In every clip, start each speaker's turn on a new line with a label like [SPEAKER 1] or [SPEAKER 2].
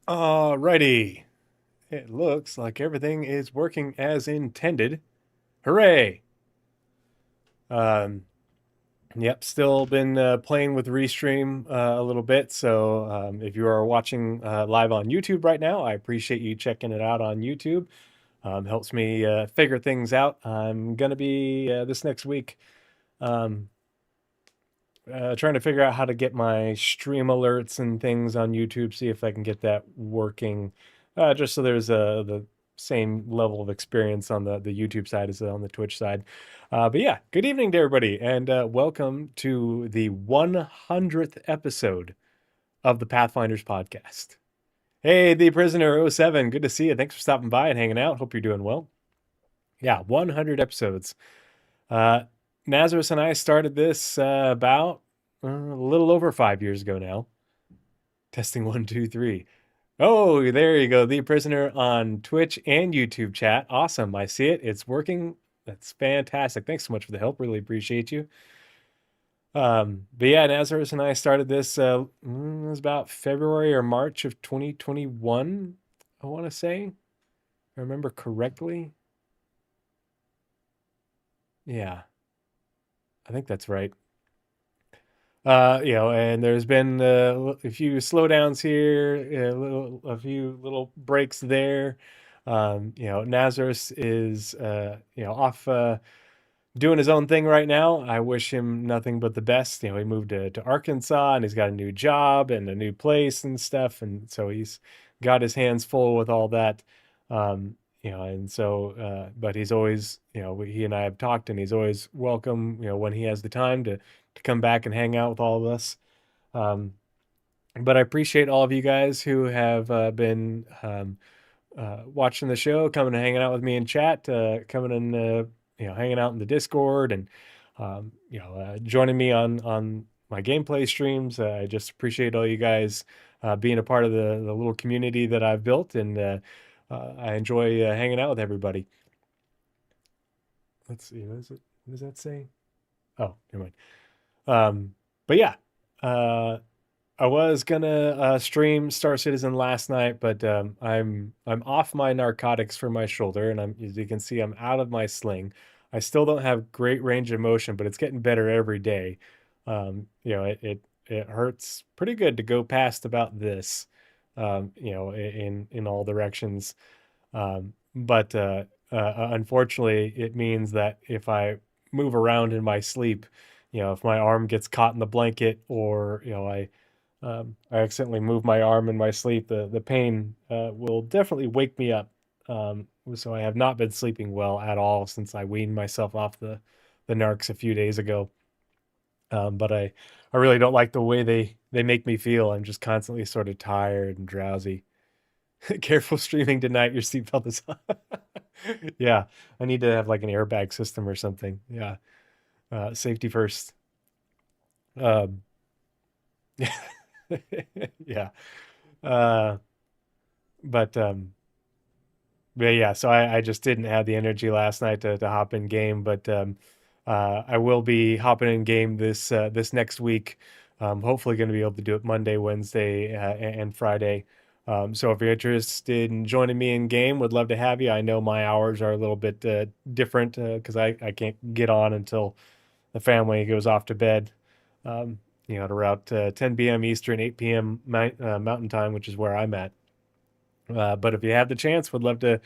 [SPEAKER 1] Alrighty. It looks like everything is working as intended. Hooray! Um, yep, still been playing with Restream a little bit. So if you are watching live on YouTube right now, I appreciate you checking it out on YouTube. Helps me figure things out. I'm going to be this next week um, trying to figure out how to get my stream alerts and things on YouTube, see if I can get that working, just so there's the same level of experience on the YouTube side as on the Twitch side. But yeah, good evening to everybody, and welcome to the 100th episode of the Pathfinders Podcast. Hey, the Prisoner 07, good to see you. Thanks for stopping by and hanging out. Hope you're doing well. Yeah, 100 episodes. Nazareth and I started this about a little over 5 years ago now. Testing 1, 2, 3. Oh, there you go. The Prisoner on Twitch and YouTube chat. Awesome. I see it. It's working. That's fantastic. Thanks so much for the help. Really appreciate you. But yeah, Nazareth and I started this, it was about February or March of 2021, I want to say. If I remember correctly. Yeah, I think that's right. And there's been a few slowdowns here, a few little breaks there. Nazareth is, off doing his own thing right now. I wish him nothing but the best. He moved to Arkansas and he's got a new job and a new place and stuff. And so he's got his hands full with all that. But he's always, he and I have talked and he's always welcome, when he has the time to come back and hang out with all of us. But I appreciate all of you guys who have been watching the show, coming and hanging out with me in chat, coming and hanging out in the Discord, and joining me on my gameplay streams. I just appreciate all you guys being a part of the little community that I've built, and I enjoy hanging out with everybody. Let's see, what does that say? Oh, never mind. But yeah, I was gonna stream Star Citizen last night, but I'm off my narcotics for my shoulder, and as you can see, I'm out of my sling. I still don't have great range of motion, but it's getting better every day. It hurts pretty good to go past about this, in all directions. But unfortunately, it means that if I move around in my sleep, if my arm gets caught in the blanket, or I accidentally move my arm in my sleep, the pain will definitely wake me up. So I have not been sleeping well at all since I weaned myself off the narcs a few days ago. But I really don't like the way they make me feel. I'm just constantly sort of tired and drowsy. Careful streaming tonight. Your seatbelt is on. Yeah, I need to have like an airbag system or something. Yeah, safety first. Um, yeah. Uh, but yeah, so I just didn't have the energy last night to hop in game, but I will be hopping in game this next week. Hopefully going to be able to do it Monday, Wednesday, and Friday. So if you're interested in joining me in game, would love to have you. I know my hours are a little bit different because I can't get on until the family goes off to bed. At around 10 p.m. Eastern, 8 p.m. Mountain Time, which is where I'm at. But if you have the chance, would love to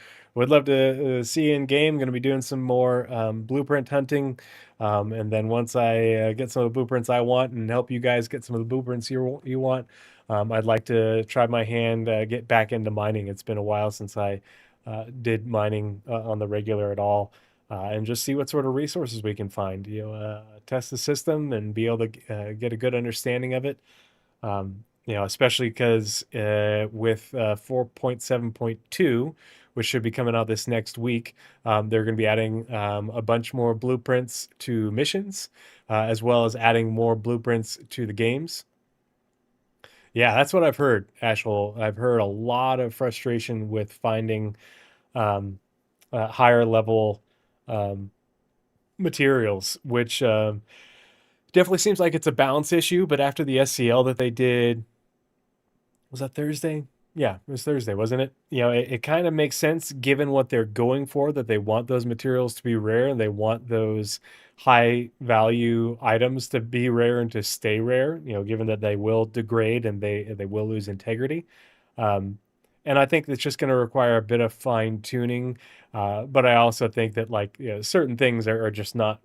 [SPEAKER 1] see you in game. Going to be doing some more blueprint hunting, and then once I get some of the blueprints I want and help you guys get some of the blueprints you want, I'd like to try my hand, get back into mining. It's been a while since I did mining on the regular at all, and just see what sort of resources we can find. Test the system and be able to get a good understanding of it. Especially because with 4.7.2, which should be coming out this next week, they're going to be adding a bunch more blueprints to missions, as well as adding more blueprints to the games. Yeah, that's what I've heard, Ashel. I've heard a lot of frustration with finding higher level materials, which definitely seems like it's a balance issue. But after the SCL that they did, was that Thursday? Yeah, it was Thursday, wasn't it? It kind of makes sense given what they're going for, that they want those materials to be rare and they want those high value items to be rare and to stay rare, given that they will degrade and they will lose integrity. Um, and I think it's just going to require a bit of fine tuning. But I also think that like certain things are just not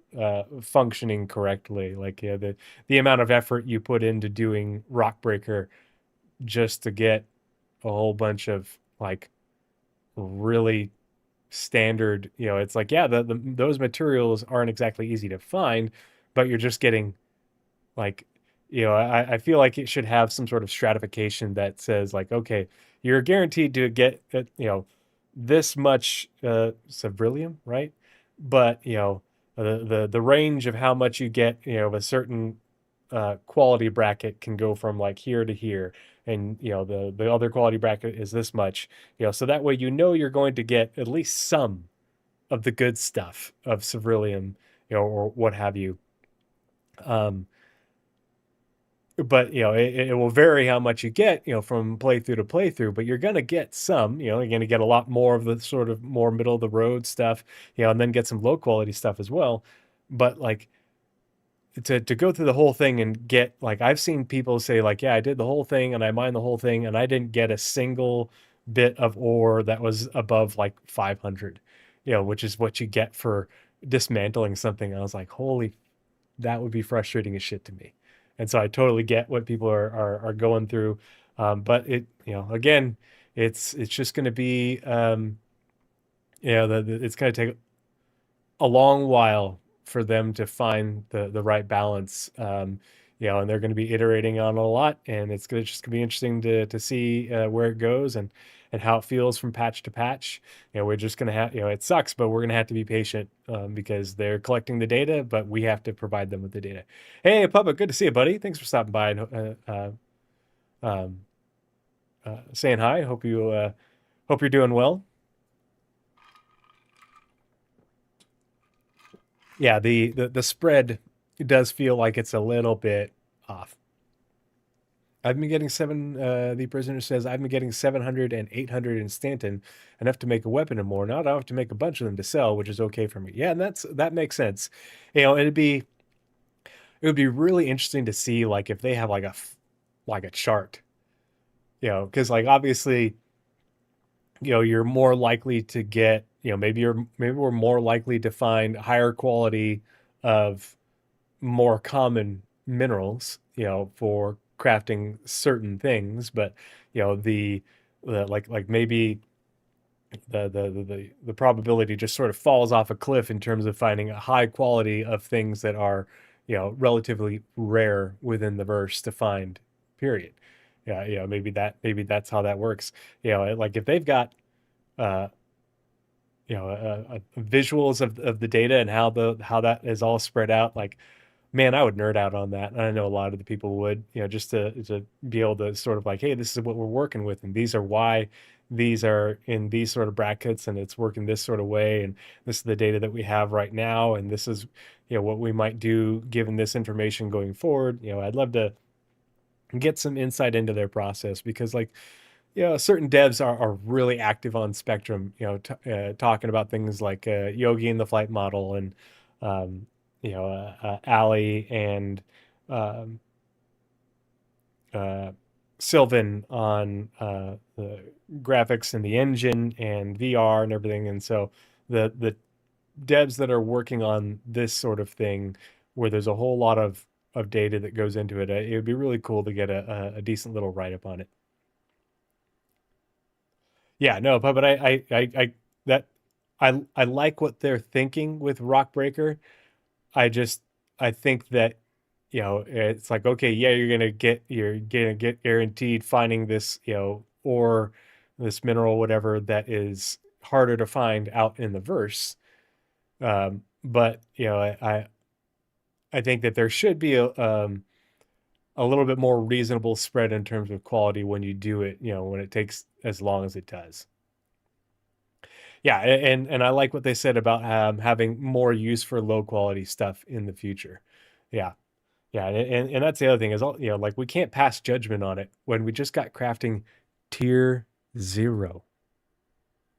[SPEAKER 1] functioning correctly. Like the amount of effort you put into doing Rockbreaker just to get a whole bunch of like really standard, it's like, yeah, those materials aren't exactly easy to find, but you're just getting like, I feel like it should have some sort of stratification that says like, okay, you're guaranteed to get, this much Ceruleum, right? But, the range of how much you get, of a certain quality bracket can go from like here to here, and the other quality bracket is this much, so that way you're going to get at least some of the good stuff of Ceruleum, or what have you. Um, but it will vary how much you get, from playthrough to playthrough, but you're going to get some, you're going to get a lot more of the sort of more middle of the road stuff, and then get some low quality stuff as well. But like to go through the whole thing and get like, I've seen people say like, yeah, I did the whole thing and I mined the whole thing and I didn't get a single bit of ore that was above like 500, which is what you get for dismantling something. I was like, holy, that would be frustrating as shit to me. And so I totally get what people are going through. But it, again, it's just going to be, it's going to take a long while for them to find the right balance. And they're going to be iterating on a lot, and it's just going to be interesting to see where it goes and how it feels from patch to patch. We're just going to have, it sucks, but we're going to have to be patient because they're collecting the data, but we have to provide them with the data. Hey, Puppa, good to see you, buddy. Thanks for stopping by and um, saying hi. Hope you're doing well. Yeah, the spread does feel like it's a little bit off. I've been getting the prisoner says, I've been getting 700 and 800 in Stanton, enough to make a weapon and more. Now I don't have to make a bunch of them to sell, which is okay for me. Yeah, and that makes sense. It would be really interesting to see like if they have like a chart, because like obviously, you're more likely to get, maybe we're more likely to find higher quality of more common minerals, for crafting certain things, but the like maybe the probability just sort of falls off a cliff in terms of finding a high quality of things that are, relatively rare within the verse to find, period. Yeah, maybe that's how that works. Like if they've got uh visuals of the data and how that is all spread out, like, man, I would nerd out on that. And I know a lot of the people would, just to be able to sort of like, hey, this is what we're working with, and these are why these are in these sort of brackets, and it's working this sort of way, and this is the data that we have right now, and this is, what we might do given this information going forward. I'd love to get some insight into their process, because like, certain devs are really active on Spectrum, talking about things like Yogi and the flight model, and um, Ali and um, uh, Sylvan on the graphics and the engine and VR and everything. And so the devs that are working on this sort of thing, where there's a whole lot of data that goes into it, it would be really cool to get a decent little write up on it. Yeah, no, but that I like what they're thinking with Rockbreaker. I just I think that, it's like, okay, yeah, you're gonna get guaranteed finding this, or this mineral, whatever, that is harder to find out in the verse. But I think that there should be a little bit more reasonable spread in terms of quality when you do it, when it takes as long as it does. Yeah, and I like what they said about having more use for low quality stuff in the future. Yeah. Yeah, and that's the other thing is, like, we can't pass judgment on it when we just got crafting Tier 0.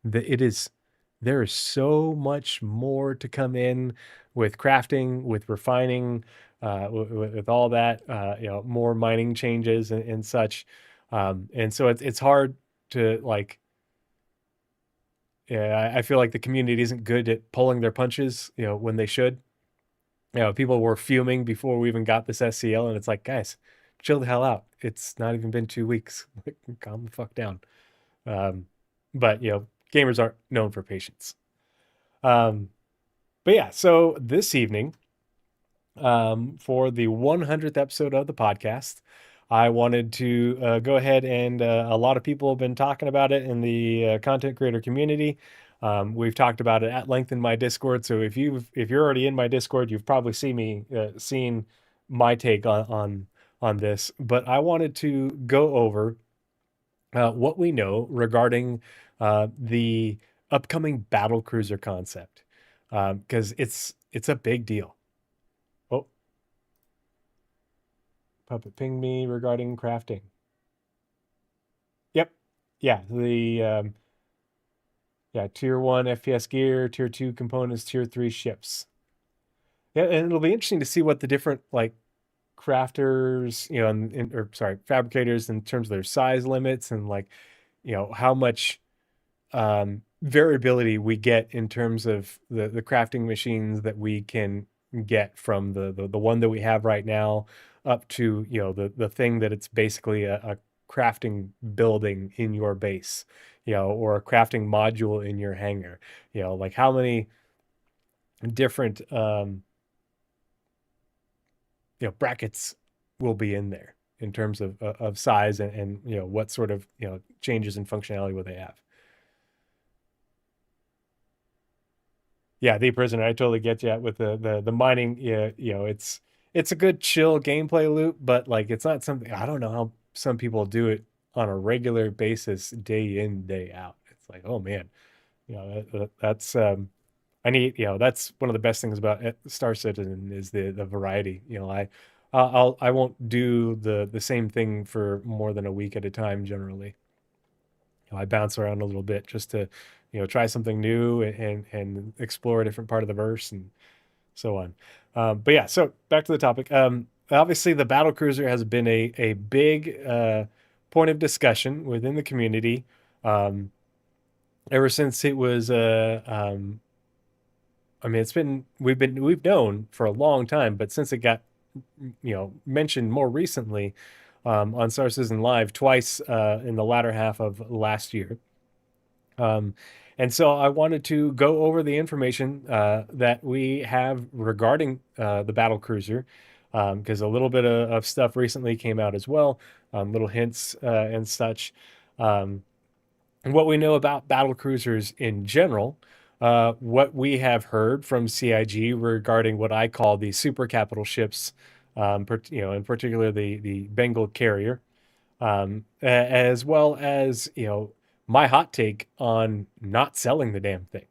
[SPEAKER 1] There is so much more to come in with crafting, with refining, with all that, more mining changes and such. And so it's hard to like, yeah, I feel like the community isn't good at pulling their punches, when they should. People were fuming before we even got this SCL, and it's like, guys, chill the hell out. It's not even been 2 weeks. Calm the fuck down. Um, but gamers aren't known for patience. But yeah, so this evening, for the 100th episode of the podcast, I wanted to go ahead and a lot of people have been talking about it in the content creator community. We've talked about it at length in my Discord. So if you're already in my Discord, you've probably seen my take on this. But I wanted to go over what we know regarding the upcoming Battlecruiser concept, because it's a big deal. Oh, Puppet pinged me regarding crafting. Yep, yeah, tier 1 FPS gear, tier 2 components, tier 3 ships. Yeah, and it'll be interesting to see what the different like crafters, fabricators in terms of their size limits and like, how much variability we get in terms of the crafting machines that we can get from the one that we have right now up to the thing that it's basically a crafting building in your base, or a crafting module in your hangar. Like how many different brackets will be in there in terms of size and what sort of changes in functionality will they have. Yeah, the prisoner, I totally get you with the mining. Yeah, it's a good chill gameplay loop, but like it's not something. I don't know how some people do it on a regular basis, day in, day out. It's like, oh man, that's I need, that's one of the best things about Star Citizen is the variety. I won't do the same thing for more than a week at a time generally. I bounce around a little bit just to, try something new and explore a different part of the verse and so on. But yeah, so back to the topic. Obviously, the Battlecruiser has been a big point of discussion within the community ever since it was. I mean, we've known for a long time, but since it got mentioned more recently on Star Citizen Live twice in the latter half of last year. And so I wanted to go over the information that we have regarding the Battlecruiser, because a little bit of stuff recently came out as well, little hints and such. And what we know about Battlecruisers in general, what we have heard from CIG regarding what I call the super capital ships, in particular the Bengal carrier, as well as my hot take on not selling the damn thing.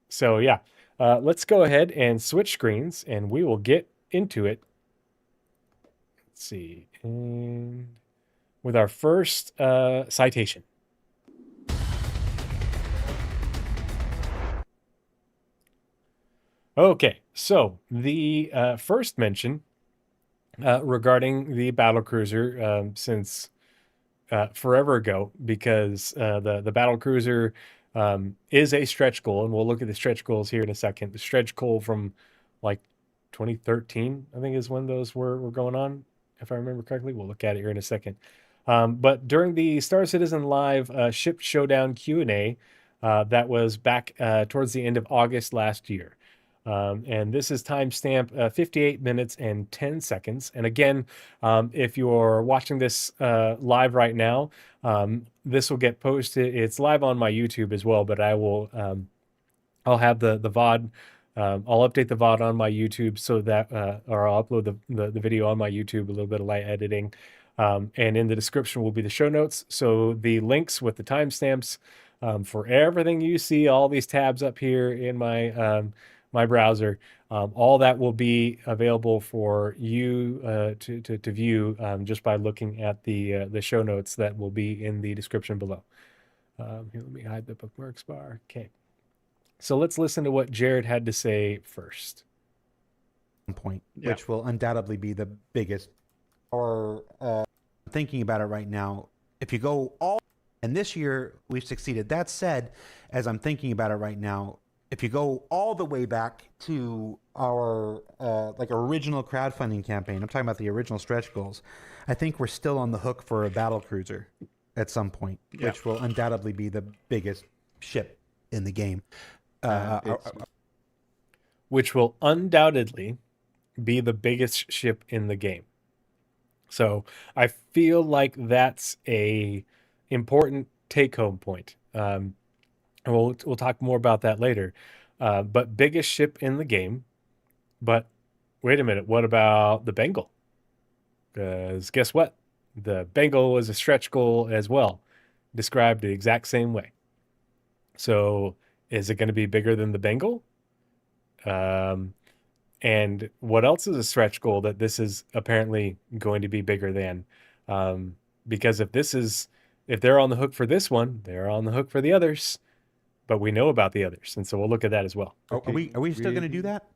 [SPEAKER 1] So yeah, let's go ahead and switch screens, and we will get into it. Let's see, and with our first citation. Okay, so the first mention regarding the Battlecruiser since forever ago, because the Battlecruiser is a stretch goal, and we'll look at the stretch goals here in a second. The stretch goal from like 2013, I think, is when those were going on, if I remember correctly. We'll look at it here in a second. But during the Star Citizen Live Ship Showdown Q&A that was back towards the end of August last year. And this is timestamp 58 minutes and 10 seconds. And again, if you're watching this live right now, this will get posted. It's live on my YouTube as well, but I'll have the VOD. I'll update the VOD on my YouTube so that, or I'll upload the video on my YouTube, a little bit of light editing. And in the description will be the show notes. So the links with the timestamps for everything you see, all these tabs up here in my my browser. All that will be available for you to view just by looking at the show notes that will be in the description below. Here, let me hide the bookmarks bar. Okay. So let's listen to what Jared had to say first.
[SPEAKER 2] Point, which will undoubtedly be the biggest. Or thinking about it right now, if you go all, and this year we've succeeded. That said, as I'm thinking about it right now, if you go all the way back to our like original crowdfunding campaign, I'm talking about the original stretch goals, I think we're still on the hook for a Battlecruiser at some point, which will undoubtedly be the biggest ship in the game.
[SPEAKER 1] Which will undoubtedly be the biggest ship in the game. So I feel like that's a important take-home point. And we'll talk more about that later. But biggest ship in the game. But wait a minute, what about the Bengal? Because guess what? The Bengal was a stretch goal as well, described the exact same way. So is it going to be bigger than the Bengal? And what else is a stretch goal that this is apparently going to be bigger than? Because if they're on the hook for this one, they're on the hook for the others, but we know about the others. And so we'll look at that as well.
[SPEAKER 2] Are we still going to do that?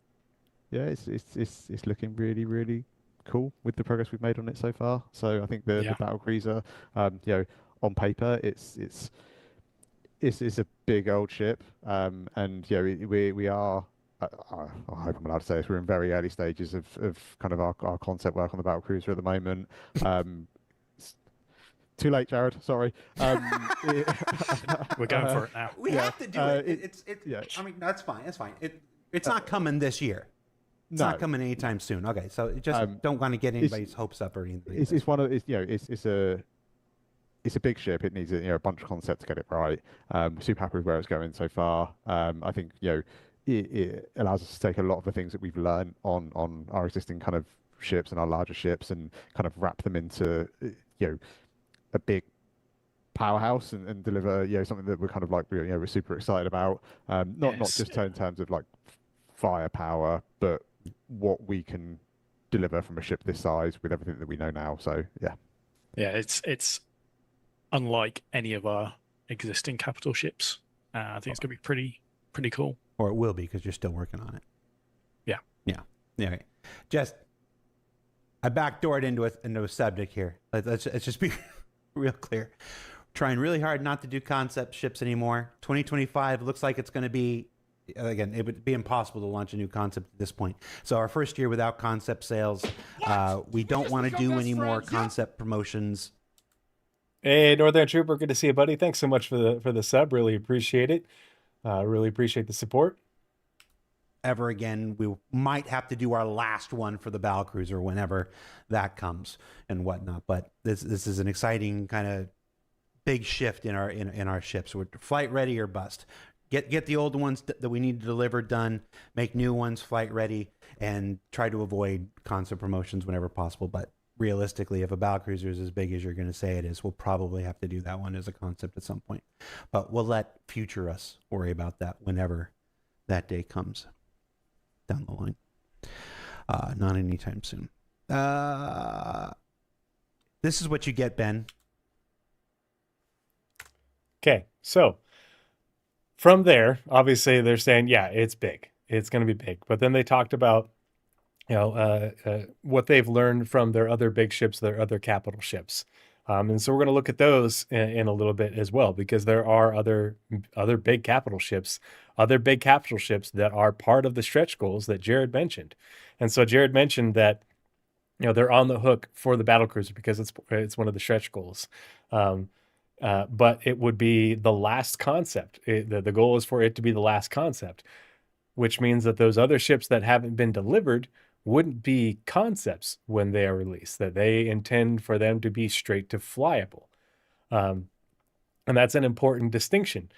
[SPEAKER 3] Yeah, it's looking really, really cool with the progress we've made on it so far. So I think the Battlecruiser, on paper, it's a big old ship, and we are. I hope I'm allowed to say this. We're in very early stages of kind of our concept work on the Battlecruiser at the moment. Too late, Jared. Sorry.
[SPEAKER 4] We're going for it now.
[SPEAKER 2] We have to do it. I mean, that's fine. That's fine. It's not coming this year. It's not coming anytime soon. Okay, so just don't want to get anybody's hopes up or anything.
[SPEAKER 3] It's one of it's a big ship. It needs a bunch of concepts to get it right. Super happy with where it's going so far. I think it allows us to take a lot of the things that we've learned on our existing kind of ships and our larger ships and kind of wrap them into a big powerhouse and deliver something that we're kind of like we're super excited about. Not just in terms of like firepower, but what we can deliver from a ship this size with everything that we know now. So
[SPEAKER 4] it's unlike any of our existing capital ships. I think it's gonna be pretty cool.
[SPEAKER 2] Or it will be, because you're still working on it. Yeah. Just I backdoored into a subject here. Let's just be real clear. Trying really hard not to do concept ships anymore. 2025 looks like it's going to be, again, it would be impossible to launch a new concept at this point. So our first year without concept sales. We don't want to do any more concept promotions.
[SPEAKER 1] Hey, Northern Trooper, good to see you, buddy. Thanks so much for the sub. Really appreciate it. Really appreciate the support.
[SPEAKER 2] Ever again, we might have to do our last one for the Battlecruiser whenever that comes and whatnot. But this is an exciting kind of big shift in our ships. We're flight ready or bust. Get the old ones that we need to deliver done. Make new ones flight ready, and try to avoid concept promotions whenever possible. But realistically, if a Battlecruiser is as big as you're going to say it is, we'll probably have to do that one as a concept at some point. But we'll let future us worry about that whenever that day comes down the line. Not anytime soon. This is what you get, Ben.
[SPEAKER 1] Okay, so from there, obviously they're saying, yeah, it's big. It's going to be big. But then they talked about what they've learned from their other big ships, their other capital ships. And so we're going to look at those in a little bit as well, because there are other big capital ships that are part of the stretch goals that Jared mentioned. And so Jared mentioned that they're on the hook for the Battlecruiser because it's one of the stretch goals. But it would be the last concept. The goal is for it to be the last concept, which means that those other ships that haven't been delivered wouldn't be concepts when they are released, that they intend for them to be straight to flyable. And that's an important distinction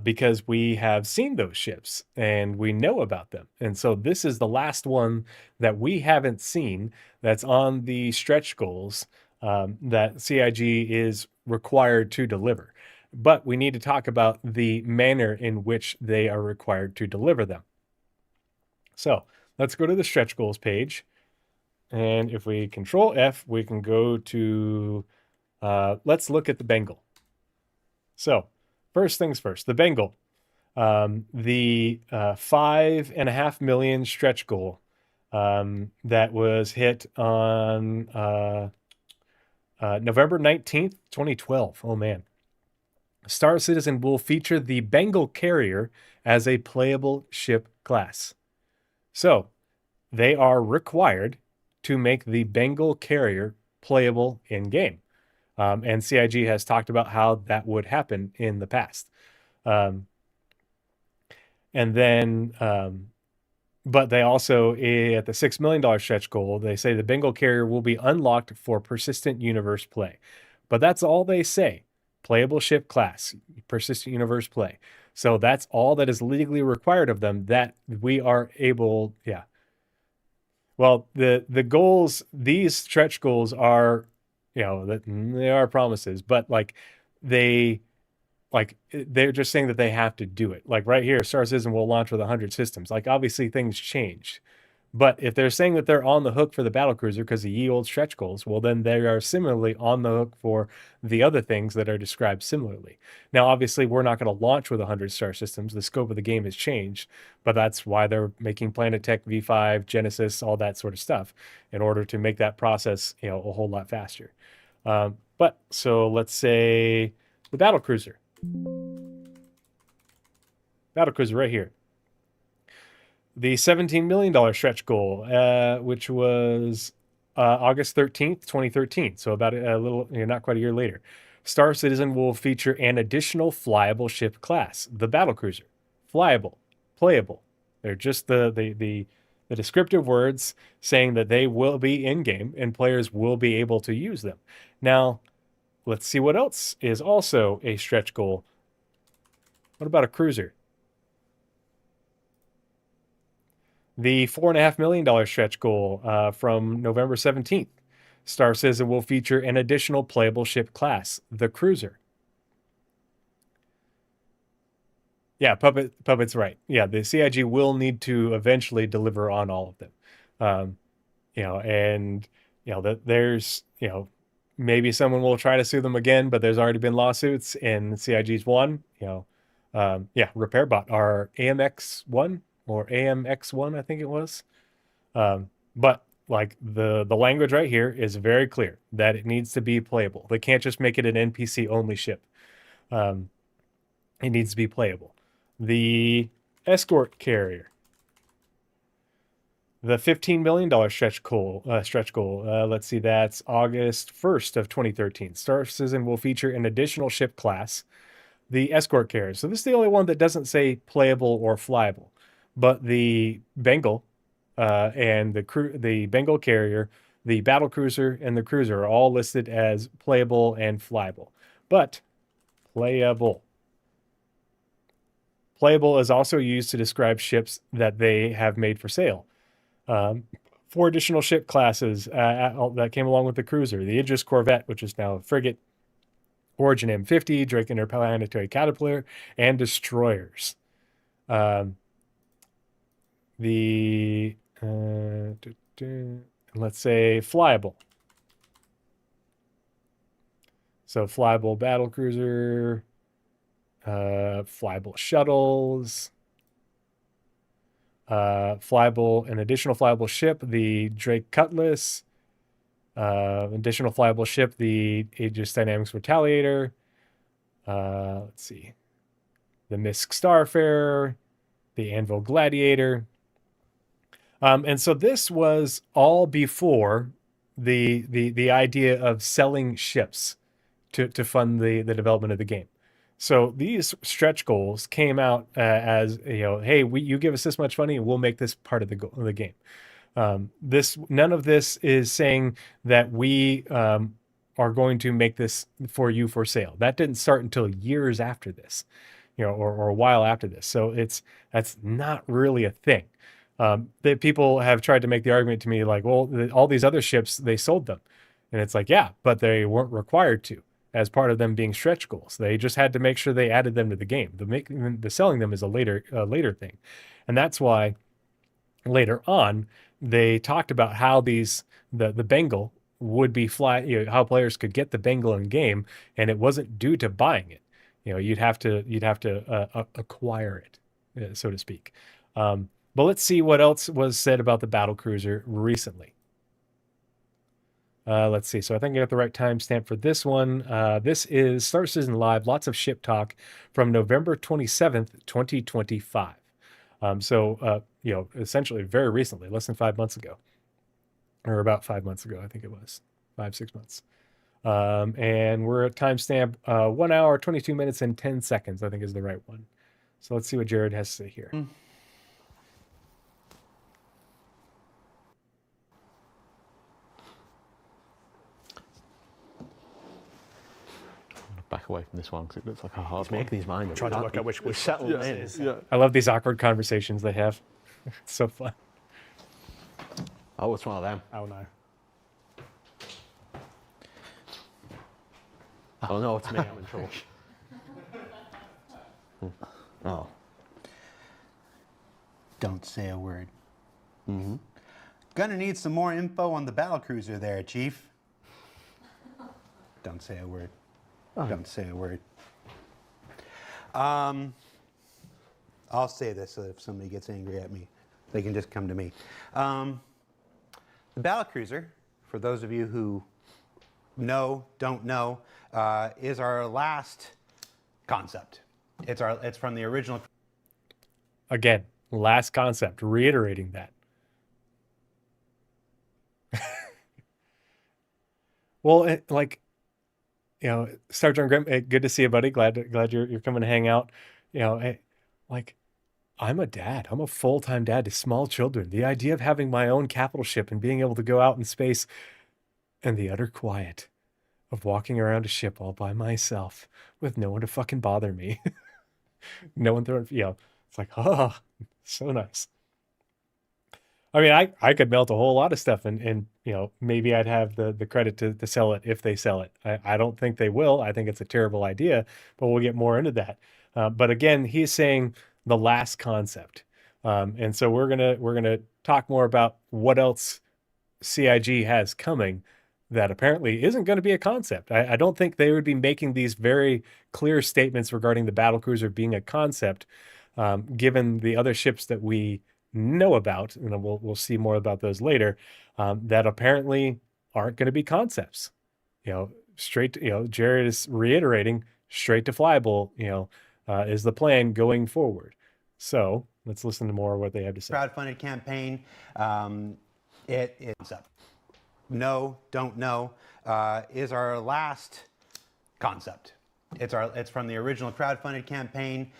[SPEAKER 1] because we have seen those ships and we know about them. And so this is the last one that we haven't seen that's on the stretch goals that CIG is required to deliver. But we need to talk about the manner in which they are required to deliver them. So let's go to the stretch goals page. And if we control F, we can go to, let's look at the Bengal. So first things first, the Bengal, the 5.5 million stretch goal that was hit on November 19th, 2012. Oh man. Star Citizen will feature the Bengal carrier as a playable ship class. So they are required to make the Bengal carrier playable in game. And CIG has talked about how that would happen in the past. And then, but they also, at the $6 million stretch goal, they say the Bengal carrier will be unlocked for persistent universe play. But that's all they say. Playable ship class, persistent universe play. So that's all that is legally required of them, that we are able, yeah. Well, the goals, these stretch goals are, they are promises, but they're just saying that they have to do it. Like right here, Star Citizen will launch with 100 systems. Like obviously things changed. But if they're saying that they're on the hook for the Battlecruiser because of ye old stretch goals, well, then they are similarly on the hook for the other things that are described similarly. Now, obviously, we're not going to launch with 100 star systems. The scope of the game has changed, but that's why they're making Planet Tech V5, Genesis, all that sort of stuff in order to make that process, a whole lot faster. But so let's say the Battlecruiser. Battlecruiser right here. The $17 million stretch goal, which was August 13th, 2013. So about a little, not quite a year later. Star Citizen will feature an additional flyable ship class, the Battlecruiser. Flyable, playable. They're just the descriptive words saying that they will be in-game and players will be able to use them. Now, let's see what else is also a stretch goal. What about a cruiser? The $4.5 million stretch goal from November 17th. Star Citizen will feature an additional playable ship class, the Cruiser. Yeah, Puppet's right. Yeah, the CIG will need to eventually deliver on all of them. There's, maybe someone will try to sue them again, but there's already been lawsuits and CIG's won. RepairBot, our AMX1 or AMX1, I think it was. But the language right here is very clear that it needs to be playable. They can't just make it an NPC only ship. It needs to be playable. The escort carrier. The $15 million stretch goal. Let's see, that's August 1st of 2013. Star Citizen will feature an additional ship class, the escort carrier. So this is the only one that doesn't say playable or flyable. But the Bengal and the Bengal carrier, the Battlecruiser, and the Cruiser are all listed as playable and flyable. But playable. Playable is also used to describe ships that they have made for sale. 4 additional ship classes that came along with the Cruiser. The Idris Corvette, which is now a frigate. Origin M50, Drake Interplanetary Caterpillar, and destroyers. Let's say flyable. So flyable Battlecruiser, flyable shuttles, an additional flyable ship, the Drake Cutlass, additional flyable ship, the Aegis Dynamics Retaliator. Let's see, the Misk Starfarer, the Anvil Gladiator. And so this was all before the idea of selling ships to fund the development of the game. So these stretch goals came out as, hey, you give us this much money and we'll make this part of the game. None of this is saying that we are going to make this for you for sale. That didn't start until years after this, or a while after this. So that's not really a thing. That people have tried to make the argument to me like, well, all these other ships, they sold them. And it's like, yeah, but they weren't required to as part of them being stretch goals. They just had to make sure they added them to the game. The selling them is a later thing. And that's why later on, they talked about how the Bengal would be how players could get the Bengal in game, and it wasn't due to buying it. You'd have to acquire it, so to speak. But let's see what else was said about the Battlecruiser recently. Let's see. So I think I got the right timestamp for this one. This is Star Citizen Live. Lots of ship talk from November 27th, 2025. Essentially very recently, less than 5 months ago, or about 5 months ago, I think it was 5-6 months. And we're at timestamp 1 hour, 22 minutes, and 10 seconds, I think is the right one. So let's see what Jared has to say here.
[SPEAKER 5] Back away from this one because it looks like a hard
[SPEAKER 6] He's
[SPEAKER 5] one.
[SPEAKER 6] making his mind up.
[SPEAKER 4] Trying to work out which
[SPEAKER 6] settled
[SPEAKER 5] Yeah,
[SPEAKER 6] in.
[SPEAKER 5] yeah.
[SPEAKER 1] I love these awkward conversations they have. It's so fun.
[SPEAKER 6] Oh, it's one of them.
[SPEAKER 4] Oh no.
[SPEAKER 6] Oh no, it's me. I'm in trouble. Oh.
[SPEAKER 2] Don't say a word. Gonna need some more info on the Battlecruiser there, Chief. Don't say a word. Don't say a word. I'll say this so that if somebody gets angry at me, they can just come to me. The Battlecruiser, for those of you who don't know, is our last concept. It's from the original.
[SPEAKER 1] Again, last concept, reiterating that. Well, Sergeant Grim, good to see you, buddy. Glad you're coming to hang out. I'm a dad. I'm a full-time dad to small children. The idea of having my own capital ship and being able to go out in space and the utter quiet of walking around a ship all by myself with no one to fucking bother me. No one throwing, it's like, oh, so nice. I mean, I could melt a whole lot of stuff and maybe I'd have the credit to sell it if they sell it. I don't think they will. I think it's a terrible idea, but we'll get more into that. But again, he's saying the last concept. And so we're gonna talk more about what else CIG has coming that apparently isn't going to be a concept. I don't think they would be making these very clear statements regarding the Battlecruiser being a concept, given the other ships that we know about, and we'll see more about those later, that apparently aren't going to be concepts. Jared is reiterating straight to flyable, is the plan going forward. So let's listen to more of what they have to say.
[SPEAKER 2] Crowdfunded campaign. It's up. No, don't know. Is our last concept. It's from the original crowdfunded campaign.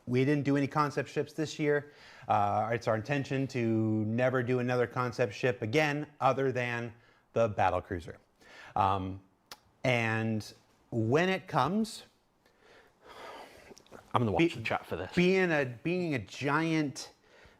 [SPEAKER 2] We didn't do any concept ships this year. It's our intention to never do another concept ship again, other than the Battlecruiser. And when it comes,
[SPEAKER 6] I'm gonna watch the chat for this.
[SPEAKER 2] being a giant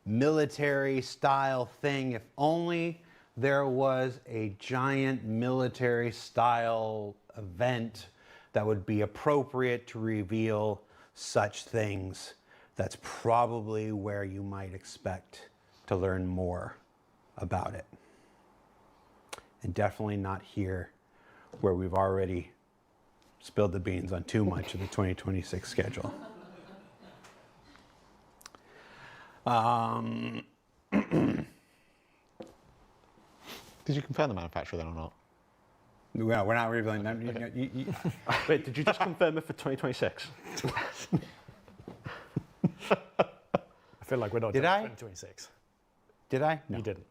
[SPEAKER 2] military style thing, if only there was a giant military style event that would be appropriate to reveal such things, that's probably where you might expect to learn more about it. And definitely not here, where we've already spilled the beans on too much of the 2026 schedule.
[SPEAKER 5] Did you confirm the manufacturer then or not?
[SPEAKER 2] Well, we're not revealing that.
[SPEAKER 6] Wait, did you just confirm it for 2026?
[SPEAKER 4] I feel like we're not
[SPEAKER 2] Did
[SPEAKER 4] done
[SPEAKER 2] I?
[SPEAKER 4] 2026.
[SPEAKER 2] Did I? No.
[SPEAKER 4] You didn't.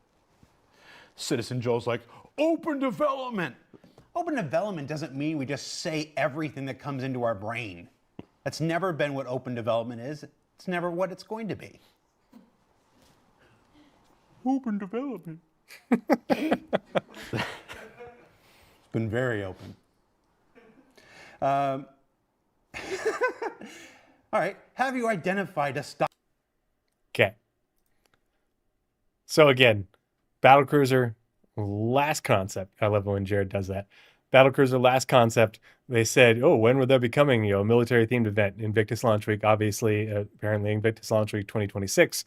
[SPEAKER 2] Citizen Joe's like, open development. Open development doesn't mean we just say everything that comes into our brain. That's never been what open development is. It's never what it's going to be. Open development. It's been very open. All right. Have you identified a stop?
[SPEAKER 1] Okay. So again, Battlecruiser, last concept. I love when Jared does that. Battlecruiser last concept, they said, oh, when would that be coming? A military themed event, Invictus Launch Week, obviously, apparently Invictus Launch Week 2026,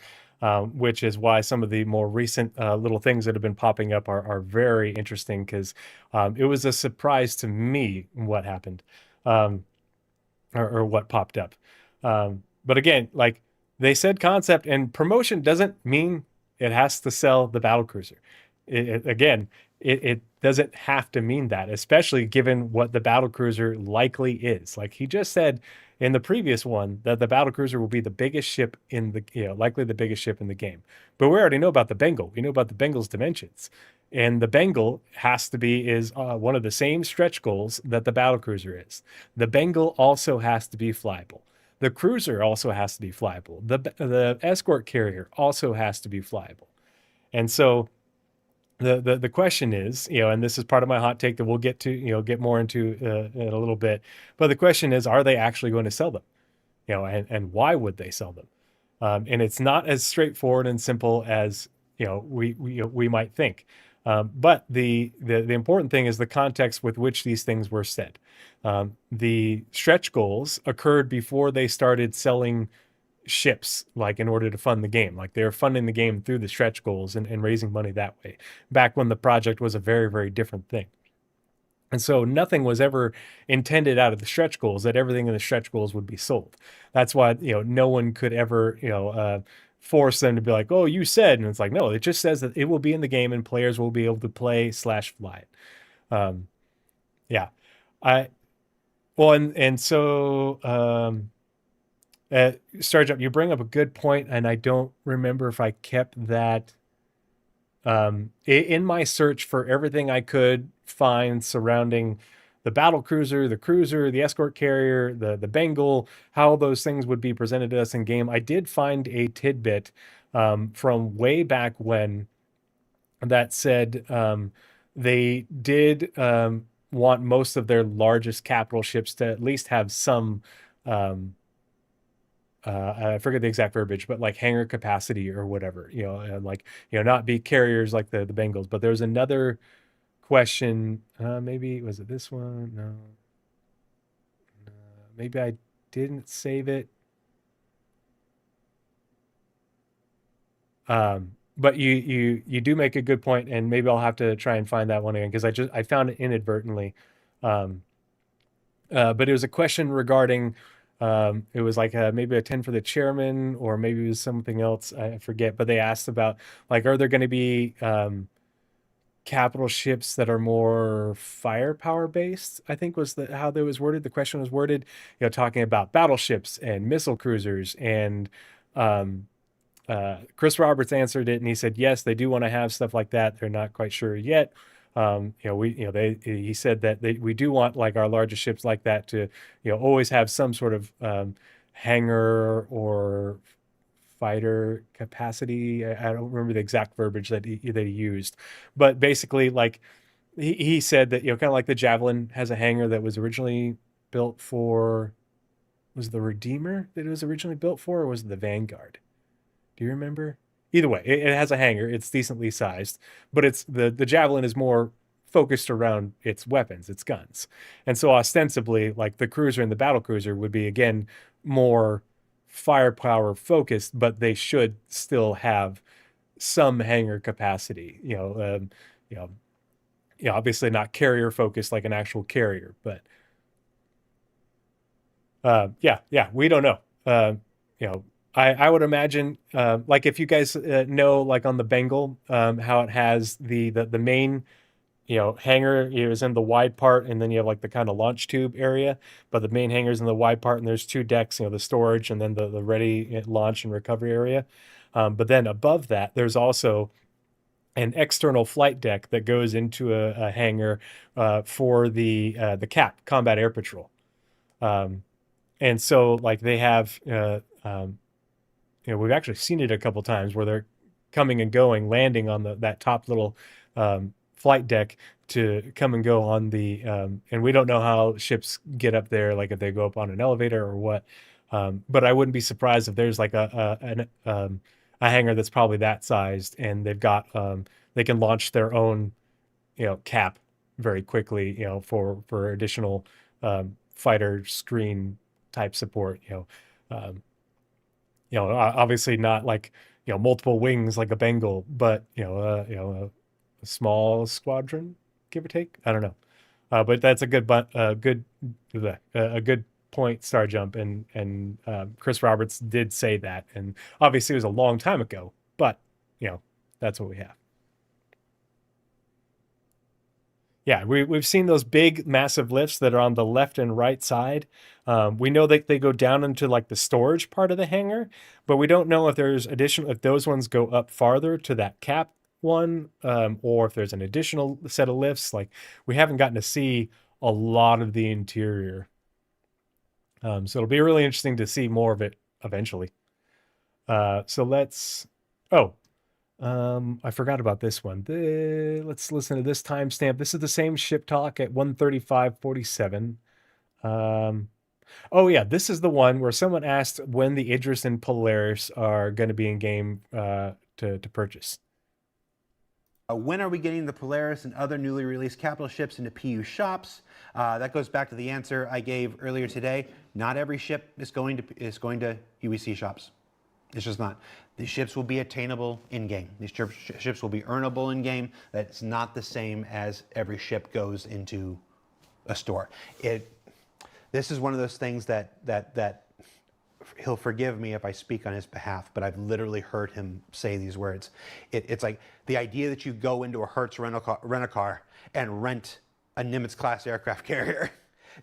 [SPEAKER 1] which is why some of the more recent little things that have been popping up are very interesting, because it was a surprise to me what happened, or what popped up. But again, like they said concept, and promotion doesn't mean it has to sell the Battlecruiser. It doesn't have to mean that, especially given what the Battlecruiser likely is. Like he just said in the previous one that the Battlecruiser will be the biggest ship in the, likely the biggest ship in the game. But we already know about the Bengal. We know about the Bengal's dimensions. And the Bengal is one of the same stretch goals that the Battlecruiser is. The Bengal also has to be flyable. The cruiser also has to be flyable. The escort carrier also has to be flyable. And so the question is, and this is part of my hot take that we'll get to, get more into in a little bit. But the question is, are they actually going to sell them? And why would they sell them? And it's not as straightforward and simple as we might think. But the important thing is the context with which these things were said. The stretch goals occurred before they started selling ships, like in order to fund the game. Like they're funding the game through the stretch goals and raising money that way, back when the project was a very, very different thing. And so nothing was ever intended out of the stretch goals that everything in the stretch goals would be sold. That's why, no one could ever, force them to be like, oh, you said, and it's like, no, it just says that it will be in the game and players will be able to play / fly it. Yeah. Sergeant, you bring up a good point, and I don't remember if I kept that in my search for everything I could find surrounding the Battlecruiser, the cruiser, the escort carrier, the Bengal, how those things would be presented to us in game. I did find a tidbit from way back when that said they did want most of their largest capital ships to at least have some I forget the exact verbiage, but like hangar capacity or whatever, and like, not be carriers like the Bengals. But there's another question. Maybe was it this one? No. Maybe I didn't save it. But you do make a good point, and maybe I'll have to try and find that one again, because I found it inadvertently. But it was a question regarding it was like maybe a 10 for the chairman, or maybe it was something else, I forget. But they asked about, like, are there going to be capital ships that are more firepower based, I think was how that was worded. The question was worded, talking about battleships and missile cruisers. And Chris Roberts answered it, and he said, yes, they do want to have stuff like that. They're not quite sure yet. He said that we do want, like, our largest ships like that to, always have some sort of hangar or fighter capacity. I don't remember the exact verbiage that he used, but basically, like, he said that, kind of like the Javelin has a hangar that was originally built for, was the Redeemer that it was originally built for, or was it the Vanguard? Do you remember? Either way, it has a hangar. It's decently sized, but it's the Javelin is more focused around its weapons, its guns. And so ostensibly, like, the cruiser and the Battlecruiser would be, again, more firepower focused, but they should still have some hangar capacity, obviously not carrier focused like an actual carrier, but we don't know. I would imagine, like, if you guys know, like on the Bengal, how it has the main, hangar is in the wide part, and then you have like the kind of launch tube area, but the main hangar is in the wide part, and there's two decks, the storage and then the ready launch and recovery area. But then above that, there's also an external flight deck that goes into a hangar for the CAP, Combat Air Patrol. And so, like, they have, we've actually seen it a couple times where they're coming and going, landing on that top little flight deck to come and go on the, and we don't know how ships get up there, like if they go up on an elevator or what. But I wouldn't be surprised if there's like a hangar that's probably that sized, and they've got, they can launch their own, cap very quickly, for additional fighter screen type support. Obviously not like multiple wings like a Bengal, but a small squadron, give or take. I don't know, but that's a good a good point, Star Jump, and Chris Roberts did say that, and obviously it was a long time ago, but that's what we have. Yeah, we've seen those big, massive lifts that are on the left and right side. We know that they go down into like the storage part of the hangar, but we don't know if if those ones go up farther to that cap one, or if there's an additional set of lifts. Like, we haven't gotten to see a lot of the interior. So it'll be really interesting to see more of it eventually. So let's. Oh, I forgot about this one. Let's listen to this timestamp. This is the same ship talk at 1:35:47. Oh yeah, this is the one where someone asked when the Idris and Polaris are going to be in game to purchase.
[SPEAKER 2] When are we getting the Polaris and other newly released capital ships into PU shops? That goes back to the answer I gave earlier today. Not every ship is going to UEC shops. It's just not. These ships will be attainable in-game. These ships will be earnable in-game. That's not the same as every ship goes into a store. This is one of those things that he'll forgive me if I speak on his behalf, but I've literally heard him say these words. It's like the idea that you go into a Hertz rent-a-car and rent a Nimitz-class aircraft carrier,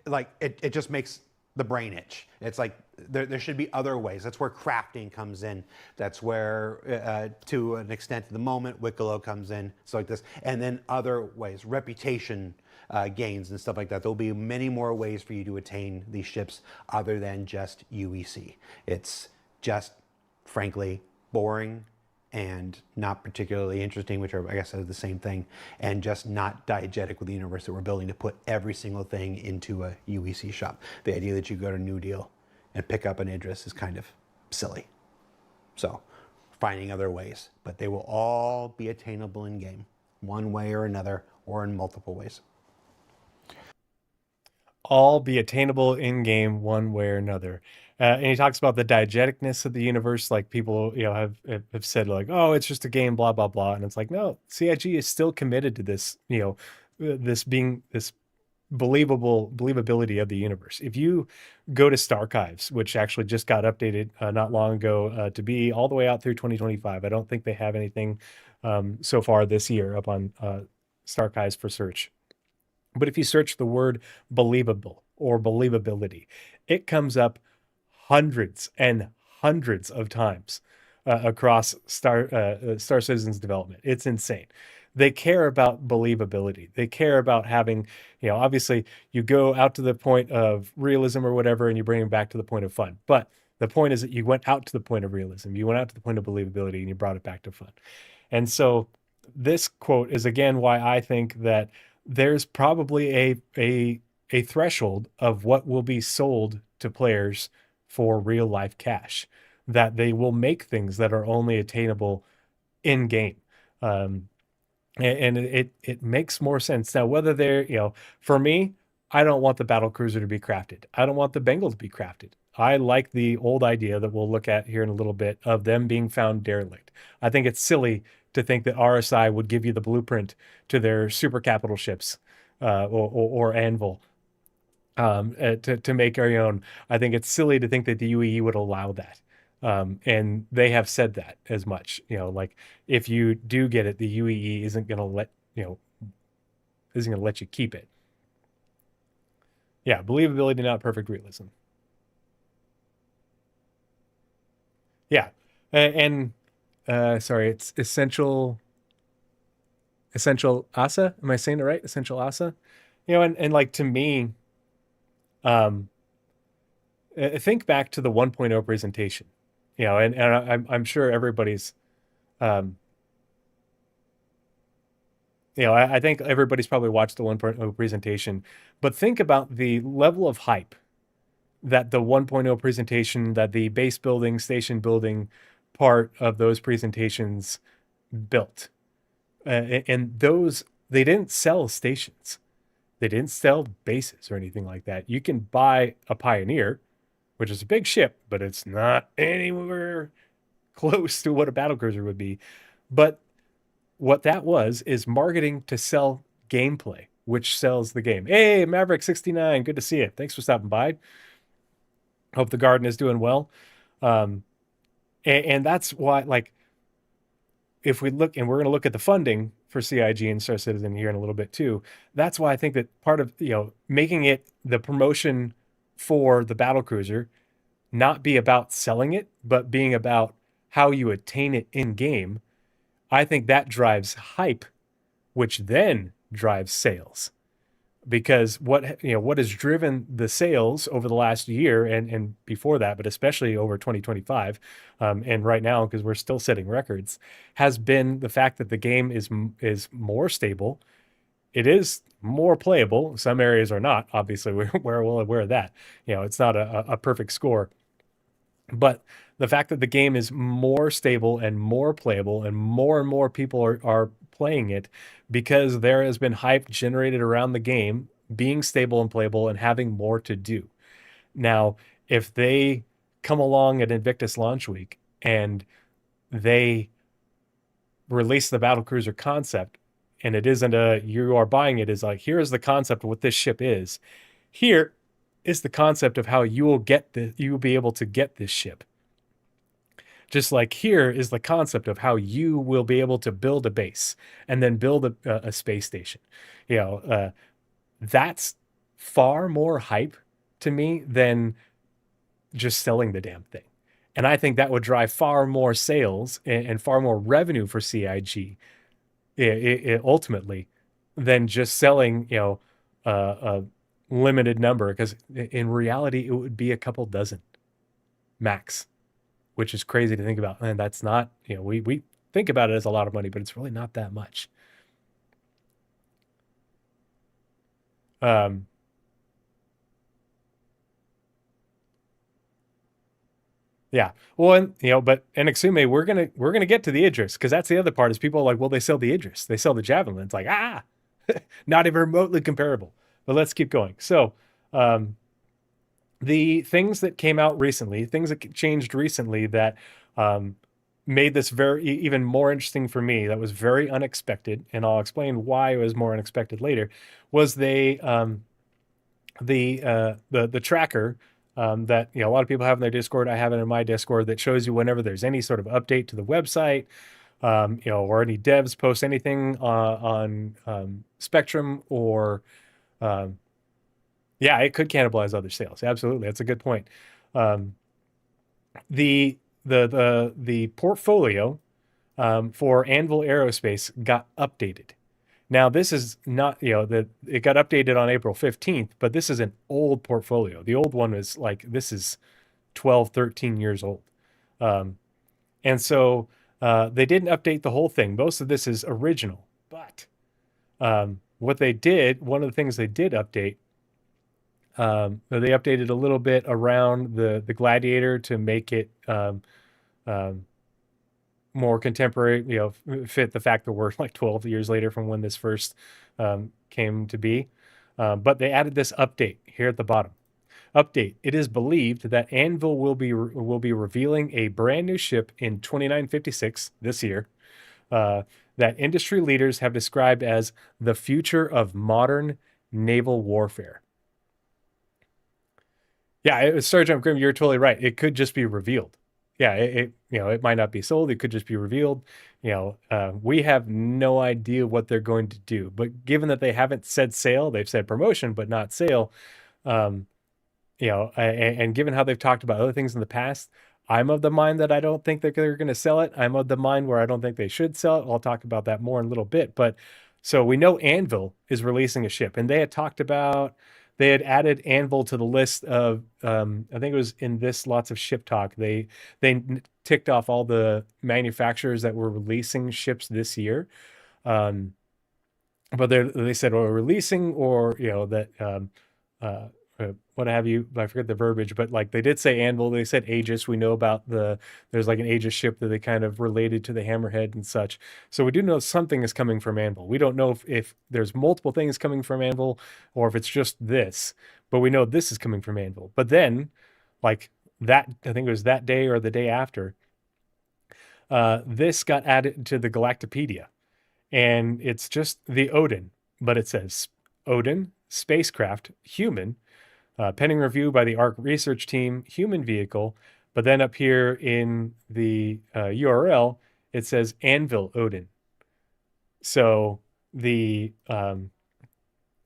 [SPEAKER 2] like it just makes the brain itch. It's like there should be other ways. That's where crafting comes in. That's where, to an extent, at the moment, Wicklow comes in, so like this, and then other ways, reputation gains and stuff like that. There'll be many more ways for you to attain these ships other than just UEC. It's just, frankly, boring and not particularly interesting, which are, I guess, are the same thing, and just not diegetic with the universe that we're building to put every single thing into a UEC shop. The idea that you go to New Deal and pick up an Idris is kind of silly. So, finding other ways, but they will all be attainable in game, one way or another, or in multiple ways.
[SPEAKER 1] All be attainable in game one way or another. And he talks about the diegeticness of the universe. Like, people, have said like, oh, it's just a game, blah, blah, blah. And it's like, no, CIG is still committed to this, this being this believability of the universe. If you go to Starchives, which actually just got updated not long ago to be all the way out through 2025. I don't think they have anything so far this year up on Starchives for search. But if you search the word believable or believability, it comes up hundreds and hundreds of times across Star Citizen's development. It's insane. They care about believability. They care about having, obviously you go out to the point of realism or whatever, and you bring them back to the point of fun. But the point is that you went out to the point of realism. You went out to the point of believability, and you brought it back to fun. And so this quote is, again, why I think that there's probably a threshold of what will be sold to players for real life cash, that they will make things that are only attainable in game. And it makes more sense. Now, whether they're, for me, I don't want the Battlecruiser to be crafted. I don't want the Bengal to be crafted. I like the old idea that we'll look at here in a little bit of them being found derelict. I think it's silly to think that RSI would give you the blueprint to their super capital ships or Anvil to make our own. I think it's silly to think that the UAE would allow that. And they have said that as much, like, if you do get it, the UAE isn't going to let you keep it. Yeah. Believability, not perfect realism. Yeah. And sorry, it's essential Asa. Am I saying it right? Essential Asa, and like, to me, think back to the 1.0 presentation, and I'm sure everybody's, I think everybody's probably watched the 1.0 presentation, but think about the level of hype that the 1.0 presentation, that the base building, station building part of those presentations built. And those, they didn't sell stations. They didn't sell bases or anything like that. You can buy a Pioneer, which is a big ship, but it's not anywhere close to what a battlecruiser would be. But what that was is marketing to sell gameplay, which sells the game. Hey, Maverick69, good to see you. Thanks for stopping by. Hope the garden is doing well. And that's why, like, if we look, and we're going to look at the funding for CIG and Star Citizen here in a little bit too. That's why I think that part of, making it the promotion for the Battlecruiser not be about selling it, but being about how you attain it in game. I think that drives hype, which then drives sales. Because what has driven the sales over the last year and before that, but especially over 2025, and right now, because we're still setting records, has been the fact that the game is more stable. It is more playable. Some areas are not. Obviously, we're well aware of that. It's not a perfect score. But the fact that the game is more stable and more playable and more people are playing it because there has been hype generated around the game being stable and playable and having more to do. Now, if they come along at Invictus launch week and they release the Battlecruiser concept, and it isn't you are buying it, is like, here is the concept of what this ship is. Here is the concept of how you will be able to get this ship. Just like here is the concept of how you will be able to build a base and then build a space station. That's far more hype to me than just selling the damn thing. And I think that would drive far more sales and far more revenue for CIG ultimately than just selling, a limited number, because in reality, it would be a couple dozen max, which is crazy to think about. And that's not, we think about it as a lot of money, but it's really not that much. Yeah. Well, and but Exume, we're gonna get to the Idris, because that's the other part, is people are like, well, they sell the Idris, they sell the Javelin. It's like, not even remotely comparable. But let's keep going. So, the things that came out recently, things that changed recently that made this even more interesting for me, that was very unexpected, and I'll explain why it was more unexpected later, was the tracker that a lot of people have in their Discord. I have it in my Discord, that shows you whenever there's any sort of update to the website, or any devs post anything on Spectrum, or it could cannibalize other sales. Absolutely, that's a good point. The portfolio for Anvil Aerospace got updated. Now, this is not, it got updated on April 15th, but this is an old portfolio. The old one was this is 12, 13 years old. And so they didn't update the whole thing. Most of this is original, but what they did, one of the things they did update, they updated a little bit around the Gladiator to make it more contemporary, fit the fact that we're like 12 years later from when this first came to be. But they added this update here at the bottom. Update: it is believed that Anvil will be revealing a brand new ship in 2956 this year that industry leaders have described as the future of modern naval warfare. Yeah, Sergeant Grim, you're totally right. It could just be revealed. Yeah, it might not be sold. It could just be revealed. We have no idea what they're going to do. But given that they haven't said sale, they've said promotion, but not sale. And given how they've talked about other things in the past, I'm of the mind that I don't think that they're going to sell it. I'm of the mind where I don't think they should sell it. I'll talk about that more in a little bit. But so we know Anvil is releasing a ship, and they had talked about. They had added Anvil to the list of, I think it was in this lots of ship talk. They ticked off all the manufacturers that were releasing ships this year. But they said, or releasing, or, that what have you. I forget the verbiage, but like they did say Anvil. They said Aegis. We know about there's like an Aegis ship that they kind of related to the Hammerhead and such. So we do know something is coming from Anvil. We don't know if there's multiple things coming from Anvil or if it's just this, but we know this is coming from Anvil. But then, like that, I think it was that day or the day after, this got added to the Galactopedia, and it's just the Odin, but it says Odin, spacecraft, human, pending review by the ARC research team, human vehicle. But then up here in the URL, it says Anvil Odin. So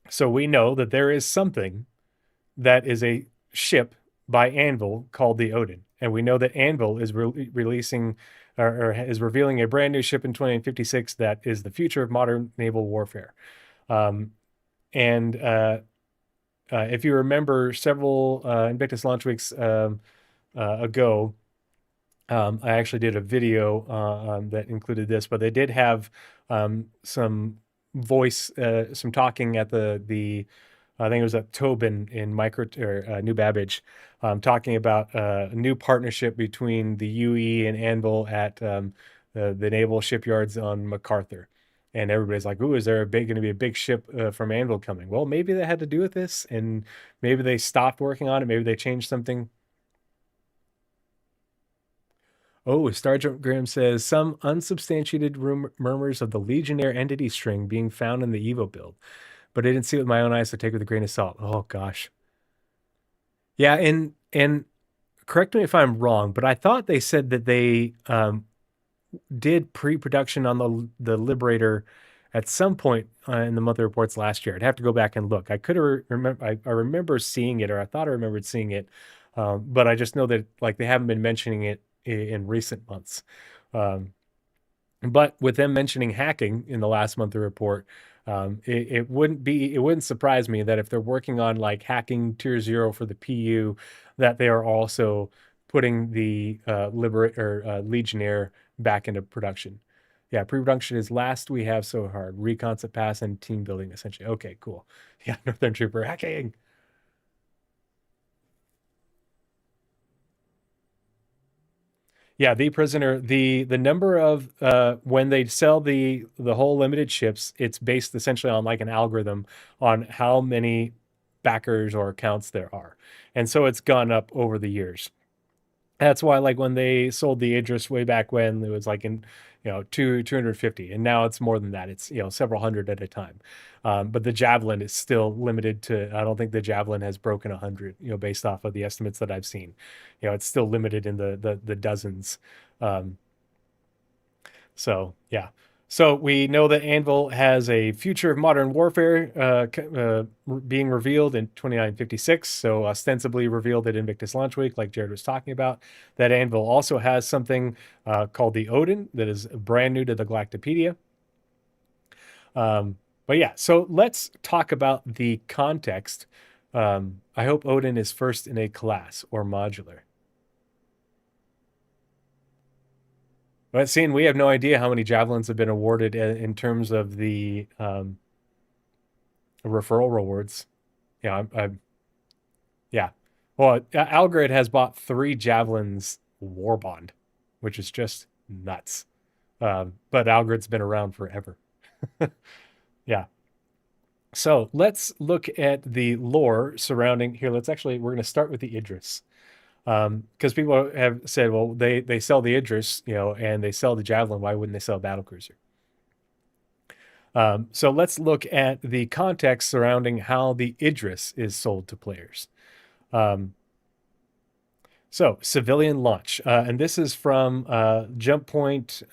[SPEAKER 1] so we know that there is something that is a ship by Anvil called the Odin, and we know that Anvil is releasing or is revealing a brand new ship in 2056 that is the future of modern naval warfare. And if you remember several Invictus launch weeks ago, I actually did a video that included this, but they did have some voice, some talking at the I think it was at Tobin in New Babbage, talking about a new partnership between the UE and Anvil at the naval shipyards on MacArthur. And everybody's like, "Ooh, is there going to be a big ship from Anvil coming?" Well, maybe that had to do with this, and maybe they stopped working on it. Maybe they changed something. Oh, Starjump Graham says some unsubstantiated murmurs of the Legionnaire entity string being found in the Evo build, but I didn't see it with my own eyes, so take it with a grain of salt. Oh gosh. Yeah, and correct me if I'm wrong, but I thought they said that they did pre-production on the Liberator at some point in the monthly reports last year. I'd have to go back and look. I could remember. I remember seeing it, or I thought I remembered seeing it, but I just know that like they haven't been mentioning it in recent months. But with them mentioning hacking in the last monthly report, it wouldn't surprise me that if they're working on like hacking Tier 0 for the PU, that they are also putting the Legionnaire back into production. Yeah, pre-production is last we have so hard. Reconcept pass and team building essentially. Okay, cool. Yeah, Northern Trooper hacking. Yeah, the prisoner, the number of when they sell the whole limited ships, it's based essentially on like an algorithm on how many backers or accounts there are. And so it's gone up over the years. That's why like when they sold the Idris way back when, it was like in 250, and now it's more than that. It's several hundred at a time. But the Javelin is still limited to, I don't think the Javelin has broken 100, based off of the estimates that I've seen. It's still limited in the dozens. So yeah. So we know that Anvil has a future of modern warfare being revealed in 2956. So ostensibly revealed at Invictus Launch Week, like Jared was talking about. That Anvil also has something called the Odin that is brand new to the Galactopedia. But yeah, so let's talk about the context. I hope Odin is first in a class or modular. But seeing we have no idea how many Javelins have been awarded in terms of the referral rewards. Yeah, yeah. Well, Algrid has bought 3 Javelins War Bond, which is just nuts. But Algrid's been around forever. Yeah. So let's look at the lore surrounding here. We're going to start with the Idris. Because people have said, well, they sell the Idris, and they sell the Javelin. Why wouldn't they sell a Battlecruiser? So let's look at the context surrounding how the Idris is sold to players. So civilian launch, and this is from Jump Point.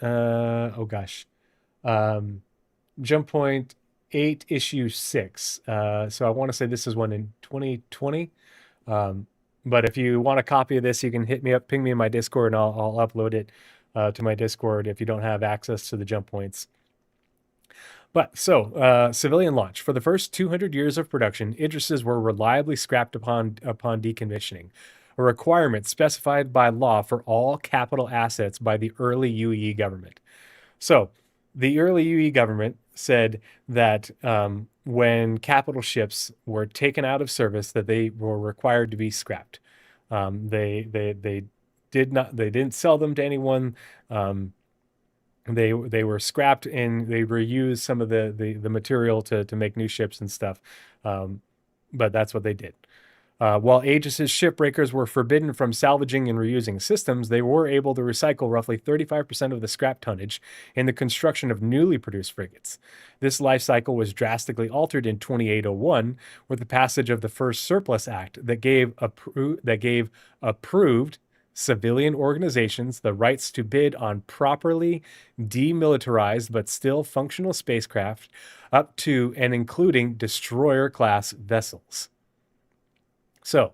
[SPEAKER 1] Jump Point 8 issue 6. So I want to say this is one in 2020. But if you want a copy of this, you can hit me up, ping me in my Discord, and I'll upload it to my Discord if you don't have access to the jump points. But so, civilian launch. For the first 200 years of production, Idrises were reliably scrapped upon decommissioning, a requirement specified by law for all capital assets by the early UE government. So, the early UE government said that when capital ships were taken out of service that they were required to be scrapped. They didn't sell them to anyone. They were scrapped, and they reused some of the material to make new ships and stuff. But that's what they did. While Aegis's shipbreakers were forbidden from salvaging and reusing systems, they were able to recycle roughly 35% of the scrap tonnage in the construction of newly produced frigates. This life cycle was drastically altered in 2801 with the passage of the first Surplus Act that gave approved civilian organizations the rights to bid on properly demilitarized but still functional spacecraft up to and including destroyer-class vessels. So,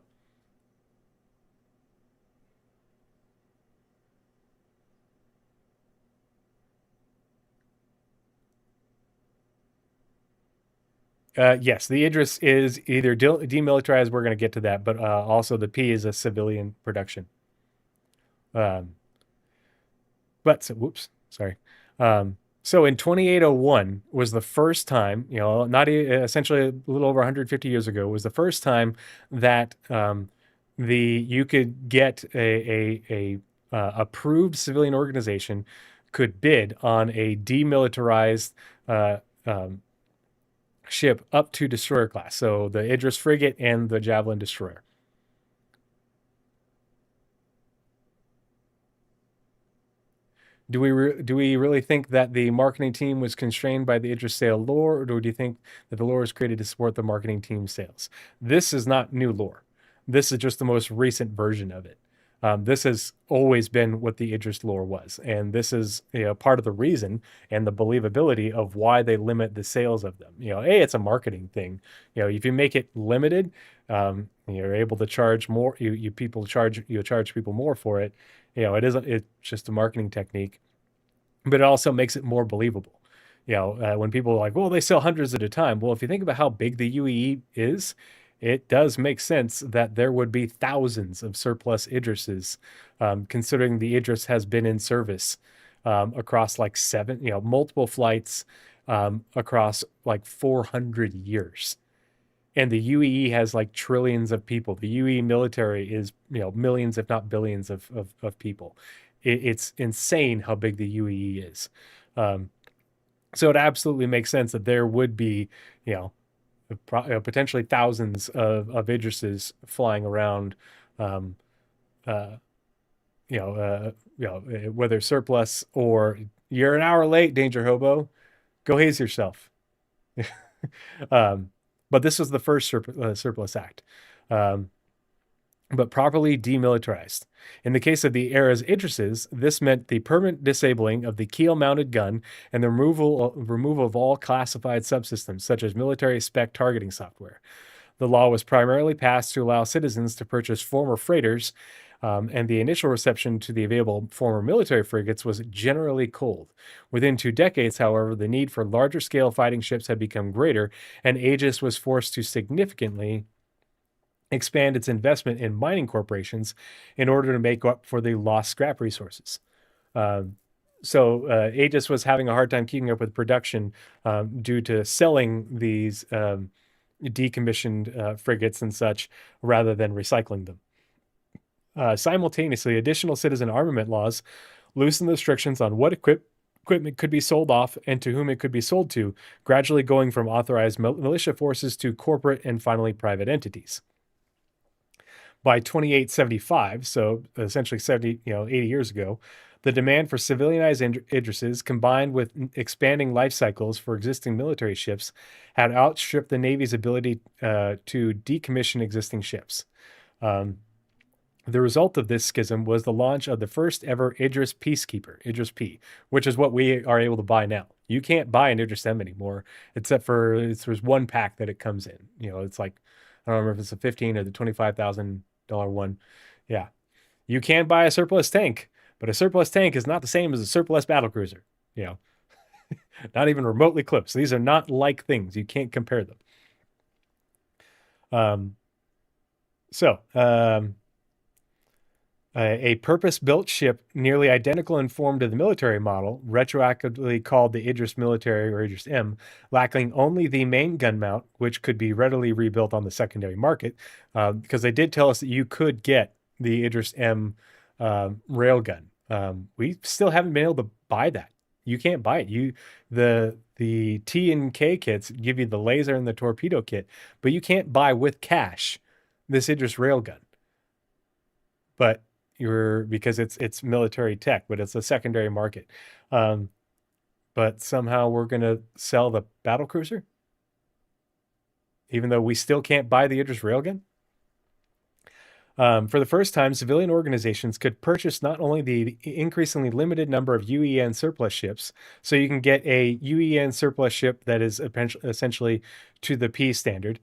[SPEAKER 1] yes, the Idris is either demilitarized. We're going to get to that, but also the P is a civilian production. So in 2801 was the first time, essentially a little over 150 years ago, was the first time that you could get a approved civilian organization could bid on a demilitarized ship up to destroyer class. So the Idris frigate and the Javelin destroyer. Do we really think that the marketing team was constrained by the Idris sale lore, or do you think that the lore was created to support the marketing team's sales? This is not new lore. This is just the most recent version of it. This has always been what the Idris lore was, and this is part of the reason and the believability of why they limit the sales of them. It's a marketing thing. If you make it limited, you're able to charge more. You charge people more for it. It's just a marketing technique, but it also makes it more believable. When people are like, well, they sell hundreds at a time. Well, if you think about how big the UEE is, it does make sense that there would be thousands of surplus Idrises, considering the Idris has been in service across like multiple flights across like 400 years. And the UEE has like trillions of people. The UEE military is, millions, if not billions of people. It's insane how big the UEE is. So it absolutely makes sense that there would be, potentially thousands of Idrises flying around, whether surplus or you're an hour late, Danger Hobo, go haze yourself. But this was the first Surplus Act, but properly demilitarized. In the case of the era's Idrises, this meant the permanent disabling of the keel-mounted gun and the removal of all classified subsystems, such as military spec targeting software. The law was primarily passed to allow citizens to purchase former freighters, and the initial reception to the available former military frigates was generally cold. Within 2 decades, however, the need for larger-scale fighting ships had become greater, and Aegis was forced to significantly expand its investment in mining corporations in order to make up for the lost scrap resources. So Aegis was having a hard time keeping up with production due to selling these decommissioned frigates and such rather than recycling them. Simultaneously, additional citizen armament laws loosened the restrictions on what equipment could be sold off and to whom it could be sold to, gradually going from authorized militia forces to corporate and finally private entities. By 2875, so essentially 80 years ago, the demand for civilianized Idrises, combined with expanding life cycles for existing military ships, had outstripped the Navy's ability to decommission existing ships. The result of this schism was the launch of the first ever Idris Peacekeeper, Idris P, which is what we are able to buy now. You can't buy an Idris M anymore, except for there's one pack that it comes in. It's like, I don't remember if it's the $15,000 or the $25,000 one. Yeah. You can buy a surplus tank, but a surplus tank is not the same as a surplus battlecruiser. Not even remotely close. These are not like things. You can't compare them. A purpose-built ship nearly identical in form to the military model, retroactively called the Idris Military or Idris M, lacking only the main gun mount, which could be readily rebuilt on the secondary market, because they did tell us that you could get the Idris M railgun. We still haven't been able to buy that. You can't buy it. The T and K kits give you the laser and the torpedo kit, but you can't buy with cash this Idris railgun. But because it's military tech, but it's a secondary market. But somehow we're gonna sell the Battlecruiser, even though we still can't buy the Idris railgun. For the first time, civilian organizations could purchase not only the increasingly limited number of UEN surplus ships, so you can get a UEN surplus ship that is essentially to the P standard,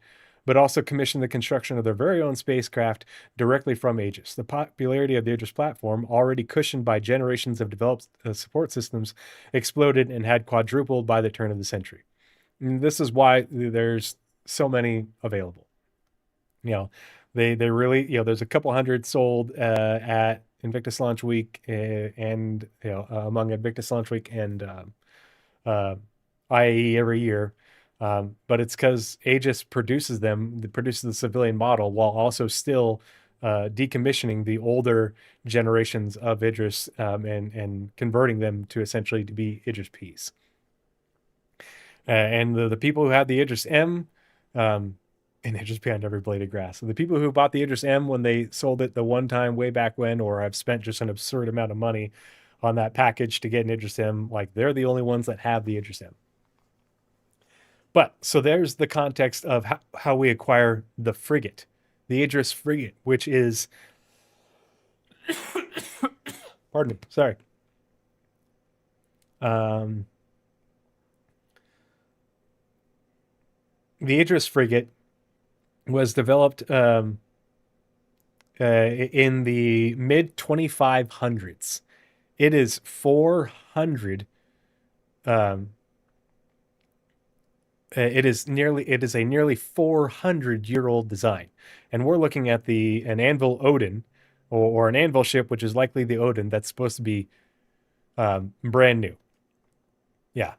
[SPEAKER 1] but also commission the construction of their very own spacecraft directly from Aegis. The popularity of the Aegis platform, already cushioned by generations of developed support systems, exploded and had quadrupled by the turn of the century. And this is why there's so many available. They really, there's a couple hundred sold at Invictus Launch Week and among Invictus Launch Week and IAE every year. But it's because Aegis produces the civilian model while also still decommissioning the older generations of Idris and converting them to essentially to be Idris Ps. And the people who had the Idris M, and Idris P on every blade of grass. So the people who bought the Idris M when they sold it the one time way back when, or have spent just an absurd amount of money on that package to get an Idris M, like they're the only ones that have the Idris M. But so there's the context of how we acquire the frigate, the Idris frigate, which is, pardon me, sorry. The Idris frigate was developed in the mid 2500s. It is 400. It is a nearly 400-year-old design, and we're looking at an Anvil Odin, or an Anvil ship, which is likely the Odin that's supposed to be brand new. Yeah.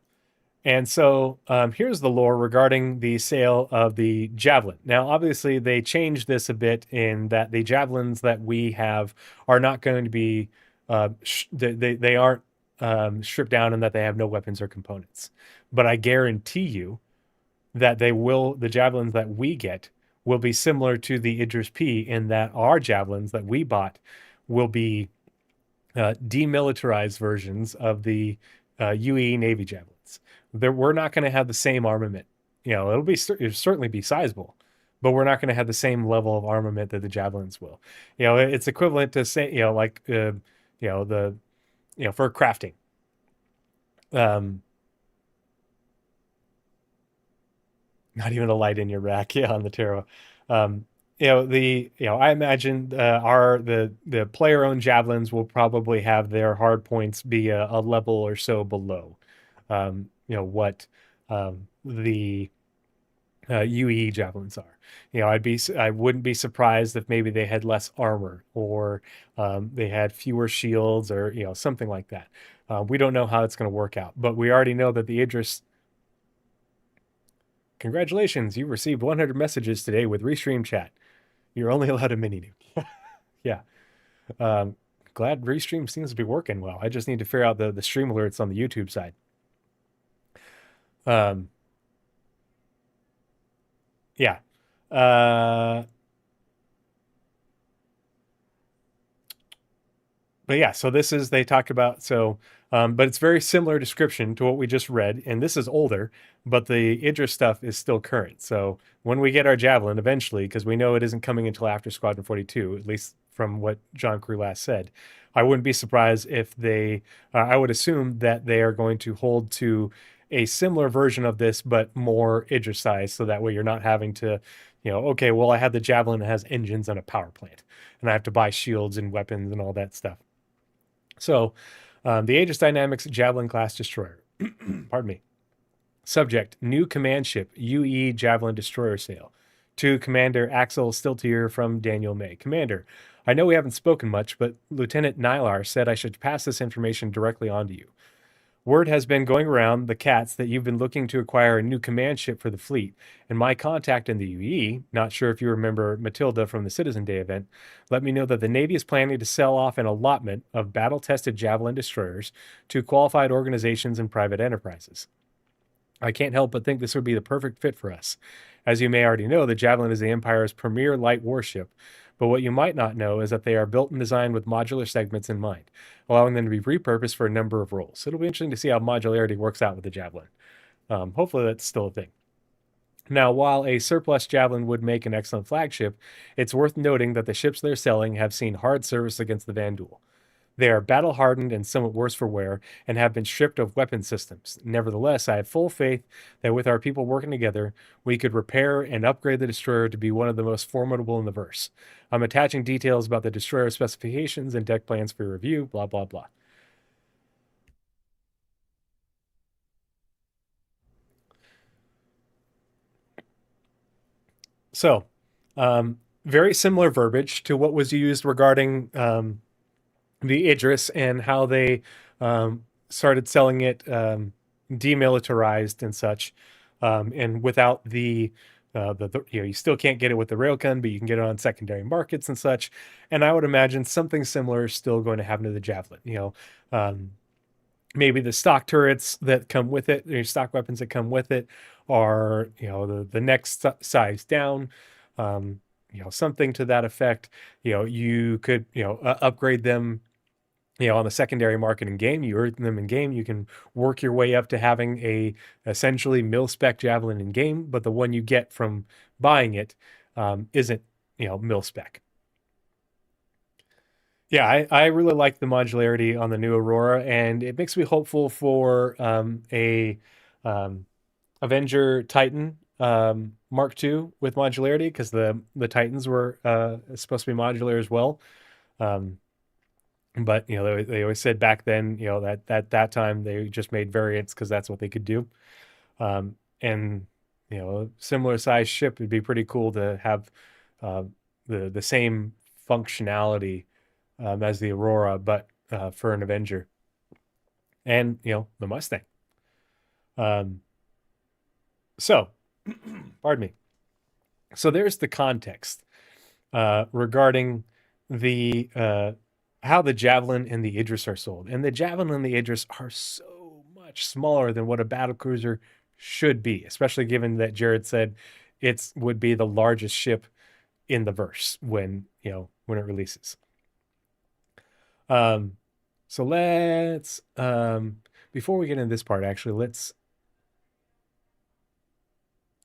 [SPEAKER 1] And so here's the lore regarding the sale of the Javelin. Now, obviously, they changed this a bit in that the Javelins that we have are not going to be, they aren't stripped down and that they have no weapons or components. But I guarantee you that the Javelins that we get will be similar to the Idris P in that our Javelins that we bought will be demilitarized versions of the UE Navy Javelins. We're not going to have the same armament. It'll certainly be sizable, but we're not going to have the same level of armament that the Javelins will. It's equivalent to say, for crafting. Not even a light in your rack, on the Terra. I imagine the player-owned Javelins will probably have their hard points be a level or so below. What the UE Javelins are. I wouldn't be surprised if maybe they had less armor or they had fewer shields or something like that. We don't know how it's going to work out, but we already know that the Idris. Congratulations, you received 100 messages today with Restream Chat. You're only allowed a mini nuke. Yeah. Glad Restream seems to be working well. I just need to figure out the stream alerts on the YouTube side. Yeah. But yeah, so this is, they talk about, but it's very similar description to what we just read. And this is older, but the Idris stuff is still current. So when we get our Javelin eventually, because we know it isn't coming until after Squadron 42, at least from what John Crew last said, I wouldn't be surprised if I would assume that they are going to hold to a similar version of this, but more Idris size. So that way you're not having to, okay, well, I have the Javelin that has engines and a power plant, and I have to buy shields and weapons and all that stuff. So the Aegis Dynamics Javelin class destroyer, pardon me. Subject, new command ship, UE Javelin destroyer sale. To Commander Axel Stiltier from Daniel May. Commander, I know we haven't spoken much, but Lieutenant Nylar said I should pass this information directly on to you. Word has been going around the cats that you've been looking to acquire a new command ship for the fleet, and my contact in the UE, not sure if you remember Matilda from the Citizen Day event, let me know that the Navy is planning to sell off an allotment of battle-tested Javelin destroyers to qualified organizations and private enterprises. I can't help but think this would be the perfect fit for us. As you may already know, the Javelin is the Empire's premier light warship, but what you might not know is that they are built and designed with modular segments in mind, allowing them to be repurposed for a number of roles. It'll be interesting to see how modularity works out with the Javelin. Hopefully that's still a thing. Now, while a surplus Javelin would make an excellent flagship, it's worth noting that the ships they're selling have seen hard service against the Vanduul. They are battle-hardened and somewhat worse for wear, and have been stripped of weapon systems. Nevertheless, I have full faith that with our people working together, we could repair and upgrade the destroyer to be one of the most formidable in the verse. I'm attaching details about the destroyer specifications and deck plans for your review, blah, blah, blah. So, very similar verbiage to what was used regarding the Idris and how they started selling it demilitarized and such, and without the you still can't get it with the railgun, but you can get it on secondary markets and such. And I would imagine something similar is still going to happen to the Javelin. Maybe the stock turrets that come with it, or stock weapons that come with it, are the next size down. Something to that effect. You could upgrade them on the secondary market in game. You earn them in game, you can work your way up to having a essentially mil-spec Javelin in game, but the one you get from buying it isn't mil-spec. Yeah, I really like the modularity on the new Aurora, and it makes me hopeful for a Avenger Titan Mark II with modularity, because the Titans were supposed to be modular as well. But they always said back then, that that time they just made variants because that's what they could do. And a similar size ship would be pretty cool to have the same functionality as the Aurora, but for an Avenger. And the Mustang. So, pardon me. So there's the context regarding the how the Javelin and the Idris are sold. And the Javelin and the Idris are so much smaller than what a battlecruiser should be, especially given that Jared said it would be the largest ship in the verse when it releases. So let's before we get into this part, actually,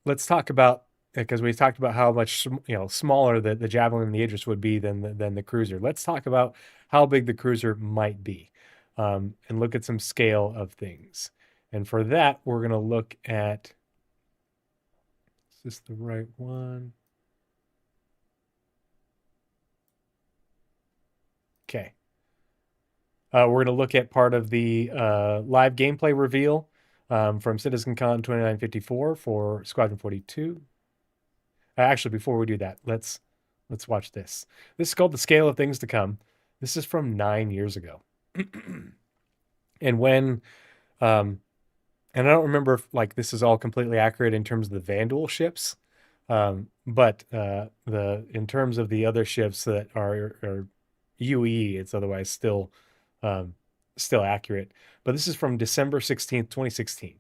[SPEAKER 1] let's talk about, because we talked about how much smaller the Javelin and the Idris would be than the cruiser. Let's talk about how big the cruiser might be, and look at some scale of things. And for that, we're going to look at, is this the right one? Okay. We're going to look at part of the live gameplay reveal from CitizenCon 2954 for Squadron 42. Actually, before we do that, let's watch this. This is called The Scale of Things to Come. This is from 9 years ago. And when, and I don't remember if this is all completely accurate in terms of the Vanduul ships, but in terms of the other ships that are UE, it's otherwise still accurate. But this is from December 16th, 2016.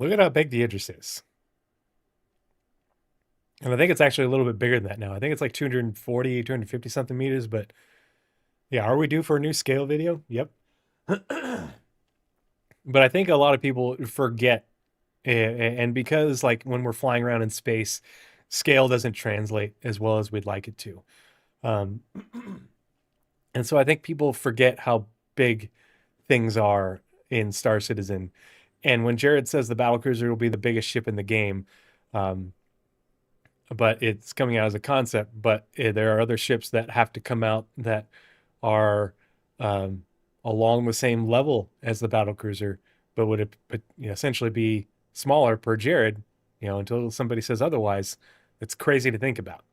[SPEAKER 1] Look at how big the Idris is. And I think it's actually a little bit bigger than that now. I think it's like 240, 250 something meters, but yeah, are we due for a new scale video? Yep. But I think a lot of people forget, and because when we're flying around in space, scale doesn't translate as well as we'd like it to. And so I think people forget how big things are in Star Citizen. And when Jared says the Battlecruiser will be the biggest ship in the game, but it's coming out as a concept, but there are other ships that have to come out that are along the same level as the Battlecruiser, but would essentially be smaller per Jared, until somebody says otherwise. It's crazy to think about.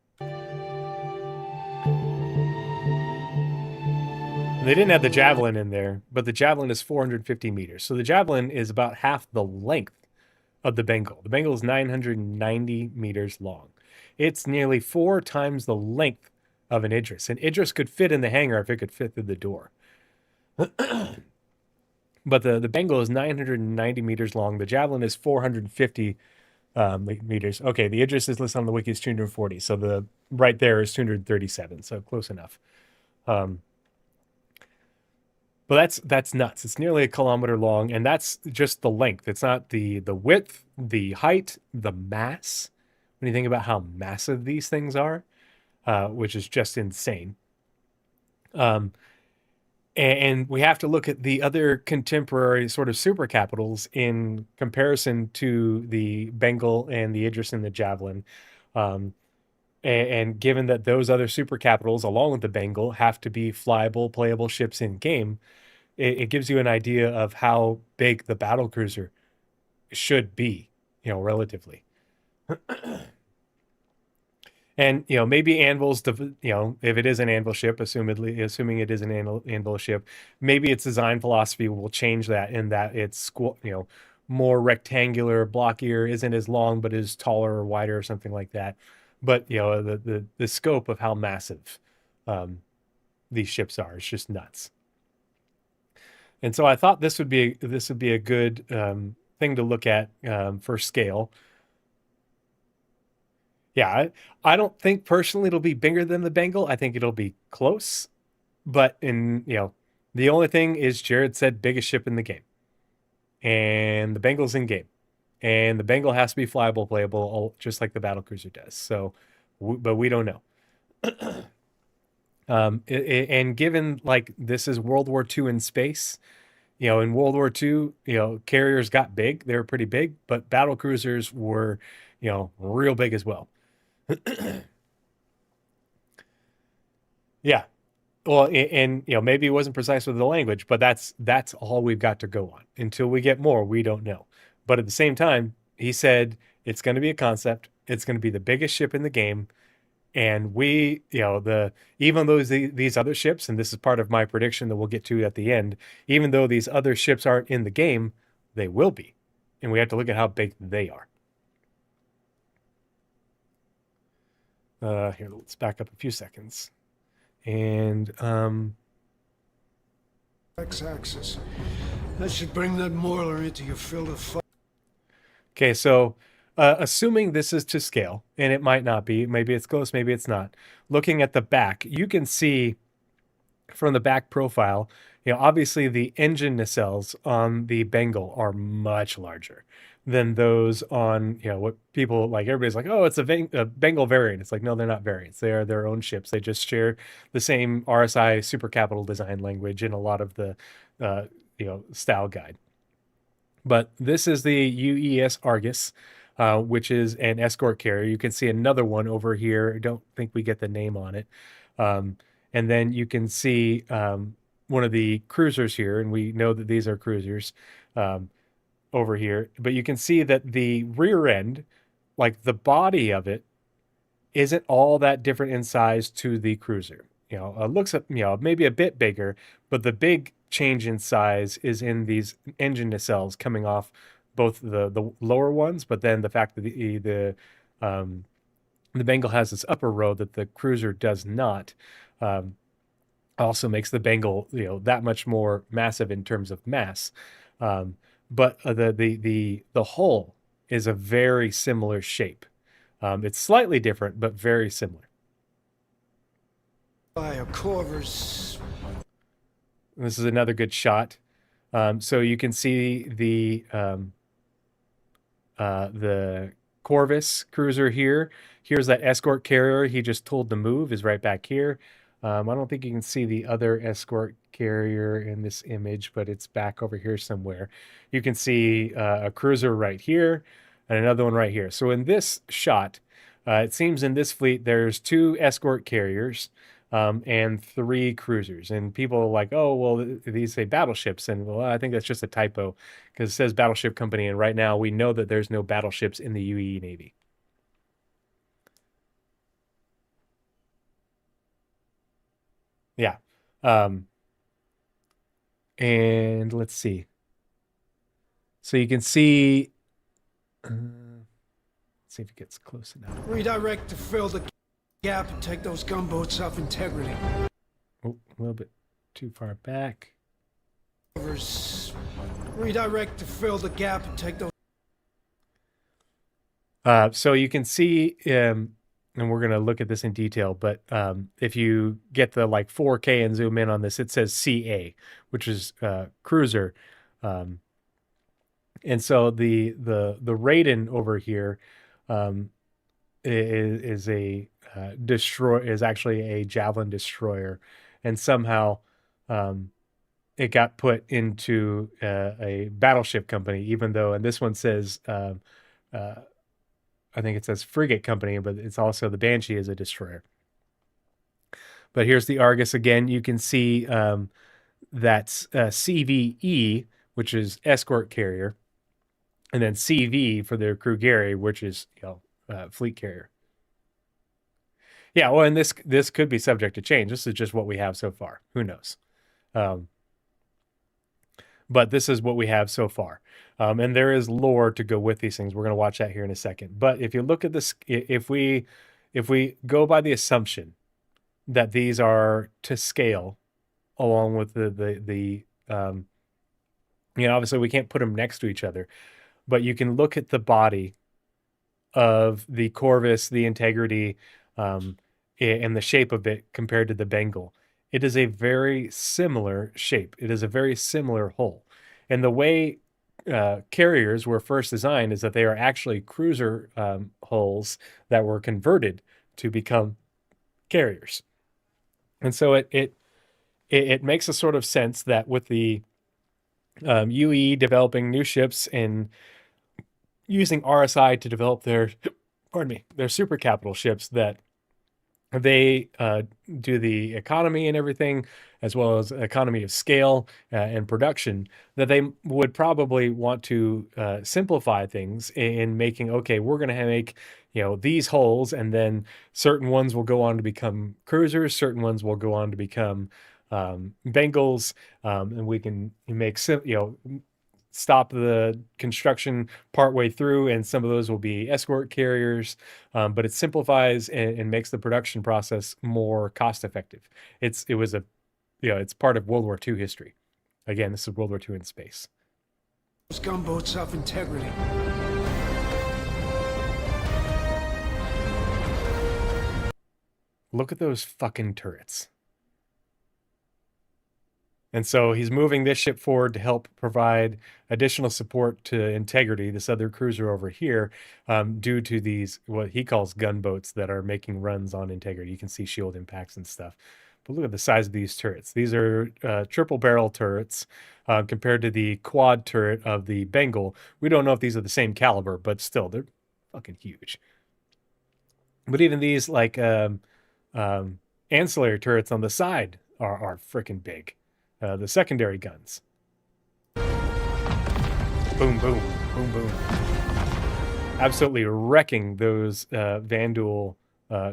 [SPEAKER 1] They didn't have the Javelin in there, but the Javelin is 450 meters. So the Javelin is about half the length of the Bengal. The Bengal is 990 meters long. It's nearly 4 times the length of an Idris. An Idris could fit in the hangar if it could fit through the door. But the Bengal is 990 meters long. The Javelin is 450 meters. Okay, the Idris is listed on the wiki as 240. So the right there is 237. So close enough. But that's nuts. It's nearly 1 kilometer long, and that's just the length. It's not the width, the height, the mass. When you think about how massive these things are, which is just insane. And we have to look at the other contemporary sort of super capitals in comparison to the Bengal and the Idris and the Javelin. And given that those other super capitals, along with the Bengal, have to be flyable, playable ships in game, it gives you an idea of how big the Battlecruiser should be, relatively. And, maybe Anvil's, if it is an Anvil ship, assuming it is an Anvil ship, maybe its design philosophy will change that in that it's, more rectangular, blockier, isn't as long, but is taller or wider or something like that. But, the scope of how massive these ships are is just nuts. And so I thought this would be a good thing to look at for scale. Yeah, I don't think personally it'll be bigger than the Bengal. I think it'll be close. But the only thing is Jared said biggest ship in the game. And the Bengal's in game. And the Bengal has to be flyable, playable, just like the Battlecruiser does. So, but we don't know. And given like this is World War II in space, in World War II, carriers got big. They were pretty big, but battlecruisers were, real big as well. Yeah. Well, and maybe it wasn't precise with the language, but that's all we've got to go on. Until we get more, we don't know. But at the same time, he said it's going to be a concept. It's going to be the biggest ship in the game. And we, even though these other ships, and this is part of my prediction that we'll get to at the end, even though these other ships aren't in the game, they will be. And we have to look at how big they are. Here, let's back up a few seconds. And
[SPEAKER 7] X-axis. That should bring that moiler into your field of fire.
[SPEAKER 1] Okay, so assuming this is to scale, and it might not be, maybe it's close, maybe it's not. Looking at the back, you can see from the back profile, obviously the engine nacelles on the Bengal are much larger than those on, what people like. Everybody's like, oh, it's a Bengal variant. It's like, no, they're not variants. They are their own ships. They just share the same RSI super capital design language in a lot of the, style guide. But this is the UES Argus, which is an escort carrier. You can see another one over here. I don't think we get the name on it. And then you can see one of the cruisers here, and we know that these are cruisers over here. But you can see that the rear end, like the body of it, isn't all that different in size to the cruiser. It looks maybe a bit bigger, but the big change in size is in these engine nacelles coming off both the lower ones, but then the fact that the Bengal has this upper row that the cruiser does not, also makes the Bengal that much more massive in terms of mass. But the hull is a very similar shape. It's slightly different, but very similar.
[SPEAKER 7] Corvers.
[SPEAKER 1] This is another good shot. So you can see the Corvus cruiser here. Here's that escort carrier he just told to move is right back here. I don't think you can see the other escort carrier in this image, but it's back over here somewhere. You can see a cruiser right here and another one right here. So in this shot, it seems in this fleet there's 2 escort carriers and 3 cruisers. And people are like, oh, well, these say battleships. And well, I think that's just a typo because it says Battleship Company. And right now we know that there's no battleships in the UE Navy. Yeah. And let's see. So you can see, let's see if it gets close enough.
[SPEAKER 7] Redirect to fill the gap and take those gunboats off integrity.
[SPEAKER 1] Oh, a little bit too far back.
[SPEAKER 7] Redirect to fill the gap and take those.
[SPEAKER 1] So you can see, and we're going to look at this in detail, but if you get the like 4K and zoom in on this, it says CA, which is cruiser. And so the Raiden over here is a is actually a Javelin destroyer, and somehow it got put into a battleship company, even though, and this one says I think it says frigate company, but it's also the Banshee is a destroyer. But here's the Argus again. You can see that's CVE, which is escort carrier, and then CV for the Krugeri, which is fleet carrier. Yeah, well, and this could be subject to change. This is just what we have so far. Who knows? But this is what we have so far. And there is lore to go with these things. We're going to watch that here in a second. But if you look at this, if we go by the assumption that these are to scale, along with the obviously we can't put them next to each other, but you can look at the body of the Corvus, the Integrity, and the shape of it compared to the Bengal. It is a very similar shape. It is a very similar hull. And the way carriers were first designed is that they are actually cruiser hulls that were converted to become carriers. And so it makes a sort of sense that with the UE developing new ships and using RSI to develop their super capital ships, that they do the economy and everything, as well as economy of scale and production, that they would probably want to simplify things in making, okay, we're going to make, these hulls, and then certain ones will go on to become cruisers, certain ones will go on to become Bengals, and we can make, stop the construction partway through, and some of those will be escort carriers, but it simplifies and makes the production process more cost effective. It's part of World War II history. Again, this is World War II in space.
[SPEAKER 7] Those gunboats off integrity.
[SPEAKER 1] Look at those fucking turrets. And so he's moving this ship forward to help provide additional support to Integrity, this other cruiser over here, due to these, what he calls gunboats that are making runs on Integrity. You can see shield impacts and stuff. But look at the size of these turrets. These are triple barrel turrets compared to the quad turret of the Bengal. We don't know if these are the same caliber, but still, they're fucking huge. But even these ancillary turrets on the side are freaking big. The secondary guns. Boom, boom, boom, boom. Absolutely wrecking those Vanduul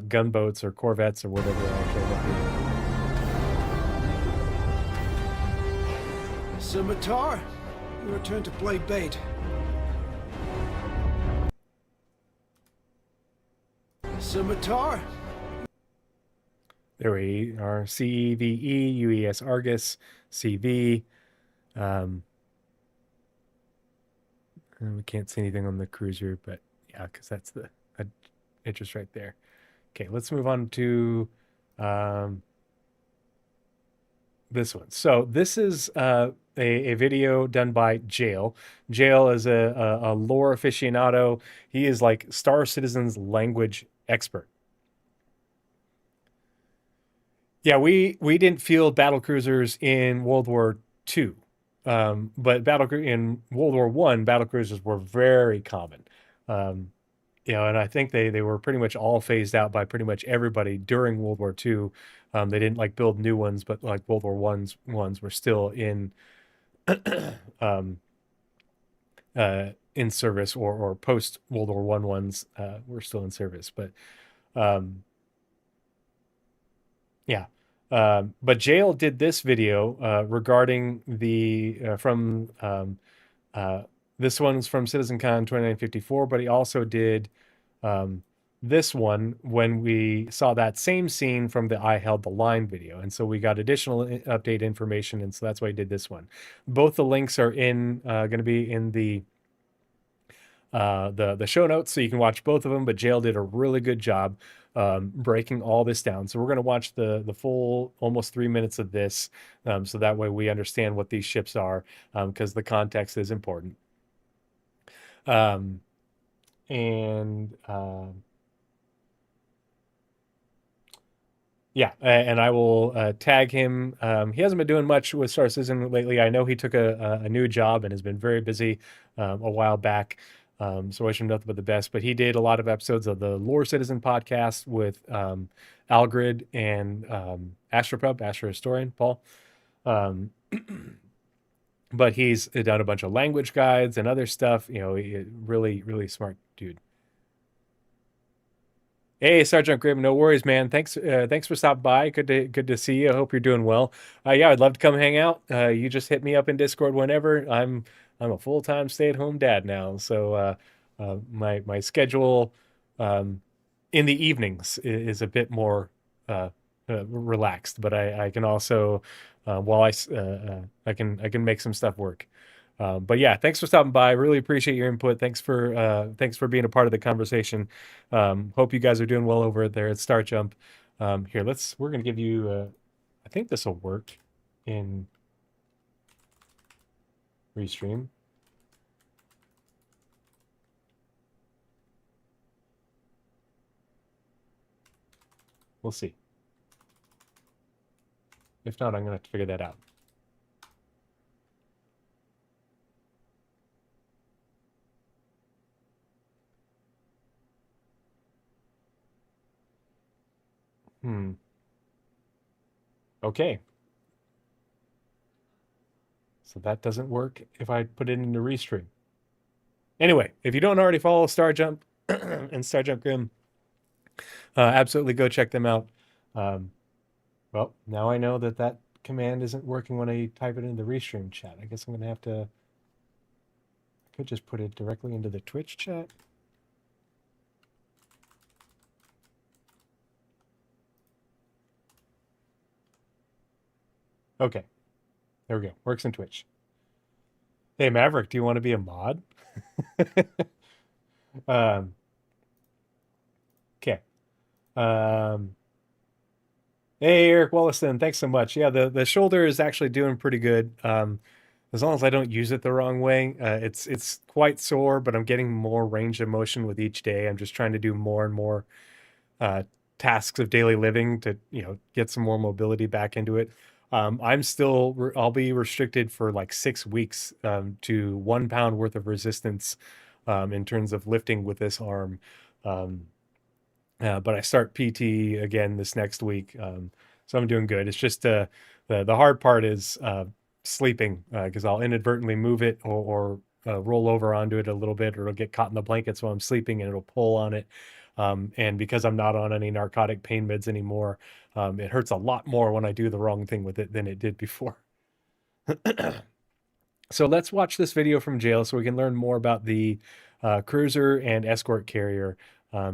[SPEAKER 1] gunboats or corvettes or whatever they are showed up here.
[SPEAKER 7] Scimitar, your turn to play bait. Scimitar.
[SPEAKER 1] There we are. CEVE, UES Argus, CV. And we can't see anything on the cruiser, but yeah, because that's the interest right there. Okay, let's move on to this one. So this is a video done by Jail. Jail is a lore aficionado. He is like Star Citizen's language expert. Yeah, we didn't field battlecruisers in World War II, but in World War I, battlecruisers were very common. And I think they were pretty much all phased out by pretty much everybody during World War II. They didn't like build new ones, but like World War I's ones were still in in service, or post World War I ones were still in service. But yeah. But Jail did this video regarding the this one's from CitizenCon 2954, but he also did this one when we saw that same scene from the I Held the Line video. And so we got additional update information, and so that's why I did this one. Both the links are going to be in the show notes, so you can watch both of them. But Jail did a really good job breaking all this down. So we're going to watch the full almost 3 minutes of this, so that way we understand what these ships are, because the context is important. Yeah, and I will tag him. He hasn't been doing much with Star Citizen lately. I know he took a new job and has been very busy a while back. So I wish him nothing but the best. But he did a lot of episodes of the Lore Citizen podcast with Algrid and Astropub, Astro Historian, Paul. But he's done a bunch of language guides and other stuff. Really, really smart dude. Hey, Sergeant Grimm, no worries, man. Thanks for stopping by. Good to see you. I hope you're doing well. Yeah, I'd love to come hang out. You just hit me up in Discord whenever. I'm a full-time stay-at-home dad now, so my schedule in the evenings is a bit more relaxed. But I can also while I can make some stuff work. But yeah, thanks for stopping by. Really appreciate your input. Thanks for being a part of the conversation. Hope you guys are doing well over there at Star Jump. Here, we're gonna give you. I think this will work in Restream. We'll see. If not, I'm gonna have to figure that out. Okay. So that doesn't work if I put it into Restream. Anyway, if you don't already follow Star Jump and Star Jump Grim, absolutely go check them out. Well, now I know that command isn't working when I type it into the Restream chat. I guess I'm going to have to... I could just put it directly into the Twitch chat. Okay. There we go. Works in Twitch. Hey, Maverick, do you want to be a mod? Okay. Hey, Eric Wollaston, thanks so much. Yeah, the shoulder is actually doing pretty good. As long as I don't use it the wrong way. It's quite sore, but I'm getting more range of motion with each day. I'm just trying to do more and more tasks of daily living to get some more mobility back into it. I'll be restricted for like 6 weeks to 1 pound worth of resistance in terms of lifting with this arm. But I start PT again this next week. So I'm doing good. It's just the hard part is sleeping, because I'll inadvertently move it or roll over onto it a little bit, or it'll get caught in the blankets while I'm sleeping and it'll pull on it. And because I'm not on any narcotic pain meds anymore, it hurts a lot more when I do the wrong thing with it than it did before. So let's watch this video from Jail so we can learn more about the cruiser and escort carrier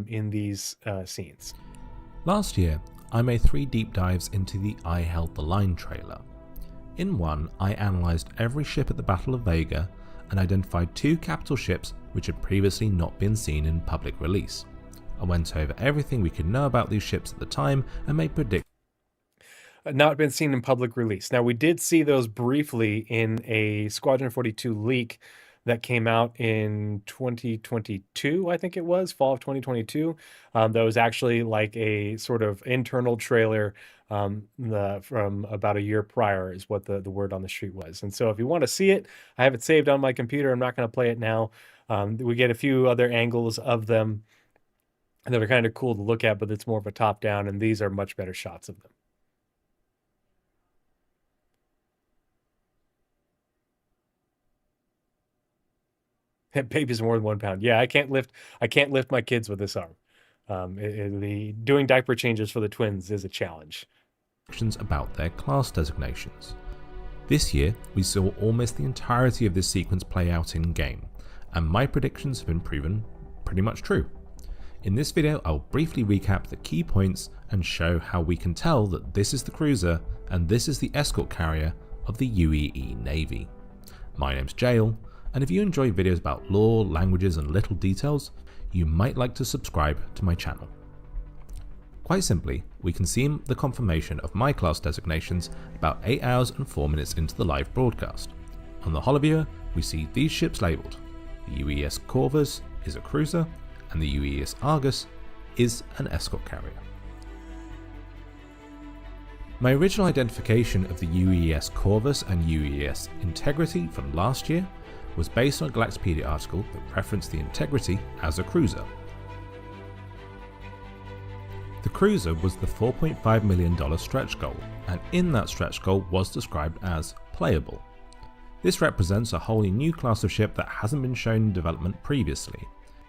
[SPEAKER 1] in these scenes.
[SPEAKER 8] Last year, I made 3 deep dives into the I Held the Line trailer. In one, I analysed every ship at the Battle of Vega and identified 2 capital ships which had previously not been seen in public release. I went over everything we could know about these ships at the time and made predictions.
[SPEAKER 1] not been seen in public release. Now, we did see those briefly in a Squadron 42 leak that came out in 2022, I think it was, fall of 2022. That was actually like a sort of internal trailer from about a year prior is what the word on the street was. And so if you want to see it, I have it saved on my computer. I'm not going to play it now. We get a few other angles of them that are kind of cool to look at, but it's more of a top down, and these are much better shots of them. Baby's more than 1 pound. Yeah, I can't lift my kids with this arm. Doing diaper changes for the twins is a challenge.
[SPEAKER 8] About their class designations. This year, we saw almost the entirety of this sequence play out in game, and my predictions have been proven pretty much true. In this video, I'll briefly recap the key points and show how we can tell that this is the cruiser and this is the escort carrier of the UEE Navy. My name's Jael, and if you enjoy videos about lore, languages and little details, you might like to subscribe to my channel. Quite simply, we can see the confirmation of my class designations about 8 hours and 4 minutes into the live broadcast. On the Holoviewer, we see these ships labelled. The UES Corvus is a cruiser, and the UES Argus is an escort carrier. My original identification of the UES Corvus and UES Integrity from last year was based on a Galactopedia article that referenced the Integrity as a cruiser. The cruiser was the $4.5 million stretch goal, and in that stretch goal was described as playable. This represents a wholly new class of ship that hasn't been shown in development previously.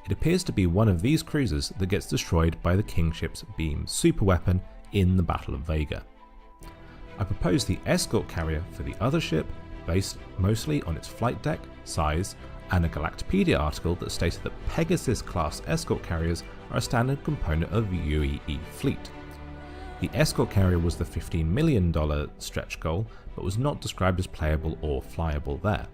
[SPEAKER 8] It appears to be one of these cruisers that gets destroyed by the Kingship's beam superweapon in the Battle of Vega. I proposed the escort carrier for the other ship based mostly on its flight deck, size, and a Galactopedia article that stated that Pegasus class escort carriers are a standard component of the UEE fleet. The escort carrier was the $15 million stretch goal, but was not described as playable or flyable there.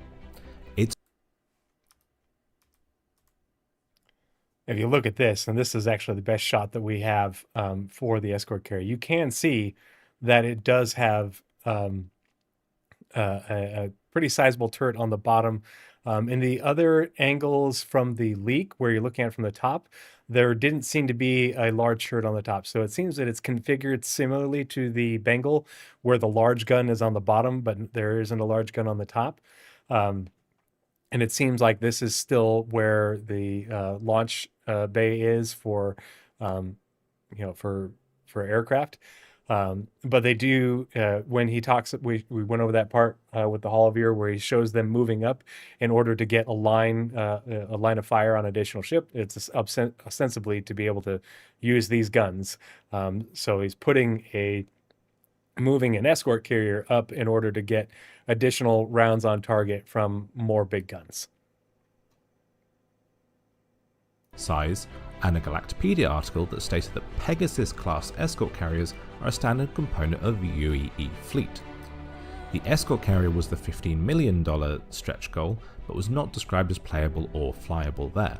[SPEAKER 1] If you look at this, and this is actually the best shot that we have for the escort carrier, you can see that it does have a pretty sizable turret on the bottom. In the other angles from the leak, where you're looking at it from the top, there didn't seem to be a large turret on the top. So it seems that it's configured similarly to the Bengal, where the large gun is on the bottom, but there isn't a large gun on the top. And it seems like this is still where the launch bay is for, for aircraft. But they do, when he talks, we went over that part with the Holoviewer where he shows them moving up in order to get a line of fire on additional ship. It's ostensibly to be able to use these guns. So he's moving an escort carrier up in order to get additional rounds on target from more big guns.
[SPEAKER 8] Size, and a Galactopedia article that stated that Pegasus class escort carriers are a standard component of the UEE fleet. The escort carrier was the $15 million stretch goal, but was not described as playable or flyable there.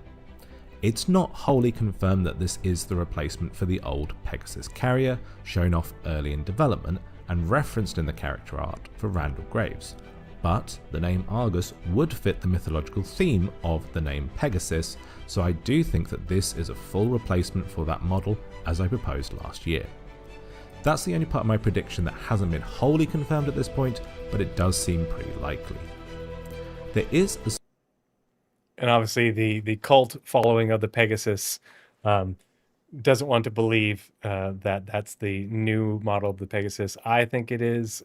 [SPEAKER 8] It's not wholly confirmed that this is the replacement for the old Pegasus carrier, shown off early in development and referenced in the character art for Randall Graves, but the name Argus would fit the mythological theme of the name Pegasus, so I do think that this is a full replacement for that model as I proposed last year. That's the only part of my prediction that hasn't been wholly confirmed at this point, but it does seem pretty likely. There is a...
[SPEAKER 1] And obviously the cult following of the Pegasus doesn't want to believe that that's the new model of the Pegasus. I think it is.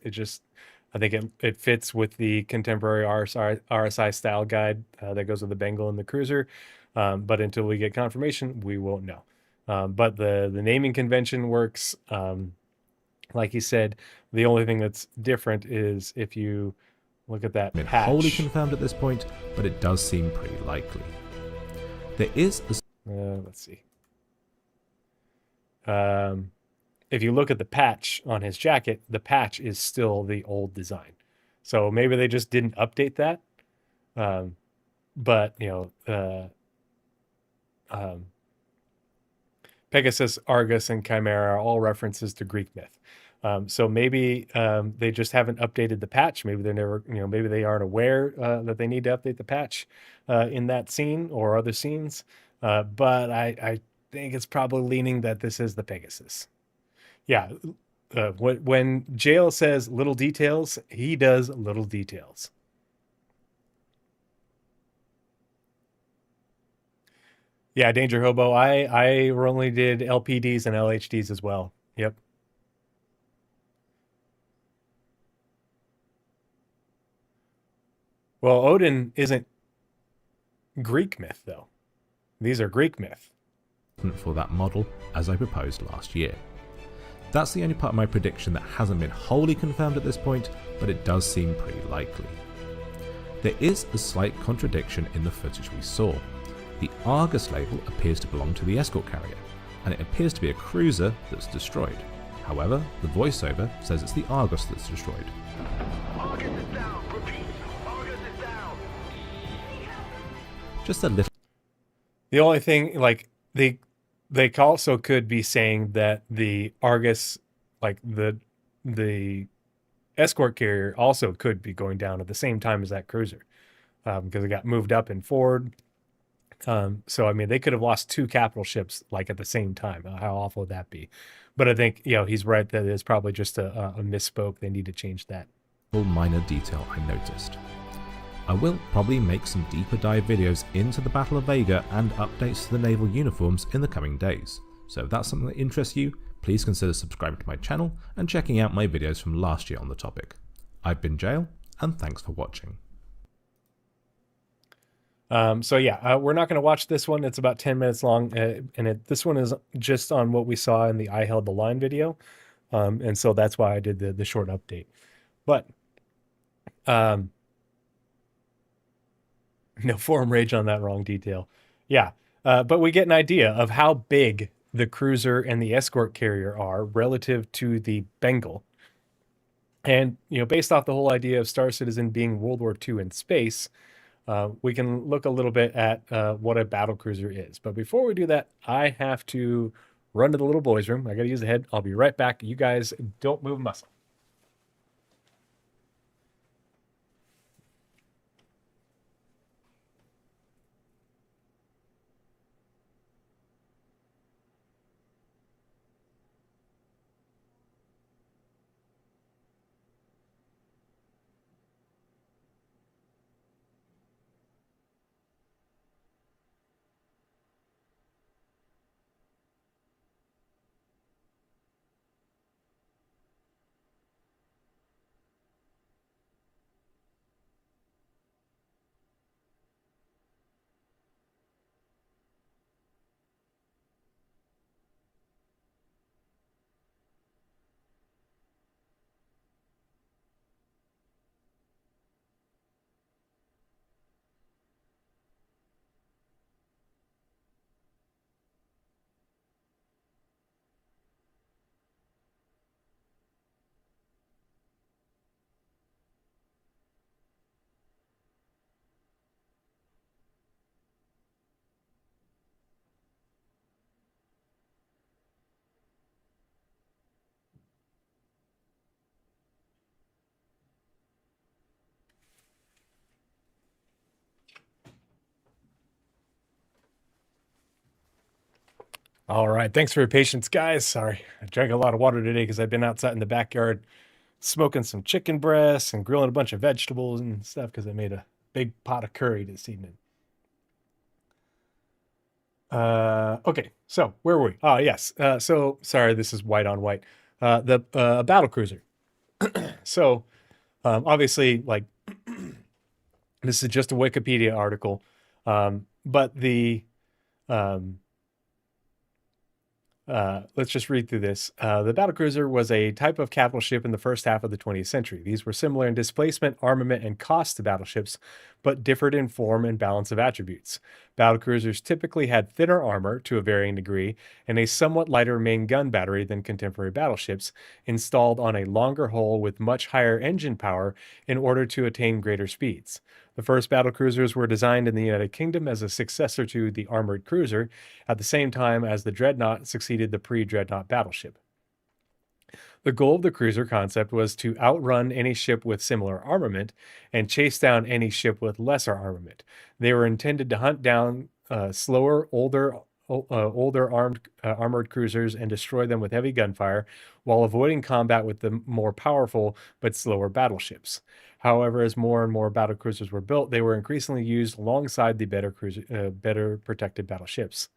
[SPEAKER 1] I think it fits with the contemporary RSI style guide that goes with the Bengal and the Cruiser. But until we get confirmation, we won't know. But the naming convention works. Like he said, the only thing that's different is if you look at that patch.
[SPEAKER 8] Wholly confirmed at this point, but it does seem pretty likely. There is a...
[SPEAKER 1] let's see. If you look at the patch on his jacket, the patch is still the old design. So maybe they just didn't update that. But, Pegasus, Argus, and Chimera are all references to Greek myth. So maybe they just haven't updated the patch. Maybe they're never, maybe they aren't aware that they need to update the patch in that scene or other scenes. But I think it's probably leaning that this is the Pegasus. Yeah. When Jail says little details, he does little details. Yeah, Danger Hobo. I only did LPDs and LHDs as well. Yep. Well, Odin isn't Greek myth, though. These are Greek myth.
[SPEAKER 8] For that model, as I proposed last year. That's the only part of my prediction that hasn't been wholly confirmed at this point, but it does seem pretty likely. There is a slight contradiction in the footage we saw. The Argus label appears to belong to the escort carrier, and it appears to be a cruiser that's destroyed. However, the voiceover says it's the Argus that's destroyed.
[SPEAKER 9] Argus is down. Repeat. Argus is down.
[SPEAKER 8] Just a little.
[SPEAKER 1] The only thing, like, they also could be saying that the Argus, like the escort carrier, also could be going down at the same time as that cruiser, because it got moved up and forward. So I mean, they could have lost two capital ships like at the same time. How awful would that be? But I think he's right that it's probably just a misspoke. They need to change that.
[SPEAKER 8] Minor detail I noticed. I will probably make some deeper dive videos into the Battle of Vega and updates to the naval uniforms in the coming days. So if that's something that interests you, please consider subscribing to my channel and checking out my videos from last year on the topic. I've been Jail, and thanks for watching.
[SPEAKER 1] So yeah, we're not going to watch this one. It's about 10 minutes long, and this one is just on what we saw in the I Held the Line video, and so that's why I did the short update. But no forum rage on that wrong detail. Yeah, but we get an idea of how big the cruiser and the escort carrier are relative to the Bengal. And, based off the whole idea of Star Citizen being World War II in space, we can look a little bit at what a battlecruiser is. But before we do that, I have to run to the little boys' room. I got to use the head. I'll be right back. You guys don't move a muscle. All right. Thanks for your patience, guys. Sorry. I drank a lot of water today because I've been outside in the backyard smoking some chicken breasts and grilling a bunch of vegetables and stuff because I made a big pot of curry this evening. Okay. So where were we? Oh, yes. So sorry, this is white on white. The battlecruiser. So obviously, like, this is just a Wikipedia article, but the let's just read through this. The battlecruiser was a type of capital ship in the first half of the 20th century. These were similar in displacement, armament, and cost to battleships, but differed in form and balance of attributes. Battlecruisers typically had thinner armor to a varying degree and a somewhat lighter main gun battery than contemporary battleships, installed on a longer hull with much higher engine power in order to attain greater speeds. The first battlecruisers were designed in the United Kingdom as a successor to the armored cruiser, at the same time as the Dreadnought succeeded the pre-Dreadnought battleship. The goal of the cruiser concept was to outrun any ship with similar armament and chase down any ship with lesser armament. They were intended to hunt down slower, older armored cruisers and destroy them with heavy gunfire, while avoiding combat with the more powerful but slower battleships. However, as more and more battlecruisers were built, they were increasingly used alongside the better protected battleships.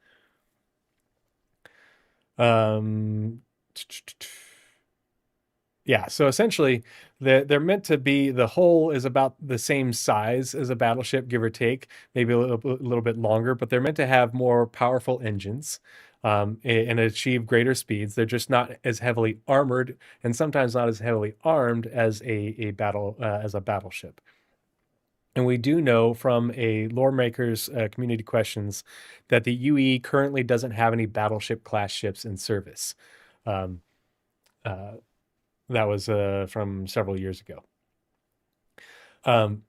[SPEAKER 1] Yeah, so essentially, they're meant to be, the hull is about the same size as a battleship, give or take, maybe a little bit longer, but they're meant to have more powerful engines and achieve greater speeds. They're just not as heavily armored and sometimes not as heavily armed as a battleship. And we do know from a Lore Makers community questions that the UE currently doesn't have any battleship class ships in service. That was from several years ago.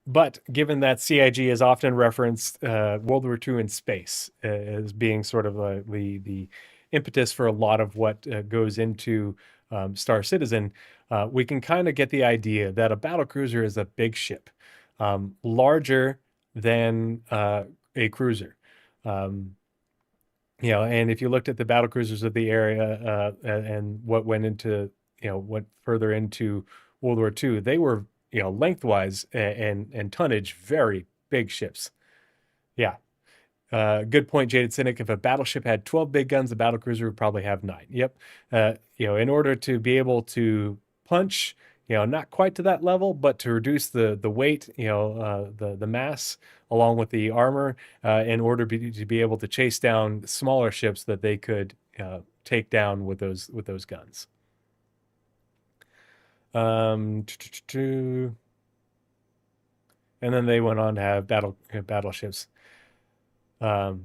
[SPEAKER 1] But given that CIG has often referenced World War II in space as being sort of the impetus for a lot of what goes into Star Citizen, we can kind of get the idea that a battlecruiser is a big ship, larger than a cruiser. And if you looked at the battlecruisers of the area and what went further into World War II, they were, lengthwise and tonnage, very big ships. Yeah. Good point, Jaded Cynic. If a battleship had 12 big guns, a battlecruiser would probably have 9. Yep. In order to be able to punch, not quite to that level, but to reduce the weight, the mass along with the armor, in order to be able to chase down smaller ships that they could take down with those guns. And then they went on to have battleships. Yeah.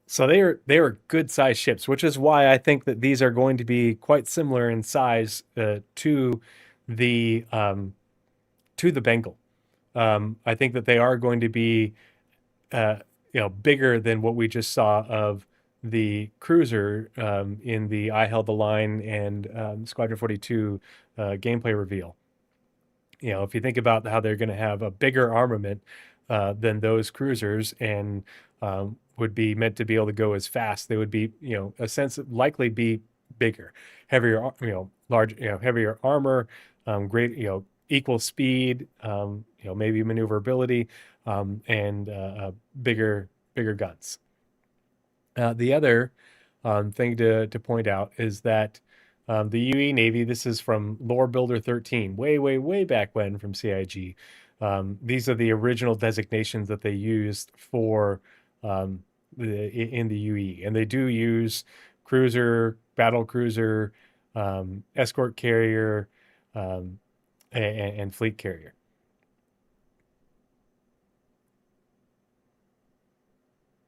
[SPEAKER 1] So they are good sized ships, which is why I think that these are going to be quite similar in size to the Bengal. I think that they are going to be bigger than what we just saw of the cruiser in the I Held the Line and Squadron 42 gameplay reveal. If you think about how they're going to have a bigger armament than those cruisers and would be meant to be able to go as fast, they would be, likely be bigger, heavier, heavier armor, great, equal speed, maybe maneuverability, and bigger guns. The other thing to point out is that the UE Navy, this is from Lore Builder 13, way back when from CIG. These are the original designations that they used for in the UE. And they do use cruiser, battle cruiser, escort carrier, and fleet carrier.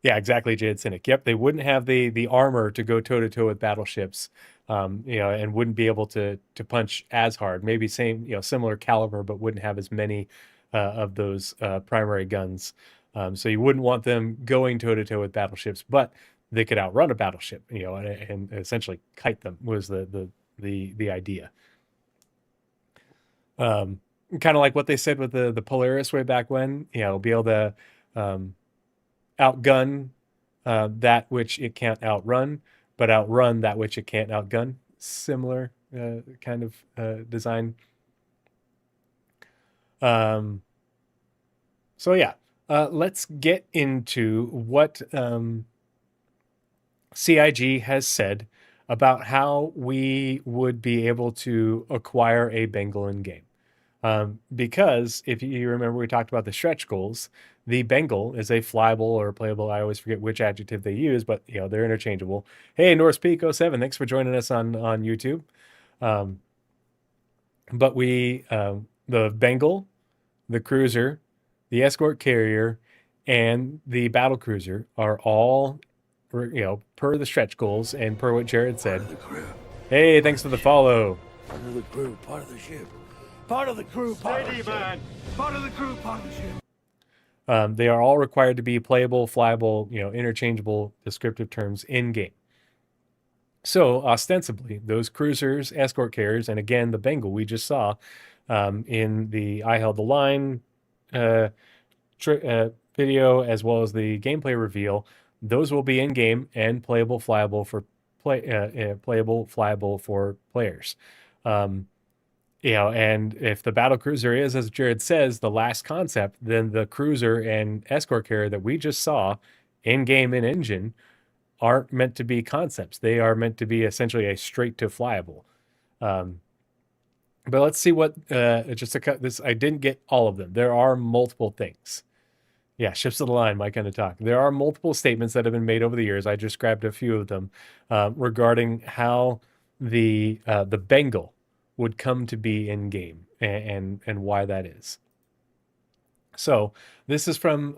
[SPEAKER 1] Yeah, exactly, Jaded Cynic. Yep, they wouldn't have the armor to go toe-to-toe with battleships, and wouldn't be able to punch as hard. Maybe similar caliber, but wouldn't have as many of those primary guns. So you wouldn't want them going toe-to-toe with battleships, but they could outrun a battleship, and essentially kite them was the idea. Kind of like what they said with the Polaris way back when, be able to outgun that which it can't outrun, but outrun that which it can't outgun. Similar kind of design. So yeah, let's get into what CIG has said about how we would be able to acquire a Bengal in game. Because if you remember, we talked about the stretch goals. The Bengal is a flyable or playable. I always forget which adjective they use, but they're interchangeable. Hey, Norse Peak 07, thanks for joining us on YouTube. But the Bengal, the cruiser, the escort carrier, and the battle cruiser are all, per the stretch goals and per what Jared said.
[SPEAKER 7] Part of the crew.
[SPEAKER 1] Hey, thanks for the follow.
[SPEAKER 7] Part of the crew, part of the ship. Part of the crew, part of the ship. Part of the crew, part of the ship.
[SPEAKER 1] They are all required to be playable, flyable, interchangeable descriptive terms in game. So ostensibly, those cruisers, escort carriers, and again the Bengal we just saw in the I Held the Line video, as well as the gameplay reveal, those will be in game and playable, flyable for playable, flyable for players. And if the Battlecruiser is, as Jared says, the last concept, then the cruiser and escort carrier that we just saw in game and engine aren't meant to be concepts. They are meant to be essentially a straight to flyable. But let's see what just to cut this. I didn't get all of them. There are multiple things. Yeah, ships of the line, my kind of talk. There are multiple statements that have been made over the years. I just grabbed a few of them regarding how the Bengal would come to be in game and why that is. So this is from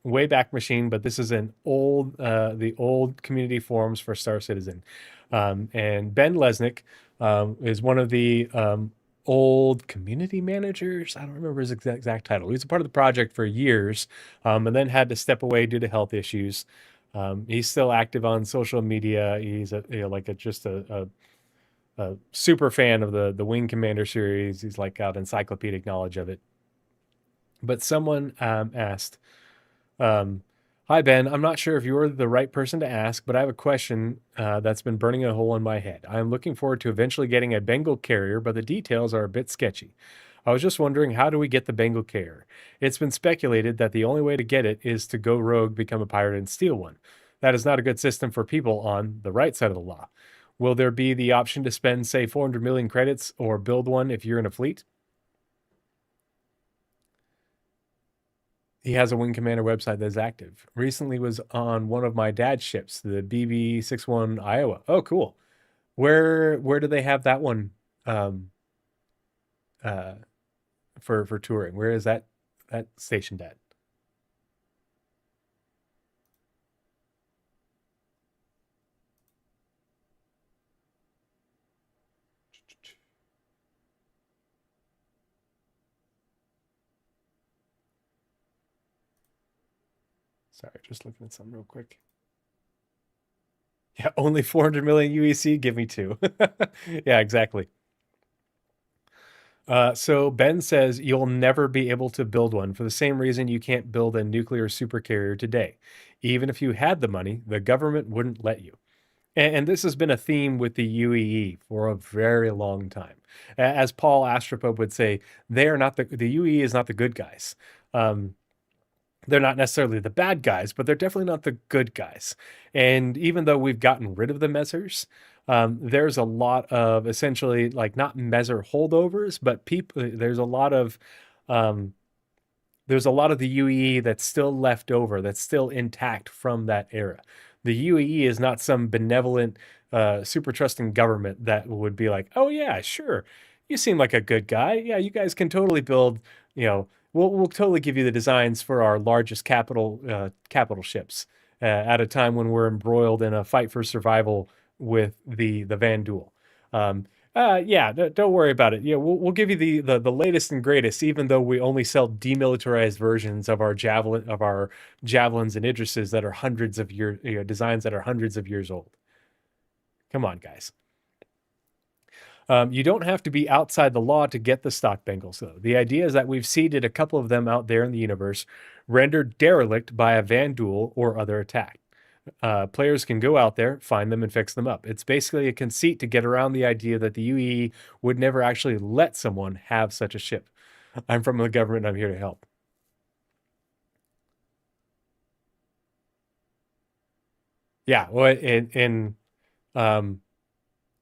[SPEAKER 1] Wayback Machine, but this is an old the old community forums for Star Citizen, and Ben Lesnick is one of the old community managers. I don't remember his exact title. He was a part of the project for years, and then had to step away due to health issues. He's still active on social media. He's just a super fan of the Wing Commander series. He's like got encyclopedic knowledge of it. But someone asked, "Hi Ben, I'm not sure if you're the right person to ask, but I have a question that's been burning a hole in my head. I'm looking forward to eventually getting a Bengal carrier, but the details are a bit sketchy. I was just wondering, how do we get the Bengal carrier? It's been speculated that the only way to get it is to go rogue, become a pirate, and steal one. That is not a good system for people on the right side of the law. Will there be the option to spend, say, 400 million credits or build one if you're in a fleet?" He has a Wing Commander website that's active. Recently was on one of my dad's ships, the BB-61 Iowa. Oh, cool. Where do they have that one for touring? Where is that stationed at? Sorry, just looking at something real quick. Yeah, only 400 million UEC. Give me 2. Yeah, exactly. So Ben says you'll never be able to build one for the same reason you can't build a nuclear supercarrier today. Even if you had the money, the government wouldn't let you. And this has been a theme with the UEE for a very long time. As Paul Astropop would say, they are not the UEE is not the good guys. They're not necessarily the bad guys, but they're definitely not the good guys. And even though we've gotten rid of the Mezzers, there's a lot of essentially like not Mezzer holdovers, but there's a lot of the UEE that's still left over, that's still intact from that era. The UEE is not some benevolent, super trusting government that would be like, oh yeah, sure, you seem like a good guy. Yeah, you guys can totally build, we'll totally give you the designs for our largest capital ships at a time when we're embroiled in a fight for survival with the Van Duel. Don't worry about it. Yeah, we'll give you the latest and greatest, even though we only sell demilitarized versions of our javelins and Idrises that are hundreds of designs that are hundreds of years old. Come on, guys. You don't have to be outside the law to get the stock Bengals, though. The idea is that we've seeded a couple of them out there in the universe, rendered derelict by a Van Duel or other attack. Players can go out there, find them, and fix them up. It's basically a conceit to get around the idea that the UEE would never actually let someone have such a ship. I'm from the government, and I'm here to help. Yeah, well, in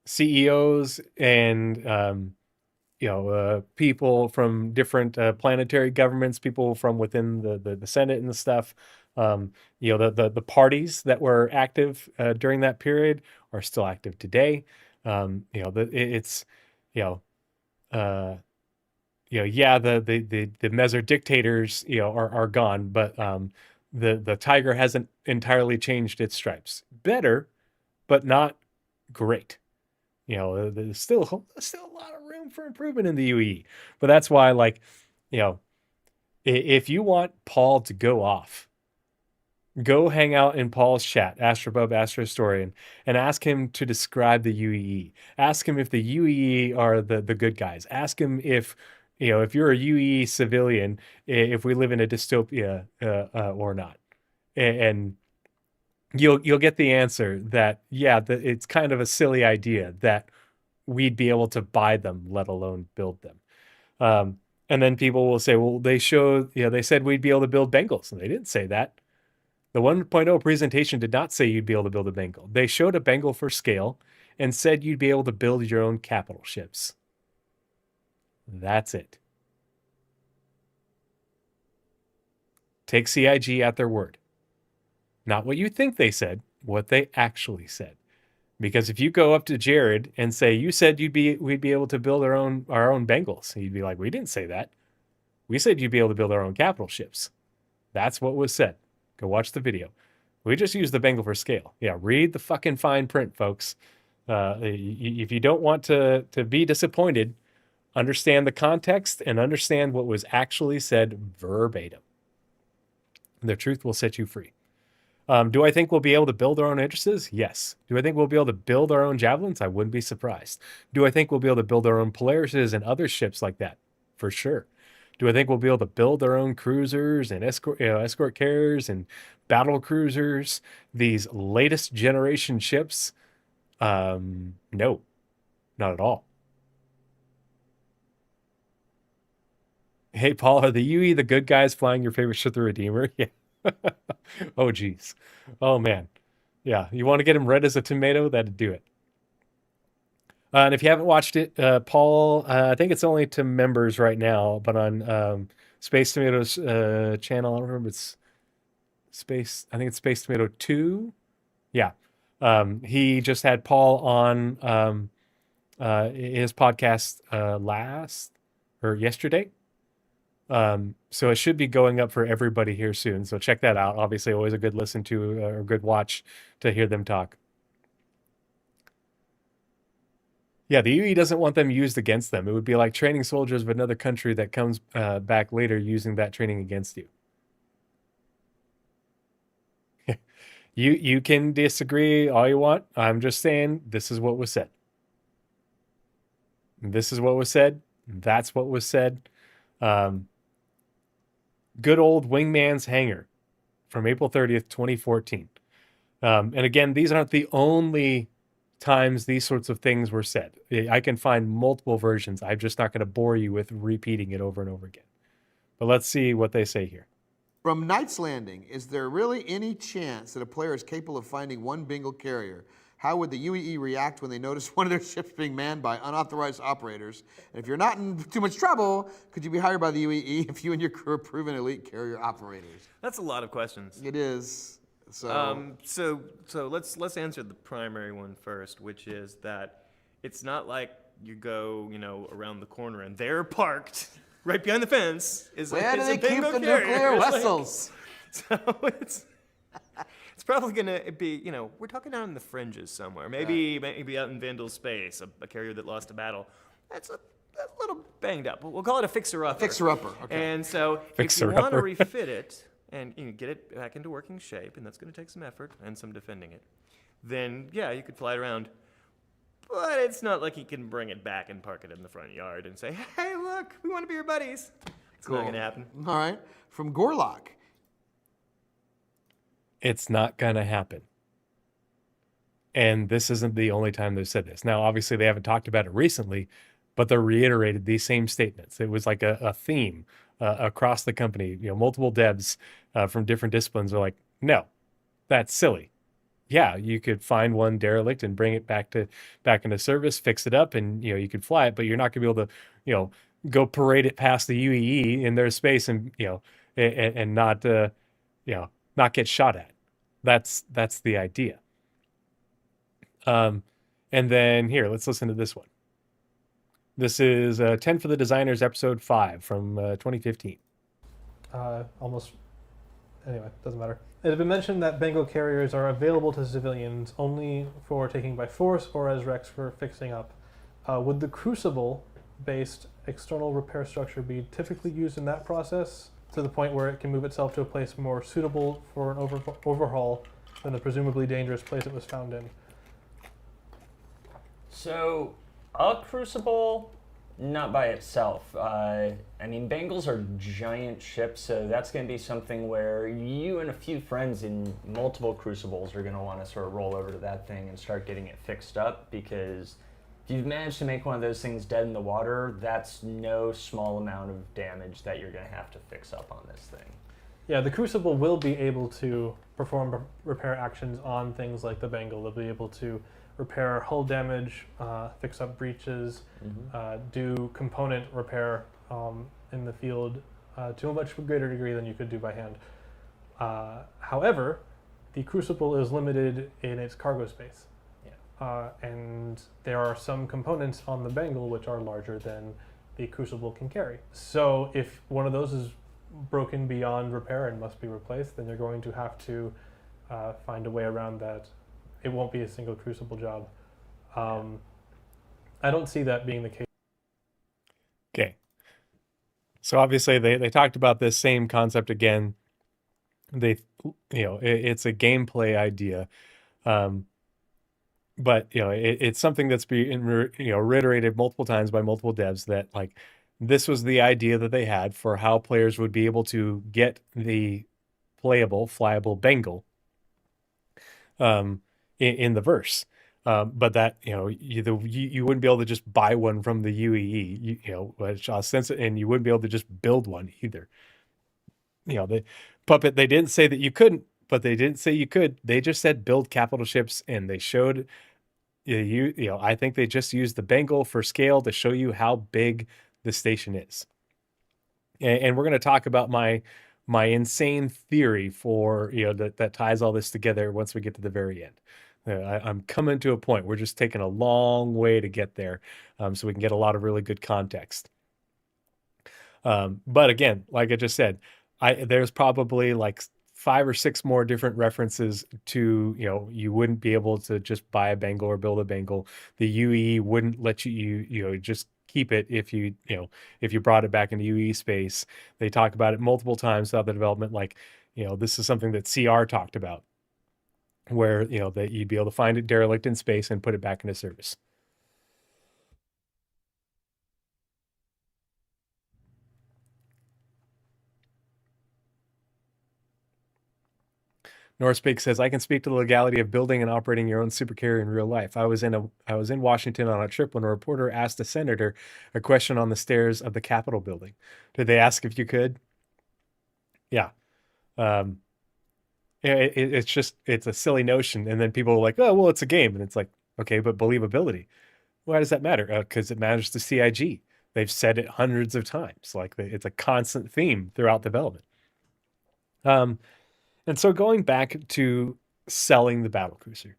[SPEAKER 1] CEOs and people from different planetary governments, people from within the Senate and the stuff. The parties that were active during that period are still active today. The Mezzer dictators are gone, but the tiger hasn't entirely changed its stripes. Better, but not great. There's still a lot of room for improvement in the UE. But that's why, If you want Paul to go off, go hang out in Paul's chat, Astrobub, Astrohistorian, and ask him to describe the UEE. Ask him if the UEE are the good guys. Ask him if you're a UEE civilian, if we live in a dystopia or not. And you'll get the answer that, it's kind of a silly idea that we'd be able to buy them, let alone build them. And then people will say, well, they said we'd be able to build Bengals. And they didn't say that. The 1.0 presentation did not say you'd be able to build a Bengal. They showed a Bengal for scale and said you'd be able to build your own capital ships. That's it. Take CIG at their word. Not what you think they said, what they actually said. Because if you go up to Jared and say, you said we'd be able to build our own Bengals, he'd be like, we didn't say that. We said you'd be able to build our own capital ships. That's what was said. Go watch the video. We just used the Bengal for scale. Yeah, read the fucking fine print, folks. If you don't want to be disappointed, understand the context and understand what was actually said verbatim. The truth will set you free. Do I think we'll be able to build our own Idrises? Yes. Do I think we'll be able to build our own Javelins? I wouldn't be surprised. Do I think we'll be able to build our own Polarises and other ships like that? For sure. Do I think we'll be able to build our own cruisers and escort carriers and battlecruisers, these latest generation ships? No, not at all. Hey, Paul, are the UE the good guys flying your favorite ship, the Redeemer? Yeah. Oh, geez. Oh, man. Yeah, you want to get him red as a tomato? That'd do it. And if you haven't watched it, Paul, I think it's only to members right now, but on Space Tomatoes channel, I don't remember, I think it's Space Tomato 2. Yeah. He just had Paul on his podcast yesterday. So it should be going up for everybody here soon. So check that out. Obviously, always a good listen to or good watch to hear them talk. Yeah, the UE doesn't want them used against them. It would be like training soldiers of another country that comes back later using that training against you. You can disagree all you want. I'm just saying this is what was said. This is what was said. That's what was said. Good old Wingman's Hangar from April 30th, 2014. And again, these aren't the only times these sorts of things were said. I can find multiple versions. I'm just not going to bore you with repeating it over and over again. But let's see what they say here.
[SPEAKER 10] From Knight's Landing, is there really any chance that a player is capable of finding one Bengal carrier? How would the UEE react when they notice one of their ships being manned by unauthorized operators? And if you're not in too much trouble, could you be hired by the UEE if you and your crew are proven elite carrier operators?
[SPEAKER 11] That's a lot of questions.
[SPEAKER 10] It is. So
[SPEAKER 11] let's answer the primary one first, which is that it's not like you go, around the corner and they're parked right behind the fence.
[SPEAKER 10] Where do they keep the nuclear vessels?
[SPEAKER 11] So it's probably going to be, we're talking down in the fringes somewhere. Maybe out in Vandal space, a carrier that lost a battle. That's a little banged up. We'll call it a fixer-upper.
[SPEAKER 10] A fixer-upper, okay.
[SPEAKER 11] And so if you want to refit it and get it back into working shape, and that's going to take some effort and some defending it, then, yeah, you could fly it around. But it's not like you can bring it back and park it in the front yard and say, hey, look, we want to be your buddies. It's not going to happen.
[SPEAKER 10] All right. From Gorlock.
[SPEAKER 1] It's not going to happen. And this isn't the only time they've said this. Now, obviously, they haven't talked about it recently, but they reiterated these same statements. It was like a theme across the company. Multiple devs from different disciplines are like, no, that's silly. Yeah, you could find one derelict and bring it back into service, fix it up, and you could fly it, but you're not going to be able to go parade it past the UEE in their space and and not not get shot at. That's the idea. And then here, let's listen to this one. This is 10 for the Designers, episode 5 from 2015.
[SPEAKER 12] Anyway, doesn't matter. It had been mentioned that Bengal carriers are available to civilians only for taking by force or as wrecks for fixing up. Would the Crucible-based external repair structure be typically used in that process? to the point where it can move itself to a place more suitable for an overhaul than the presumably dangerous place it was found in.
[SPEAKER 13] So, a crucible, not by itself. I mean, Bengals are giant ships, so that's going to be something where you and a few friends in multiple crucibles are going to want to sort of roll over to that thing and start getting it fixed up, because if you've managed to make one of those things dead in the water, that's no small amount of damage that you're going to have to fix up on this thing.
[SPEAKER 12] Yeah, the Crucible will be able to perform repair actions on things like the Bengal. They'll be able to repair hull damage, fix up breaches, do component repair in the field to a much greater degree than you could do by hand. However, the Crucible is limited in its cargo space. And there are some components on the Bengal which are larger than the Crucible can carry. So if one of those is broken beyond repair and must be replaced, then you're going to have to find a way around that. It won't be a single Crucible job. I don't see that being the case.
[SPEAKER 1] Okay. So obviously they talked about this same concept again. It's a gameplay idea. But it's something that's been reiterated multiple times by multiple devs that like this was the idea that they had for how players would be able to get the playable, flyable Bengal in the verse. But that you wouldn't be able to just buy one from the UEE, which and you wouldn't be able to just build one either. The Puppet, they didn't say that you couldn't, but they didn't say you could. They just said build capital ships, and they showed I think they just used the Bengal for scale to show you how big the station is. And we're going to talk about my insane theory for that ties all this together once we get to the very end. I'm coming to a point. We're just taking a long way to get there, so we can get a lot of really good context. But again, like I just said, there's probably like 5 or 6 more different references to, you wouldn't be able to just buy a Bengal or build a Bengal. The UEE wouldn't let you just keep it if you brought it back into UEE space. They talk about it multiple times throughout the development. Like, this is something that CR talked about, where, that you'd be able to find it derelict in space and put it back into service. Northpeak says, I can speak to the legality of building and operating your own supercarrier in real life. I was in Washington on a trip when a reporter asked a senator a question on the stairs of the Capitol building. Did they ask if you could? Yeah. It's a silly notion. And then people are like, oh, well, it's a game. And it's like, okay, but believability. Why does that matter? Because it matters to CIG. They've said it hundreds of times. Like it's a constant theme throughout development. And so going back to selling the Battlecruiser.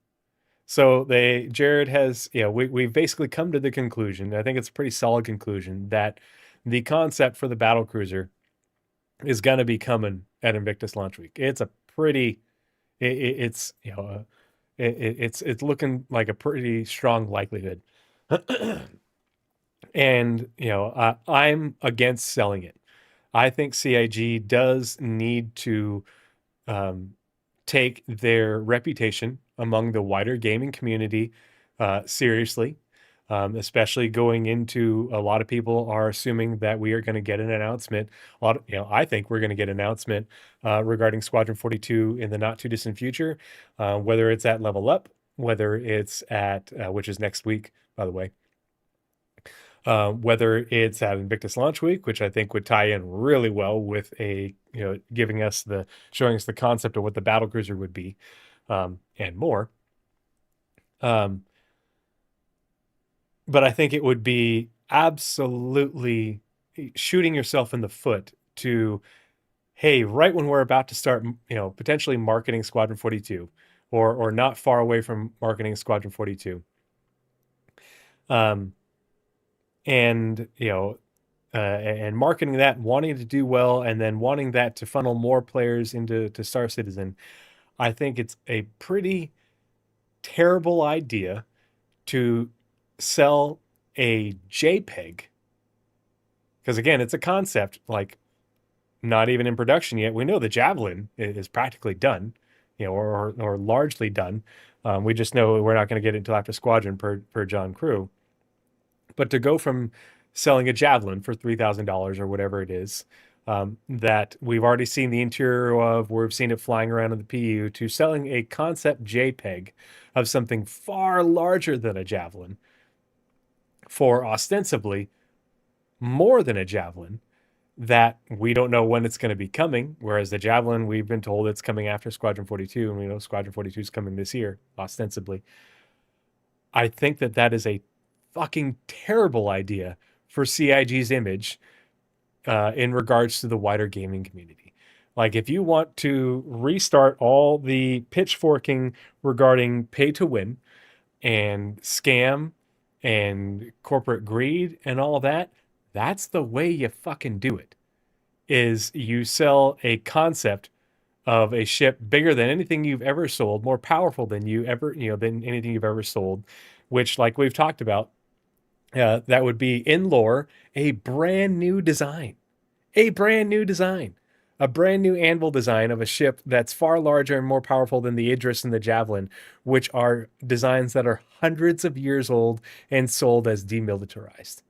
[SPEAKER 1] So Jared has, we've basically come to the conclusion, I think it's a pretty solid conclusion, that the concept for the Battlecruiser is going to be coming at Invictus launch week. It's a pretty, it's looking like a pretty strong likelihood. And, I'm against selling it. I think CIG does need to take their reputation among the wider gaming community seriously, especially going into, a lot of people are assuming that we are going to get an announcement. I think we're going to get an announcement regarding Squadron 42 in the not too distant future, whether it's at Level Up, whether it's at, which is next week, by the way, whether it's at Invictus Launch Week, which I think would tie in really well with showing us the concept of what the Battlecruiser would be, and more. But I think it would be absolutely shooting yourself in the foot to, hey, right when we're about to start, potentially marketing Squadron 42, or not far away from marketing Squadron 42. And marketing that, wanting to do well, and then wanting that to funnel more players into Star Citizen, I think it's a pretty terrible idea to sell a JPEG. Because again, it's a concept. Like, not even in production yet. We know the Javelin is practically done, or largely done. We just know we're not going to get it until after Squadron per John Crew. But to go from selling a Javelin for $3,000 or whatever it is, that we've already seen the interior of, we've seen it flying around in the PU, to selling a concept JPEG of something far larger than a Javelin for ostensibly more than a Javelin, that we don't know when it's going to be coming, whereas the Javelin, we've been told it's coming after Squadron 42, and we know Squadron 42 is coming this year, ostensibly. I think that is a fucking terrible idea for CIG's image in regards to the wider gaming community. Like, if you want to restart all the pitchforking regarding pay to win and scam and corporate greed and all that, that's the way you fucking do it. Is you sell a concept of a ship bigger than anything you've ever sold, more powerful than than anything you've ever sold, which, like we've talked about, that would be in lore a brand new design, a brand new Anvil design of a ship that's far larger and more powerful than the Idris and the Javelin, which are designs that are hundreds of years old and sold as demilitarized.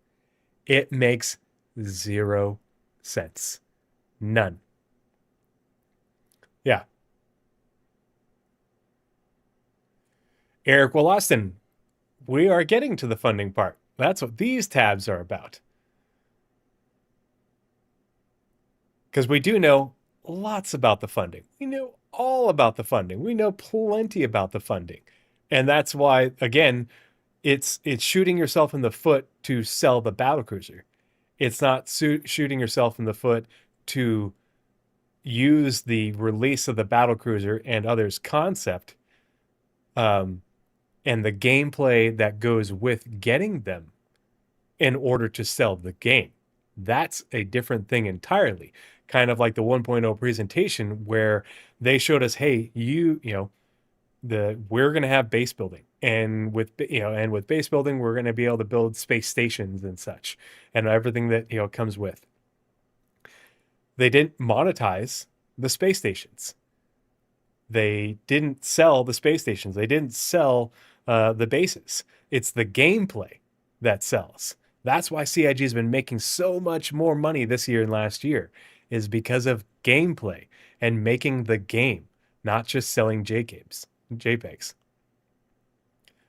[SPEAKER 1] It makes zero sense. None. Yeah. Eric Wollaston, we are getting to the funding part. That's what these tabs are about. Because we do know lots about the funding. We know all about the funding. We know plenty about the funding. And that's why, again, it's shooting yourself in the foot to sell the Battlecruiser. It's not shooting yourself in the foot to use the release of the Battlecruiser and others' concept and the gameplay that goes with getting them in order to sell the game. That's a different thing entirely. Kind of like the 1.0 presentation where they showed us, hey, we're going to have base building, and with base building, we're going to be able to build space stations and such, and everything that comes with. They didn't monetize the space stations. They didn't sell the space stations. They didn't sell the bases. It's the gameplay that sells. That's why CIG has been making so much more money this year and last year, is because of gameplay and making the game, not just selling JPEGs.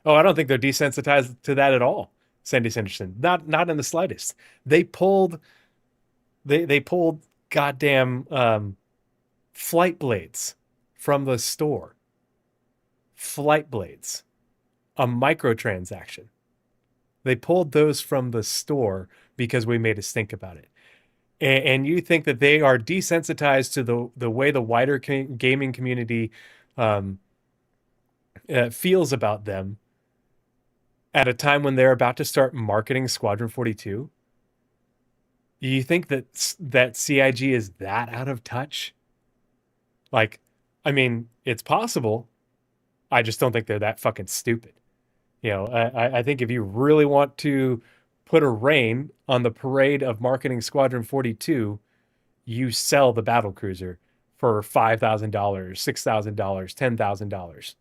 [SPEAKER 1] Oh, I don't think they're desensitized to that at all, Sandy Sanderson. Not in the slightest. They pulled goddamn flight blades from the store. Flight blades. A microtransaction. They pulled those from the store because we made a stink about it. And you think that they are desensitized to the way the wider gaming community feels about them at a time when they're about to start marketing Squadron 42? You think that CIG is that out of touch? Like, I mean, it's possible. I just don't think they're that fucking stupid. I think if you really want to put a rein on the parade of marketing Squadron 42, you sell the Battlecruiser for $5,000, $6,000, $10,000.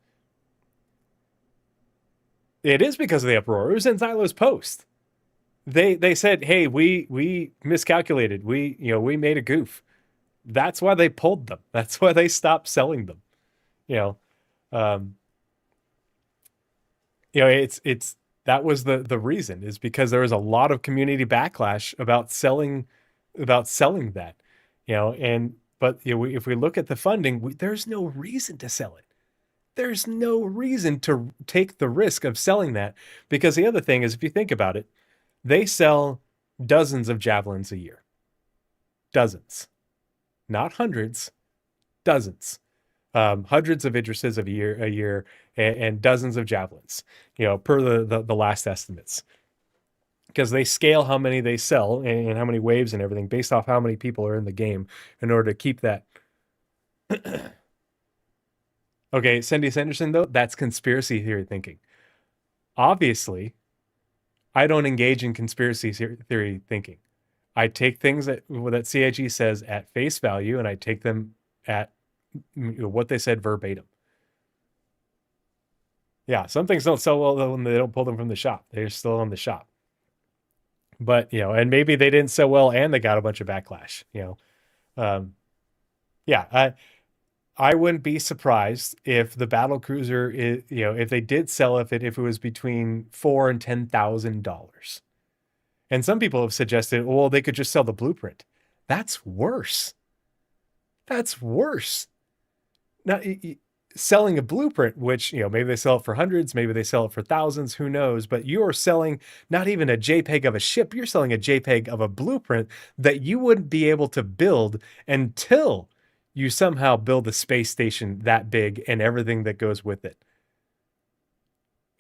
[SPEAKER 1] It is because of the uproar. It was in Zylo's post. They said, hey, we miscalculated. We made a goof. That's why they pulled them. That's why they stopped selling them. It's that was the reason, is because there was a lot of community backlash about selling that, but if we look at the funding, there's no reason to sell it. There's no reason to take the risk of selling that, because the other thing is, if you think about it, they sell dozens of Javelins a year. Dozens. Not hundreds, dozens. Hundreds of Idrises a year, and dozens of Javelins, per the last estimates. Because they scale how many they sell and how many waves and everything based off how many people are in the game in order to keep that. Okay, Sandy Sanderson, though, that's conspiracy theory thinking. Obviously, I don't engage in conspiracy theory thinking. I take things that CIG says at face value, and I take them at what they said verbatim. Yeah, some things don't sell well when they don't pull them from the shop. They're still in the shop. But, and maybe they didn't sell well and they got a bunch of backlash, yeah, I wouldn't be surprised if the Battlecruiser is, if they did sell if it was between $4,000 and $10,000. And some people have suggested, well, they could just sell the blueprint. That's worse. That's worse. Now, selling a blueprint, which, maybe they sell it for hundreds, maybe they sell it for thousands, who knows? But you're selling not even a JPEG of a ship, you're selling a JPEG of a blueprint that you wouldn't be able to build until you somehow build a space station that big and everything that goes with it.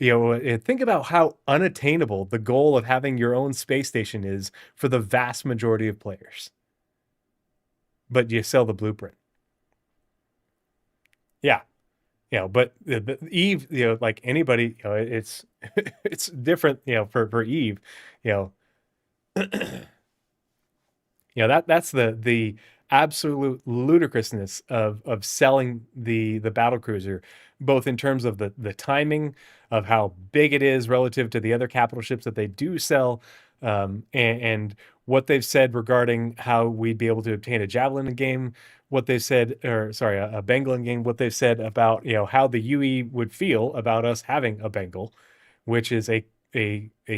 [SPEAKER 1] Think about how unattainable the goal of having your own space station is for the vast majority of players. But you sell the blueprint. Yeah. But Eve, like anybody, it's it's different, for Eve, that's the absolute ludicrousness of selling the Battlecruiser, both in terms of the timing of how big it is relative to the other capital ships that they do sell, and what they've said regarding how we'd be able to obtain a Javelin in game, what they've said, a Bengal in game, what they've said about, how the UE would feel about us having a Bengal, which is a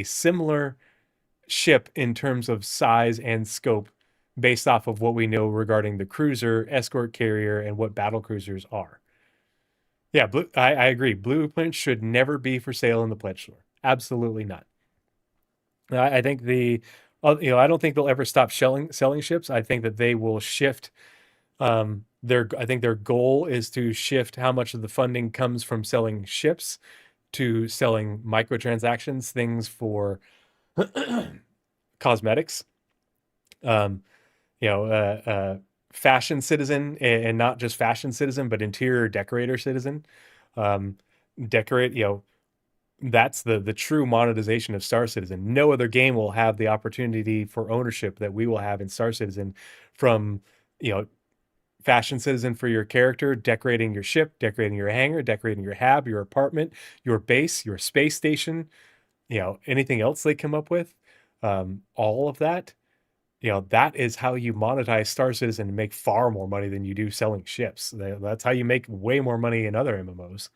[SPEAKER 1] similar ship in terms of size and scope based off of what we know regarding the cruiser, escort carrier, and what battlecruisers are. Yeah, I agree. Blueprints should never be for sale in the pledge store. Absolutely not. I think I don't think they'll ever stop selling ships. I think that they will shift. I think their goal is to shift how much of the funding comes from selling ships to selling microtransactions, things for cosmetics. Fashion citizen, and not just fashion citizen, but interior decorator citizen. That's the true monetization of Star Citizen. No other game will have the opportunity for ownership that we will have in Star Citizen, from, fashion citizen for your character, decorating your ship, decorating your hangar, decorating your hab, your apartment, your base, your space station, anything else they come up with, all of that. That is how you monetize Star Citizen and make far more money than you do selling ships. That's how you make way more money in other MMOs.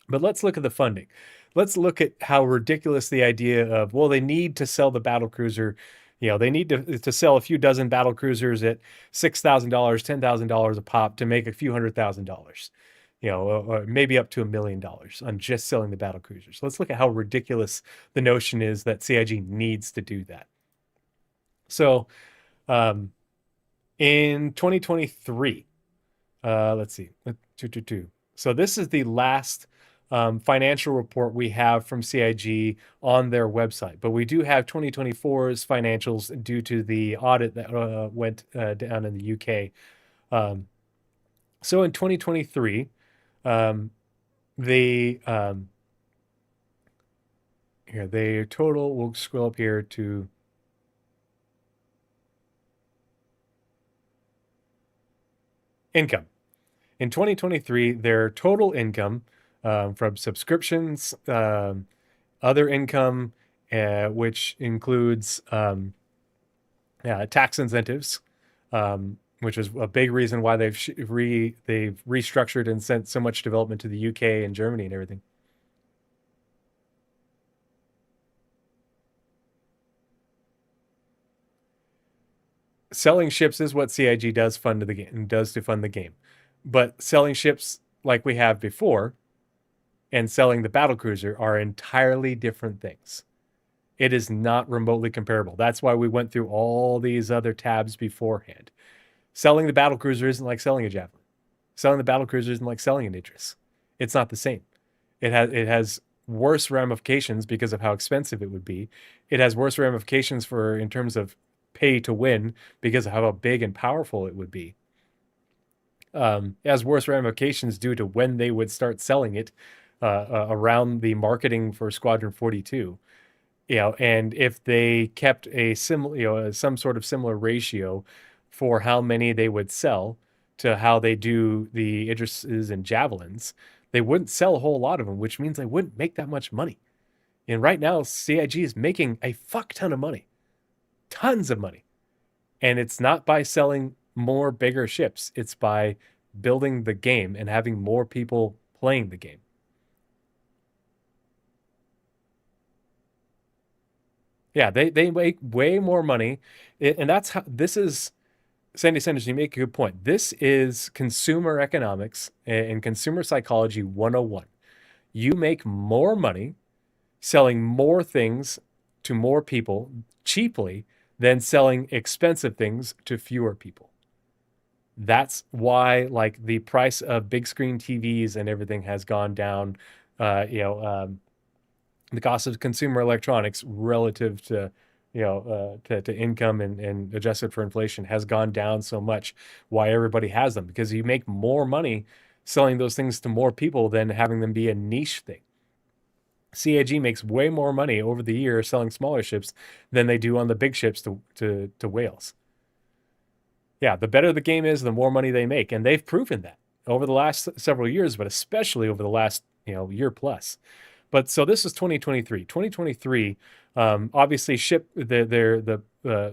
[SPEAKER 1] But let's look at the funding. Let's look at how ridiculous the idea of, well, they need to sell the Battlecruiser. They need to sell a few dozen Battlecruisers at $6,000, $10,000 a pop to make a few $100,000. Or maybe up to $1 million on just selling the Battlecruisers. Let's look at how ridiculous the notion is that CIG needs to do that. So, in 2023, let's see, 222. So this is the last financial report we have from CIG on their website, but we do have 2024's financials due to the audit that went down in the UK. So in 2023, their total, we'll scroll up here to income. In 2023, their total income from subscriptions, other income, which includes tax incentives, which is a big reason why they've restructured and sent so much development to the UK and Germany and everything. Selling ships is what CIG does to fund the game. But selling ships like we have before and selling the Battlecruiser are entirely different things. It is not remotely comparable. That's why we went through all these other tabs beforehand. Selling the Battlecruiser isn't like selling a Javelin. Selling the Battlecruiser isn't like selling an Idris. It's not the same. It has worse ramifications because of how expensive it would be. It has worse ramifications in terms of pay to win because of how big and powerful it would be. It has worse ramifications due to when they would start selling it around the marketing for Squadron 42. and if they kept a similar, some sort of similar ratio for how many they would sell to how they do the Idrises and Javelins, they wouldn't sell a whole lot of them, which means they wouldn't make that much money. And right now, CIG is making a fuck ton of money, tons of money. And it's not by selling more bigger ships. It's by building the game and having more people playing the game. Yeah, they make way more money. And that's how this is. Sandy Sanders, you make a good point. This is consumer economics and consumer psychology 101. You make more money selling more things to more people cheaply than selling expensive things to fewer people. That's why, like, the price of big screen TVs and everything has gone down. The cost of consumer electronics relative to to income and adjusted for inflation has gone down so much. Why everybody has them, because you make more money selling those things to more people than having them be a niche thing. CIG makes way more money over the year selling smaller ships than they do on the big ships to whales. Yeah, the better the game is, the more money they make, and they've proven that over the last several years, but especially over the last year plus. But so this is 2023. 2023, obviously, the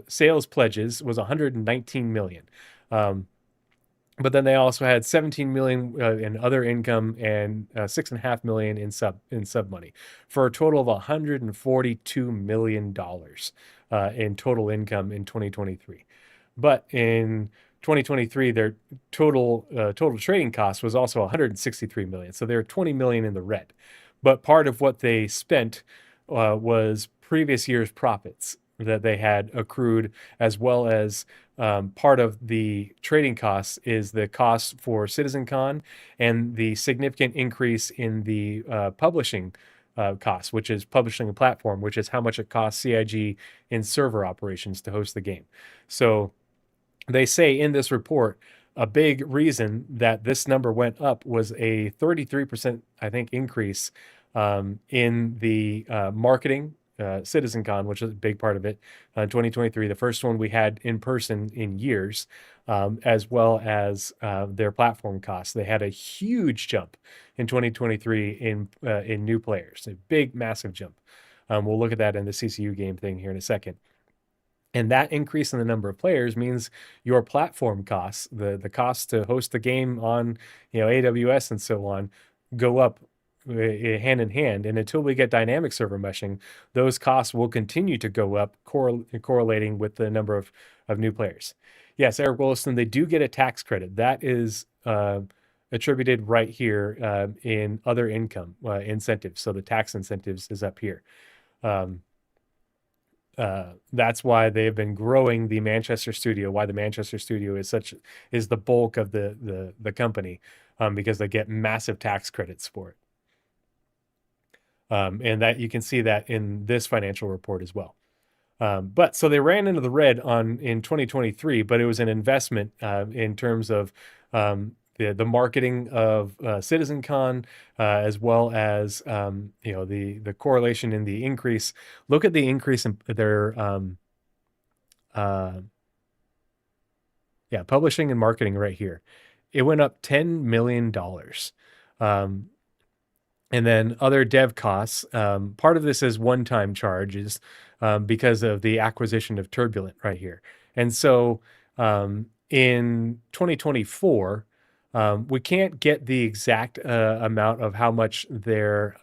[SPEAKER 1] sales pledges was 119 million, but then they also had 17 million in other income and 6.5 million in sub money, for a total of 142 million dollars in total income in 2023. But in 2023, their total trading cost was also 163 million, so they're 20 million in the red. But part of what they spent was previous year's profits that they had accrued, as well as part of the trading costs is the cost for CitizenCon and the significant increase in the publishing costs, which is publishing a platform, which is how much it costs CIG in server operations to host the game. So they say in this report, a big reason that this number went up was a 33%, I think, increase in the marketing, CitizenCon, which is a big part of it, 2023, the first one we had in person in years, as well as their platform costs. They had a huge jump in 2023 in new players, a big, massive jump. We'll look at that in the CCU game thing here in a second. And that increase in the number of players means your platform costs, the costs to host the game on AWS and so on, go up hand in hand. And until we get dynamic server meshing, those costs will continue to go up, correlating with the number of new players. Yes, Eric Williston, they do get a tax credit. That is attributed right here in other income incentives. So the tax incentives is up here. That's why they've been growing the Manchester studio, why the Manchester studio is the bulk of the company, because they get massive tax credits for it. And that you can see that in this financial report as well. But so they ran into the red in 2023, but it was an investment in terms of the marketing of CitizenCon, as well as the correlation in the increase. Look at the increase in their publishing and marketing right here. It went up $10 million. And then other dev costs. Part of this is one-time charges because of the acquisition of Turbulent right here. And so in 2024, we can't get the exact amount of how much their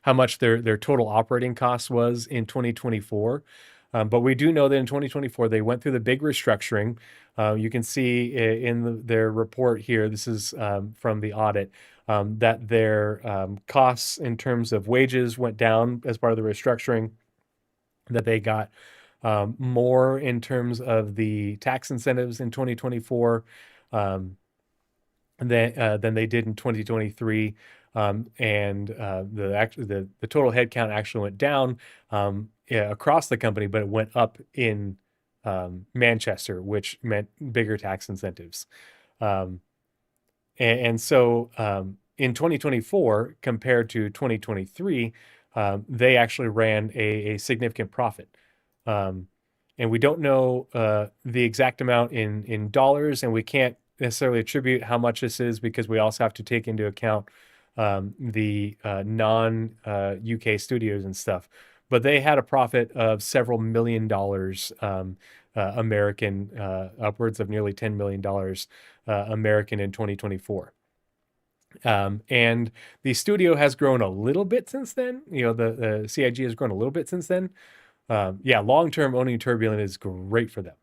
[SPEAKER 1] total operating cost was in 2024. But we do know that in 2024, they went through the big restructuring. You can see in their report here, this is from the audit, that their costs in terms of wages went down as part of the restructuring, that they got more in terms of the tax incentives in 2024 than they did in 2023. And the total headcount actually went down across the company, but it went up in Manchester, which meant bigger tax incentives. And so in 2024 compared to 2023, they actually ran a significant profit. And we don't know the exact amount in dollars, and we can't necessarily attribute how much this is because we also have to take into account the non-UK studios and stuff. But they had a profit of several $1 million American, upwards of nearly $10 million American in 2024. And the studio has grown a little bit since then. The CIG has grown a little bit since then. Long-term owning Turbulent is great for them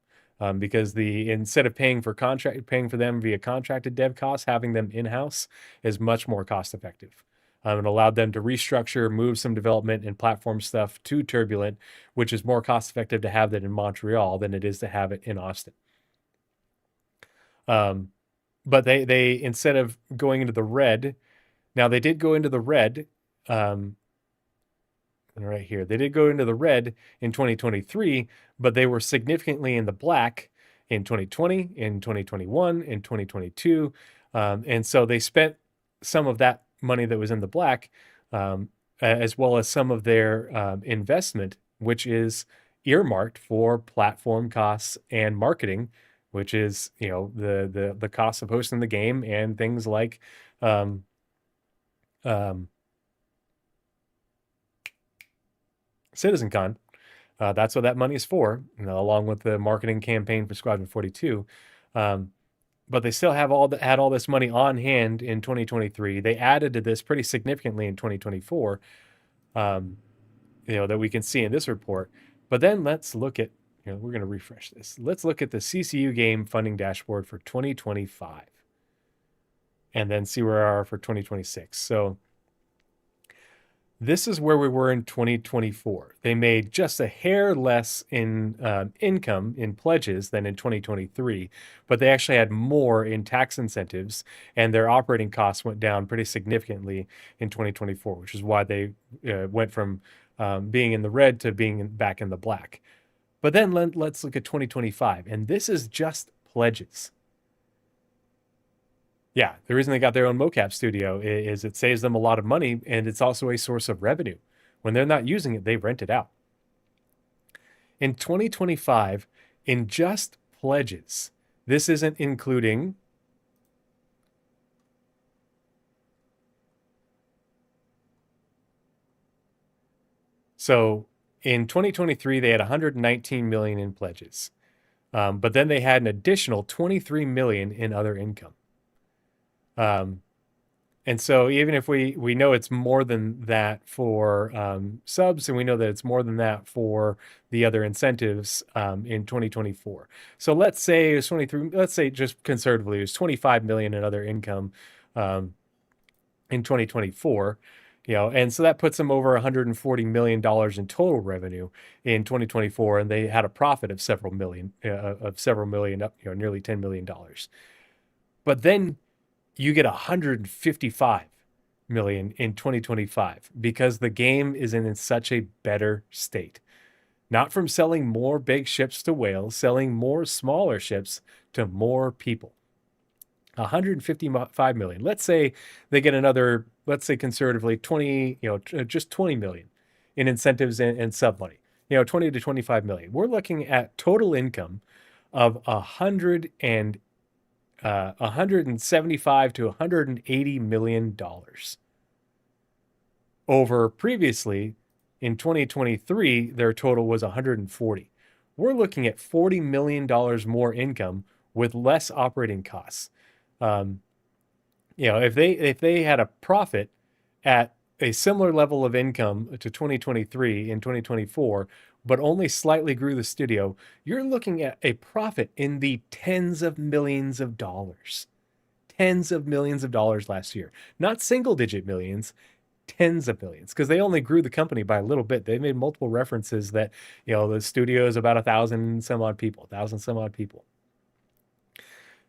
[SPEAKER 1] because instead of paying for them via contracted dev costs, having them in-house is much more cost-effective. It allowed them to restructure, move some development and platform stuff to Turbulent, which is more cost-effective to have that in Montreal than it is to have it in Austin. But they instead of going into the red, now they did go into the red. Right here, they did go into the red in 2023, but they were significantly in the black in 2020, in 2021, in 2022, and so they spent some of that money that was in the black, as well as some of their investment, which is earmarked for platform costs and marketing, which is the cost of hosting the game and things like CitizenCon. That's what that money is for, along with the marketing campaign for Squadron 42. But they still had all this money on hand in 2023. They added to this pretty significantly in 2024, that we can see in this report. But then let's look at, we're going to refresh this. Let's look at the CCU game funding dashboard for 2025 and then see where we are for 2026. So this is where we were in 2024. They made just a hair less in income in pledges than in 2023, but they actually had more in tax incentives, and their operating costs went down pretty significantly in 2024, which is why they went from being in the red to being back in the black. But then let's look at 2025, and this is just pledges. Yeah, the reason they got their own mocap studio is it saves them a lot of money, and it's also a source of revenue. When they're not using it, they rent it out. In 2025, in just pledges, this isn't including so in 2023, they had 119 million in pledges, but then they had an additional 23 million in other income. And so even if we know it's more than that for subs, and we know that it's more than that for the other incentives in 2024. So let's say it was 23, let's say just conservatively, it was 25 million in other income in 2024, and so that puts them over $140 million in total revenue in 2024, and they had a profit of several million, up, nearly $10 million. But then you get 155 million in 2025 because the game is in such a better state. Not from selling more big ships to whales, selling more smaller ships to more people. 155 million. Let's say they get another, let's say conservatively 20, just 20 million in incentives and sub money. 20 to 25 million. We're looking at total income of 175 to 180 million dollars. Over previously in 2023, their total was 140. We're looking at $40 million more income with less operating costs. If they had a profit at a similar level of income to 2023 in 2024, but only slightly grew the studio, you're looking at a profit in the tens of millions of dollars. Tens of millions of dollars last year. Not single-digit millions, tens of millions, because they only grew the company by a little bit. They made multiple references that, the studio is about 1,000 some odd people.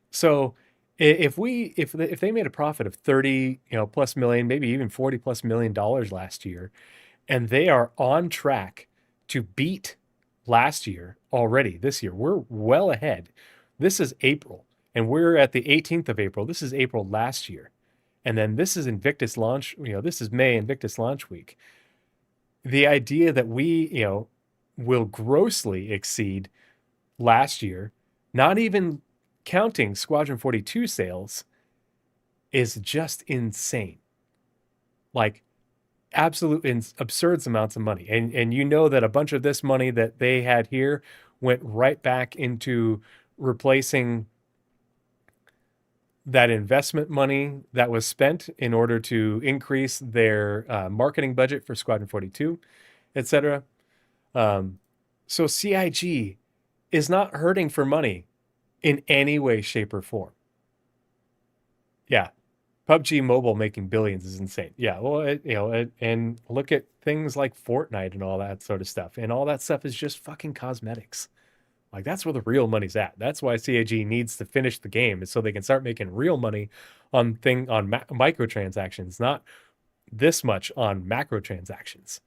[SPEAKER 1] So if they made a profit of 30 plus million, maybe even 40 plus million dollars last year, and they are on track to beat last year already this year, we're well ahead. This is April, and we're at the 18th of April. This is April last year, and then this is Invictus launch. This is May Invictus launch week. the idea that we, will grossly exceed last year, not even counting Squadron 42 sales, is just insane. Like absolute absurd amounts of money. And you know that a bunch of this money that they had here went right back into replacing that investment money that was spent in order to increase their marketing budget for Squadron 42, etc. So CIG is not hurting for money in any way, shape, or form. Yeah. PUBG Mobile making billions is insane. Yeah, well, and look at things like Fortnite and all that sort of stuff. And all that stuff is just fucking cosmetics. Like, that's where the real money's at. That's why CIG needs to finish the game, is so they can start making real money on microtransactions, not this much on macrotransactions.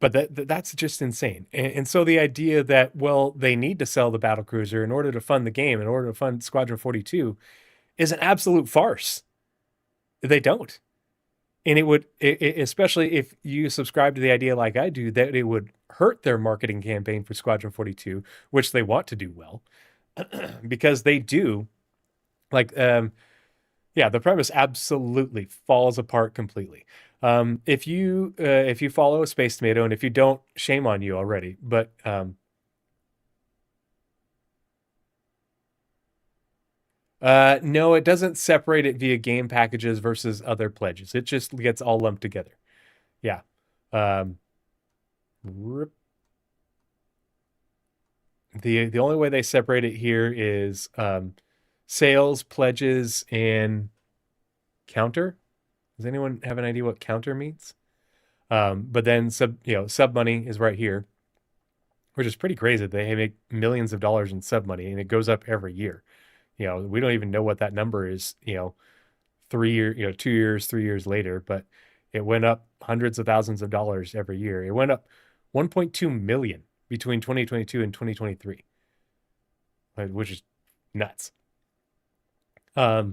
[SPEAKER 1] But that's just insane. And so the idea that, well, they need to sell the Battlecruiser in order to fund the game, in order to fund Squadron 42, is an absolute farce. They don't. And it would, especially if you subscribe to the idea like I do, that it would hurt their marketing campaign for Squadron 42, which they want to do well, because they do. Like, the premise absolutely falls apart completely. If you follow Space Tomato, and if you don't, shame on you already. But no, it doesn't separate it via game packages versus other pledges. It just gets all lumped together. Yeah. The only way they separate it here is sales, pledges, and counter. Does anyone have an idea what counter means? But then sub money is right here, which is pretty crazy. They make millions of dollars in sub money, and it goes up every year. We don't even know what that number is, 3 years, 2 years, 3 years later, but it went up hundreds of thousands of dollars every year. It went up 1.2 million between 2022 and 2023, which is nuts. But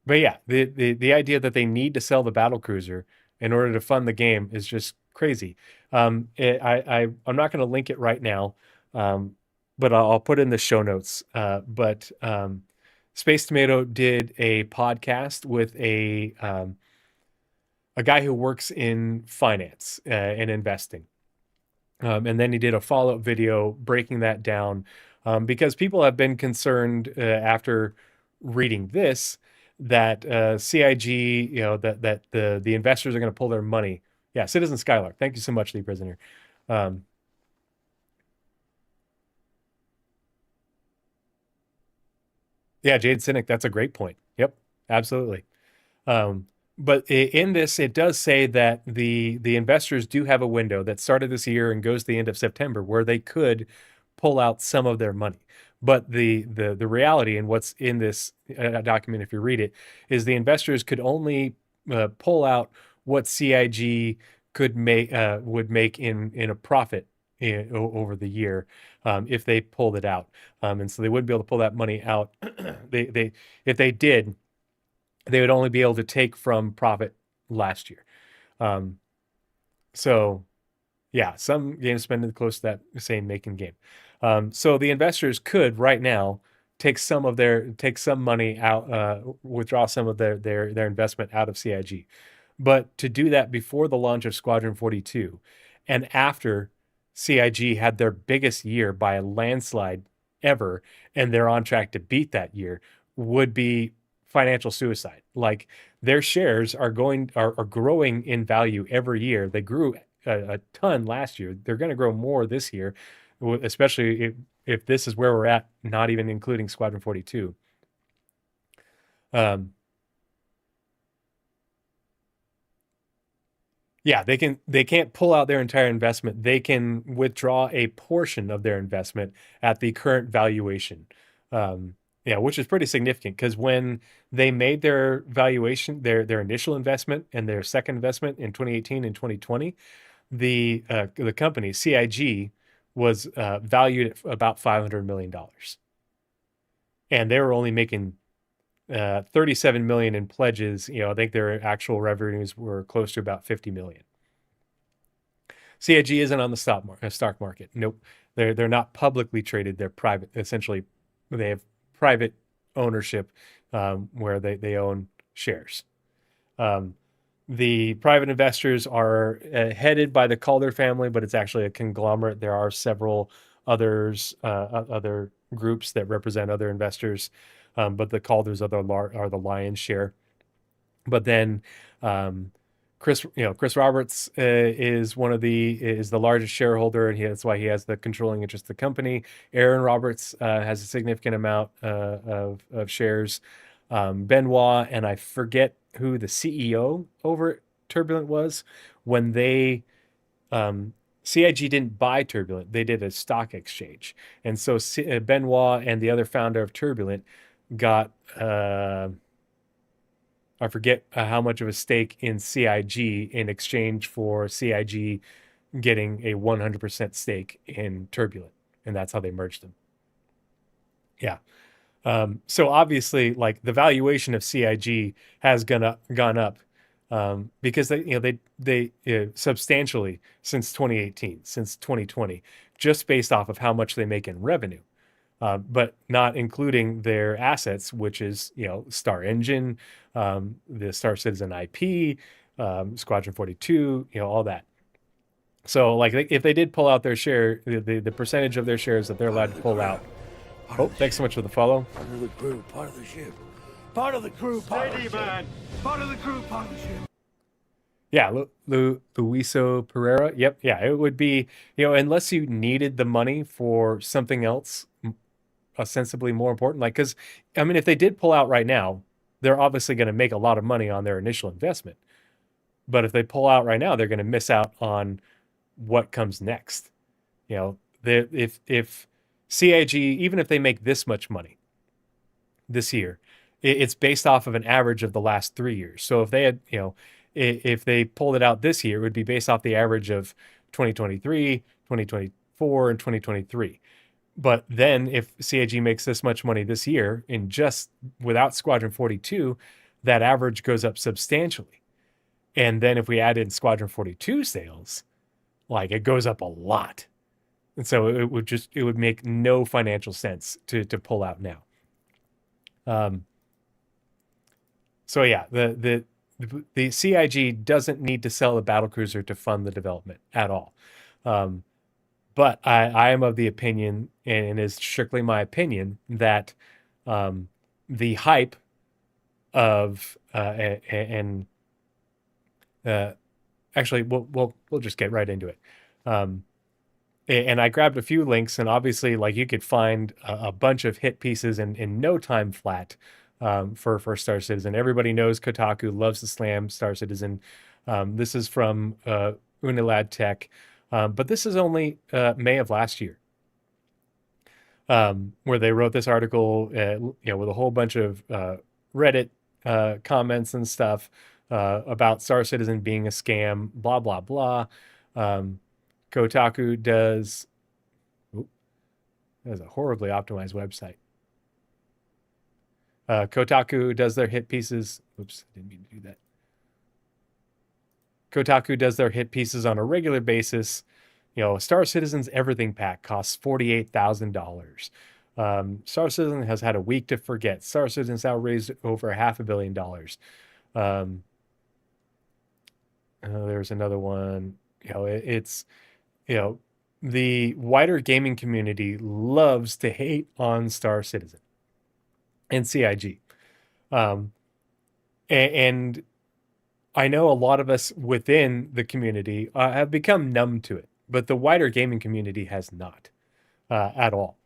[SPEAKER 1] yeah, the idea that they need to sell the Battlecruiser in order to fund the game is just crazy. I'm not going to link it right now, but I'll put in the show notes. But Space Tomato did a podcast with a guy who works in finance and investing. And then he did a follow-up video breaking that down, because people have been concerned after reading this that CIG, that the investors are going to pull their money. Yeah, Citizen Skylark, thank you so much, Lee Prisoner. Yeah, Jade Cynic, that's a great point. Yep, absolutely. But in this, it does say that the investors do have a window that started this year and goes to the end of September where they could pull out some of their money. But the reality and what's in this document, if you read it, is the investors could only pull out what CIG would make in a profit over the year if they pulled it out, and so they wouldn't be able to pull that money out. If they did, they would only be able to take from profit last year. So yeah, some games spending close to that same making game. So the investors could right now take some money out, withdraw some of their investment out of CIG, but to do that before the launch of Squadron 42, and after CIG had their biggest year by a landslide ever, and they're on track to beat that year, would be financial suicide. Like, their shares are growing in value every year. They grew a ton last year. They're going to grow more this year, especially if this is where we're at, not even including Squadron 42. Yeah, they can't pull out their entire investment. They can withdraw a portion of their investment at the current valuation. Which is pretty significant, because when they made their valuation, their initial investment and their second investment in 2018 and 2020, the company CIG was valued at about $500 million, and they were only making 37 million in pledges. I think their actual revenues were close to about 50 million. CIG isn't on the stock market. Nope. They're not publicly traded. They're private. Essentially, they have private ownership where they own shares. The private investors are headed by the Calder family, but it's actually a conglomerate. There are several other groups that represent other investors, but the Calders are the lion's share. But then Chris Roberts is the largest shareholder, and that's why he has the controlling interest of the company. Aaron Roberts has a significant amount of shares. Benoit, and I forget who the CEO over at Turbulent was when they CIG didn't buy Turbulent. They did a stock exchange. And so Benoit and the other founder of Turbulent got, I forget how much of a stake in CIG in exchange for CIG getting a 100% stake in Turbulent. And that's how they merged them. Yeah. So obviously, like, the valuation of CIG has gone up because they substantially since 2018, since 2020, just based off of how much they make in revenue, but not including their assets, which is Star Engine, the Star Citizen IP, Squadron 42, all that. So like if they did pull out their share, the percentage of their shares that they're allowed to pull out. Oh, thanks so much for the follow.
[SPEAKER 7] Part of the crew, part of the ship. Part of the crew, part of the ship. Part of the crew, part of the ship.
[SPEAKER 1] Yeah, Luiso Pereira. Yep, yeah, it would be, unless you needed the money for something else ostensibly more important. Like, because, I mean, if they did pull out right now, they're obviously going to make a lot of money on their initial investment. But if they pull out right now, they're going to miss out on what comes next. If CIG, even if they make this much money this year, it's based off of an average of the last 3 years. So if they had, if they pulled it out this year, it would be based off the average of 2023, 2024, and 2023. But then if CIG makes this much money this year in just without Squadron 42, that average goes up substantially. And then if we add in Squadron 42 sales, like, it goes up a lot. And so it would make no financial sense to pull out now. So yeah, the CIG doesn't need to sell the Battlecruiser to fund the development at all. But I am of the opinion, and it is strictly my opinion, that the hype of actually we'll just get right into it. And I grabbed a few links, and obviously, like, you could find a bunch of hit pieces in no time flat for Star Citizen. Everybody knows Kotaku loves to slam Star Citizen. This is from Unilad Tech, but this is only May of last year, where they wrote this article, with a whole bunch of Reddit comments and stuff about Star Citizen being a scam, blah, blah, blah. Kotaku does... that is a horribly optimized website. Kotaku does their hit pieces... Oops, I didn't mean to do that. Kotaku does their hit pieces on a regular basis. Star Citizen's Everything Pack costs $48,000. Star Citizen has had a week to forget. Star Citizen's now raised over $500 million. There's another one. The wider gaming community loves to hate on Star Citizen and CIG. And I know a lot of us within the community have become numb to it, but the wider gaming community has not at all.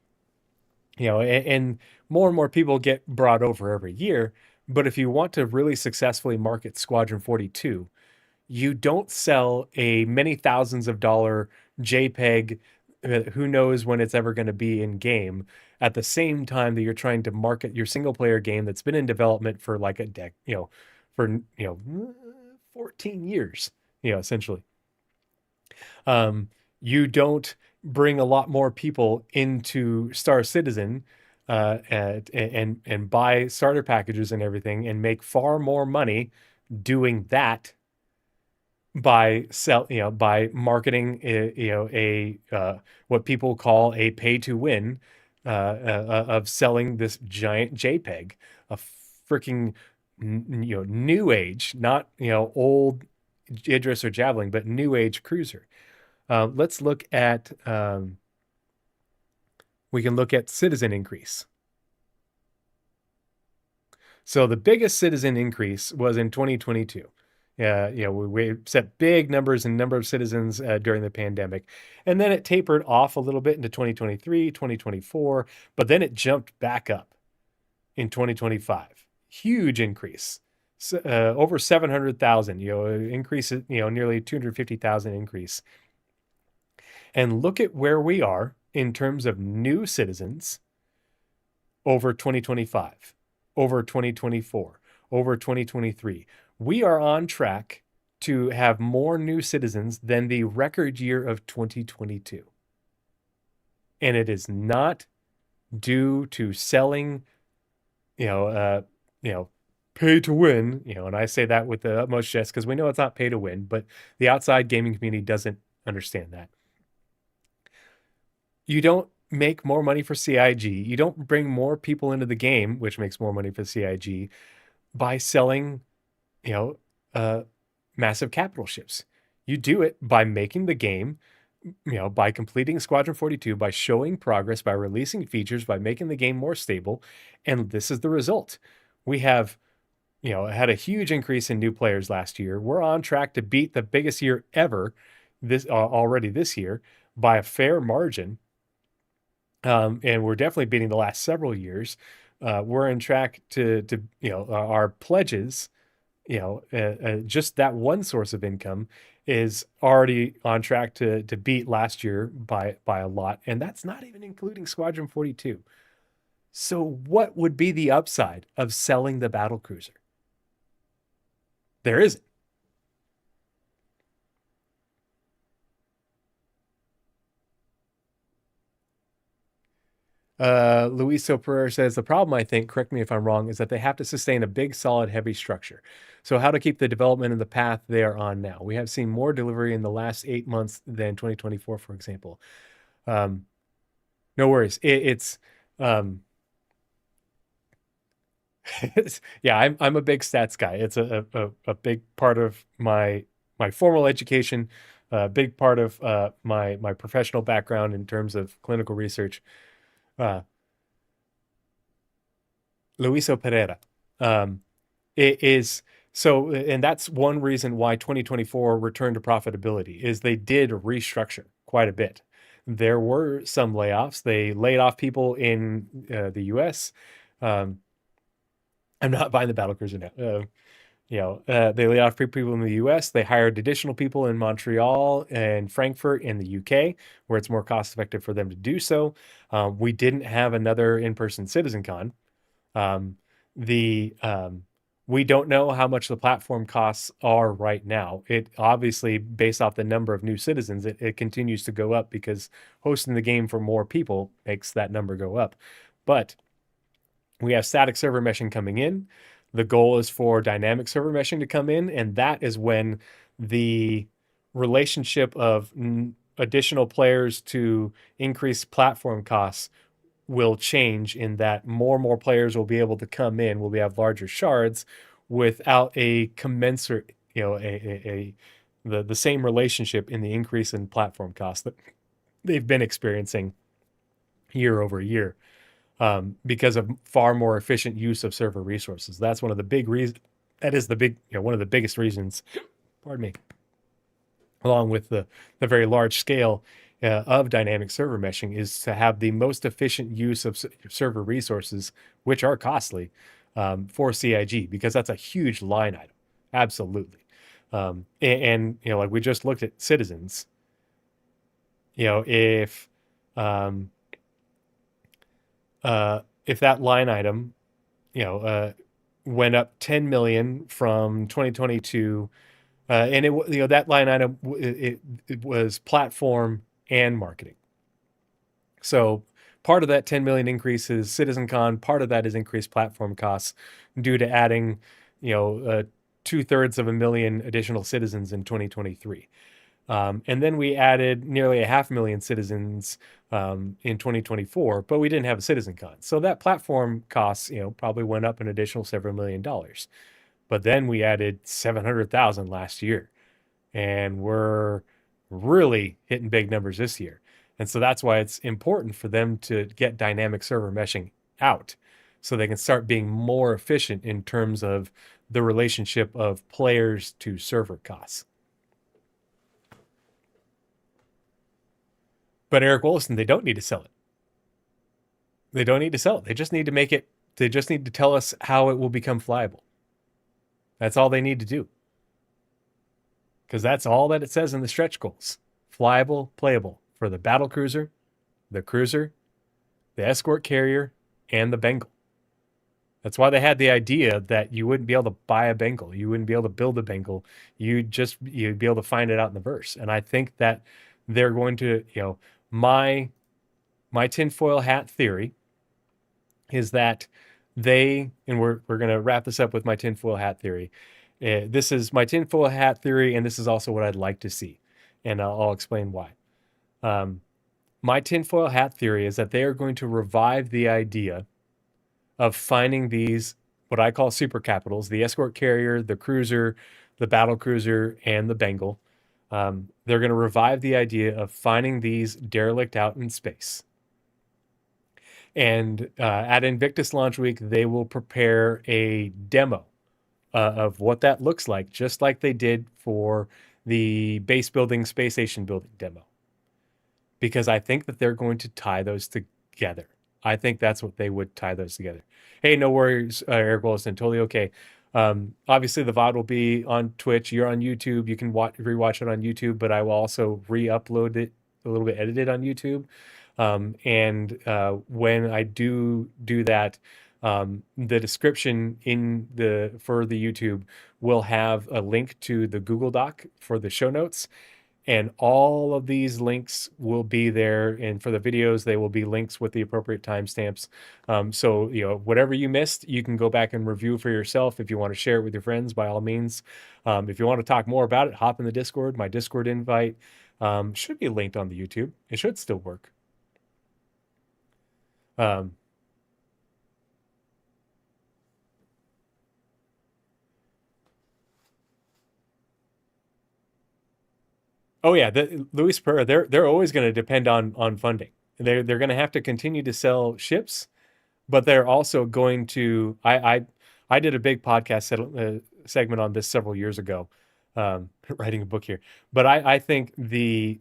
[SPEAKER 1] And more people get brought over every year. But if you want to really successfully market Squadron 42, you don't sell a many thousands of dollar JPEG, who knows when it's ever going to be in game, at the same time that you're trying to market your single player game that's been in development for like a 14 years, essentially. You don't bring a lot more people into Star Citizen and buy starter packages and everything and make far more money doing that by by marketing what people call a pay to win of selling this giant JPEG, a freaking new age, not old Idris or Javelin, but new age cruiser. Let's look at we can look at citizen increase. So the biggest citizen increase was in 2022. We set big numbers and number of citizens during the pandemic, and then it tapered off a little bit into 2023, 2024, but then it jumped back up in 2025. Huge increase, over 700,000. Increase, nearly 250,000 increase. And look at where we are in terms of new citizens over 2025, over 2024, over 2023. We are on track to have more new citizens than the record year of 2022. And it is not due to selling, pay to win, and I say that with the utmost jest because we know it's not pay to win, but the outside gaming community doesn't understand that. You don't make more money for CIG. You don't bring more people into the game, which makes more money for CIG, by selling massive capital ships. You do it by making the game, by completing Squadron 42, by showing progress, by releasing features, by making the game more stable. And this is the result. We have, had a huge increase in new players last year. We're on track to beat the biggest year ever already this year by a fair margin. And we're definitely beating the last several years. We're on track to our pledges, just that one source of income is already on track to beat last year by a lot. And that's not even including Squadron 42. So what would be the upside of selling the Battlecruiser? There isn't. Luiso Pereira says, the problem, I think, correct me if I'm wrong, is that they have to sustain a big, solid, heavy structure. So how to keep the development in the path they are on now? We have seen more delivery in the last 8 months than 2024, for example. No worries. It's yeah, I'm a big stats guy. It's a big part of my formal education, a big part of my professional background in terms of clinical research. Luiso Pereira. It is so, and that's one reason why 2024 returned to profitability is they did restructure quite a bit. There were some layoffs. They laid off people in the U.S. I'm not buying the Battlecruiser now. They laid off people in the U.S. They hired additional people in Montreal and Frankfurt in the U.K., where it's more cost effective for them to do so. We didn't have another in-person CitizenCon. We don't know how much the platform costs are right now. It obviously, based off the number of new citizens, it continues to go up because hosting the game for more people makes that number go up. But we have static server meshing coming in. The goal is for dynamic server meshing to come in, and that is when the relationship of additional players to increase platform costs will change, in that more and more players will be able to come in, will have larger shards without a commensurate, the same relationship in the increase in platform costs that they've been experiencing year over year. Because of far more efficient use of server resources. That's one of the big reasons. That is the big, one of the biggest reasons, pardon me, along with the very large scale of dynamic server meshing, is to have the most efficient use of server resources, which are costly, for CIG, because that's a huge line item. Absolutely. And like we just looked at citizens, if that line item, went up 10 million from 2022, and it, that line item, it was platform and marketing. So part of that 10 million increase is CitizenCon. Part of that is increased platform costs due to adding, 2/3 of a million additional citizens in 2023. And then we added nearly 500,000 citizens in 2024, but we didn't have a CitizenCon. So that platform costs, probably went up an additional several $1,000,000. But then we added 700,000 last year, and we're really hitting big numbers this year. And so that's why it's important for them to get dynamic server meshing out so they can start being more efficient in terms of the relationship of players to server costs. But Eric Wollaston, they don't need to sell it. They don't need to sell it. They just need to make it, they just need to tell us how it will become flyable. That's all they need to do. Because that's all that it says in the stretch goals. Flyable, playable for the Battlecruiser, the Cruiser, the Escort Carrier, and the Bengal. That's why they had the idea that you wouldn't be able to buy a Bengal. You wouldn't be able to build a Bengal. You'd be able to find it out in the verse. And I think that they're going to, my tinfoil hat theory is that and we're going to wrap this up with my tinfoil hat theory. This is my tinfoil hat theory, and this is also what I'd like to see. And I'll explain why. My tinfoil hat theory is that they are going to revive the idea of finding these, what I call super capitals, the Escort Carrier, the Cruiser, the Battlecruiser, and the Bengal. They're going to revive the idea of finding these derelict out in space. And at Invictus Launch Week, they will prepare a demo of what that looks like, just like they did for the base building, space station building demo. Because I think that they're going to tie those together. I think that's what they would tie those together. Hey, no worries, Eric Wilson, totally okay. Obviously, the VOD will be on Twitch. You're on YouTube. You can rewatch it on YouTube, but I will also re-upload it a little bit edited on YouTube. And when I do that, the description for the YouTube will have a link to the Google Doc for the show notes. And all of these links will be there. And for the videos, they will be links with the appropriate timestamps. So, whatever you missed, you can go back and review for yourself. If you want to share it with your friends, by all means. If you want to talk more about it, hop in the Discord. My Discord invite should be linked on the YouTube. It should still work. Oh yeah, Luis Pereira, they're always going to depend on funding. They're going to have to continue to sell ships, but they're also going to. I did a big podcast segment on this several years ago, writing a book here. But I think the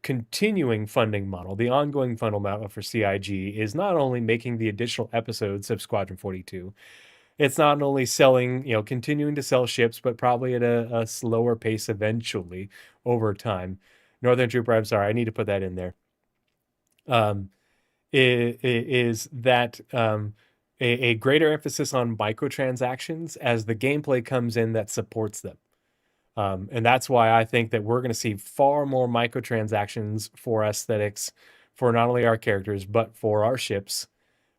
[SPEAKER 1] continuing funding model, the ongoing funding model for CIG is not only making the additional episodes of Squadron 42. It's not only selling, continuing to sell ships, but probably at a slower pace eventually over time. Northern Trooper, I'm sorry, I need to put that in there. Is that a greater emphasis on microtransactions as the gameplay comes in that supports them. And that's why I think that we're going to see far more microtransactions for aesthetics, for not only our characters, but for our ships,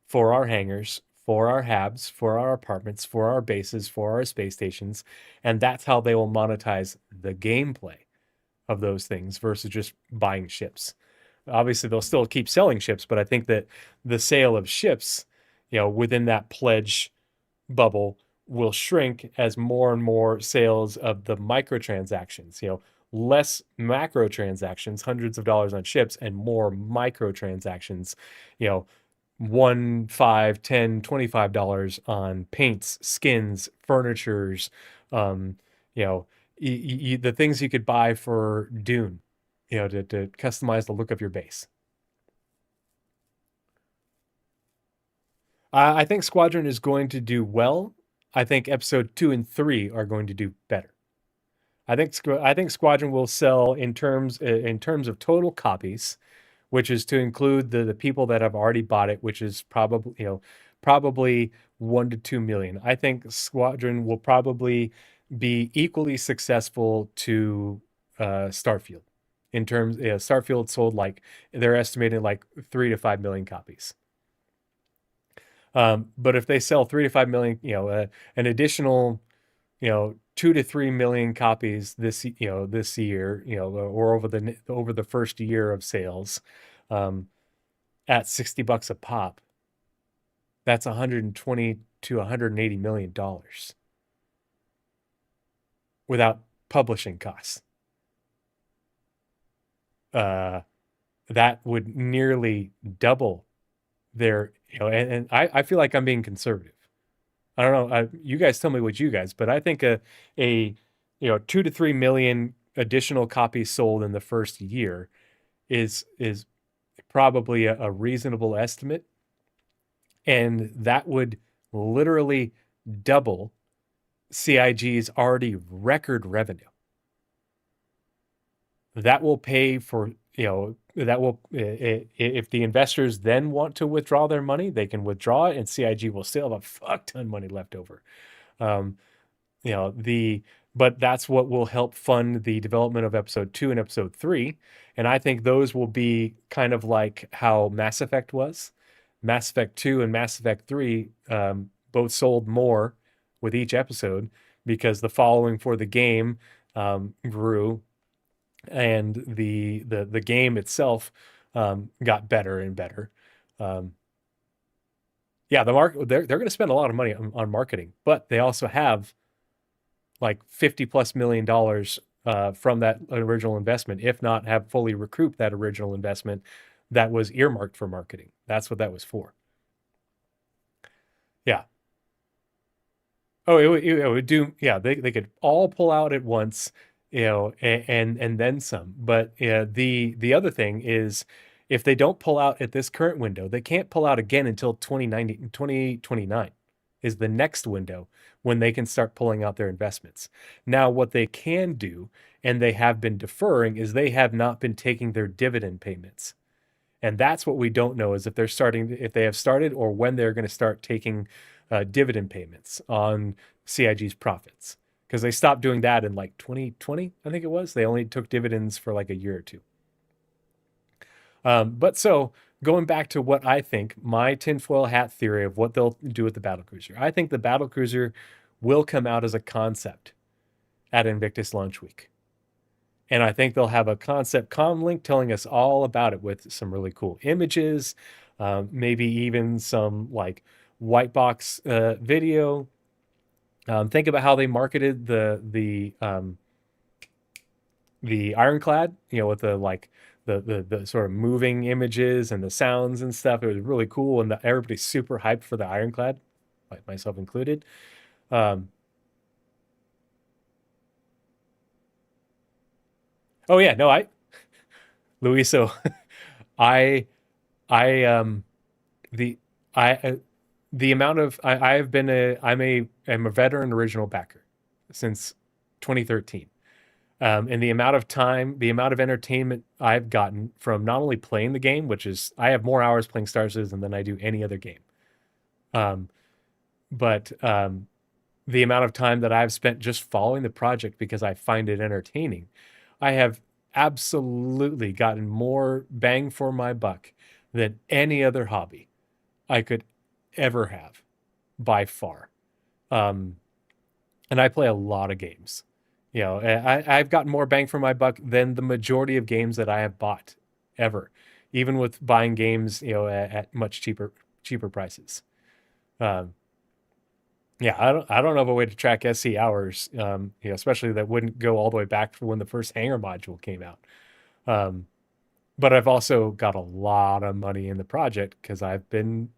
[SPEAKER 1] for our hangars, for our habs, for our apartments, for our bases, for our space stations. And that's how they will monetize the gameplay of those things versus just buying ships. Obviously, they'll still keep selling ships, but I think that the sale of ships, within that pledge bubble will shrink as more and more sales of the microtransactions, less macro transactions, hundreds of dollars on ships, and more microtransactions, $1, $5, $10, $25 on paints, skins, furnitures, the things you could buy for Dune, to customize the look of your base. I think Squadron is going to do well. I think episode 2 and 3 are going to do better. I think Squadron will sell in terms of total copies, which is to include the people that have already bought it, which is probably 1 to 2 million. I think Squadron will probably be equally successful to Starfield in terms. Starfield sold like they're estimating like 3 to 5 million copies. But if they sell 3 to 5 million, an additional, 2 to 3 million copies this year, or over the first year of sales, at $60 a pop, that's 120 to 180 million dollars without publishing costs. That would nearly double their, and I feel like I'm being conservative. I don't know. You guys tell me what you guys, but I think a 2 to 3 million additional copies sold in the first year is probably a reasonable estimate, and that would literally double CIG's already record revenue. That will pay for, that will, if the investors then want to withdraw their money, they can withdraw it, and CIG will still have a fuck ton of money left over. But that's what will help fund the development of episode 2 and episode 3. And I think those will be kind of like how Mass Effect was. Mass Effect 2 and Mass Effect 3 both sold more with each episode because the following for the game grew, and the game itself got better and better. They're going to spend a lot of money on marketing, but they also have like $50+ million from that original investment, if not have fully recouped that original investment that was earmarked for marketing. That's what that was for. Yeah. Oh, it would do. Yeah, they could all pull out at once, and then some. But the other thing is, if they don't pull out at this current window, they can't pull out again until 2029 is the next window when they can start pulling out their investments. Now, what they can do, and they have been deferring, is they have not been taking their dividend payments. And that's what we don't know, is if they have started, or when they're going to start taking dividend payments on CIG's profits. Because they stopped doing that in like 2020, I think it was. They only took dividends for like a year or two. But so going back to what I think, my tinfoil hat theory of what they'll do with the Battlecruiser. I think the Battlecruiser will come out as a concept at Invictus Launch Week. And I think they'll have a concept comm link telling us all about it with some really cool images, maybe even some like white box video. Think about how they marketed the Ironclad, with the sort of moving images and the sounds and stuff. It was really cool, and everybody's super hyped for the Ironclad, like myself included. Oh yeah, no, Louis. So, the amount of I'm a veteran original backer since 2013. And the amount of time, the amount of entertainment I've gotten from not only playing the game, which is, I have more hours playing Star Citizen than I do any other game. But the amount of time that I've spent just following the project because I find it entertaining, I have absolutely gotten more bang for my buck than any other hobby I could ever have, by far. And I play a lot of games. I've gotten more bang for my buck than the majority of games that I have bought ever, even with buying games, at much cheaper prices. I don't know of a way to track SC hours, especially that wouldn't go all the way back to when the first Hangar module came out. But I've also got a lot of money in the project because I've been,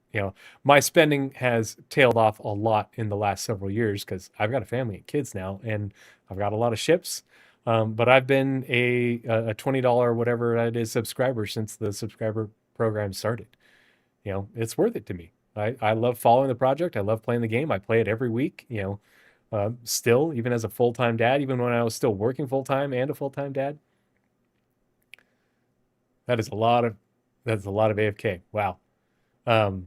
[SPEAKER 1] my spending has tailed off a lot in the last several years because I've got a family and kids now, and I've got a lot of ships. But I've been a $20 whatever it is subscriber since the subscriber program started. It's worth it to me. I love following the project. I love playing the game. I play it every week, still, even as a full-time dad, even when I was still working full-time and a full-time dad. That's a lot of AFK. Wow. So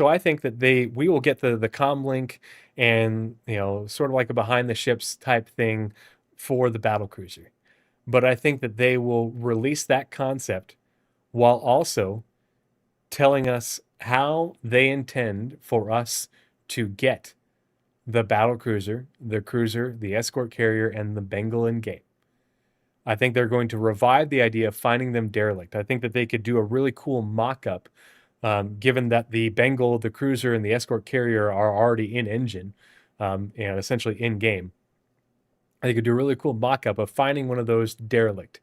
[SPEAKER 1] I think that we will get the comm link and, sort of like a behind the ships type thing for the Battlecruiser. but I think that they will release that concept while also telling us how they intend for us to get the battlecruiser, the cruiser, the escort carrier, and the Bengal in game. I think they're going to revive the idea of finding them derelict. I think that they could do a really cool mock-up, given that the Bengal, the cruiser, and the escort carrier are already in engine, essentially in game. I think they could do a really cool mock-up of finding one of those derelict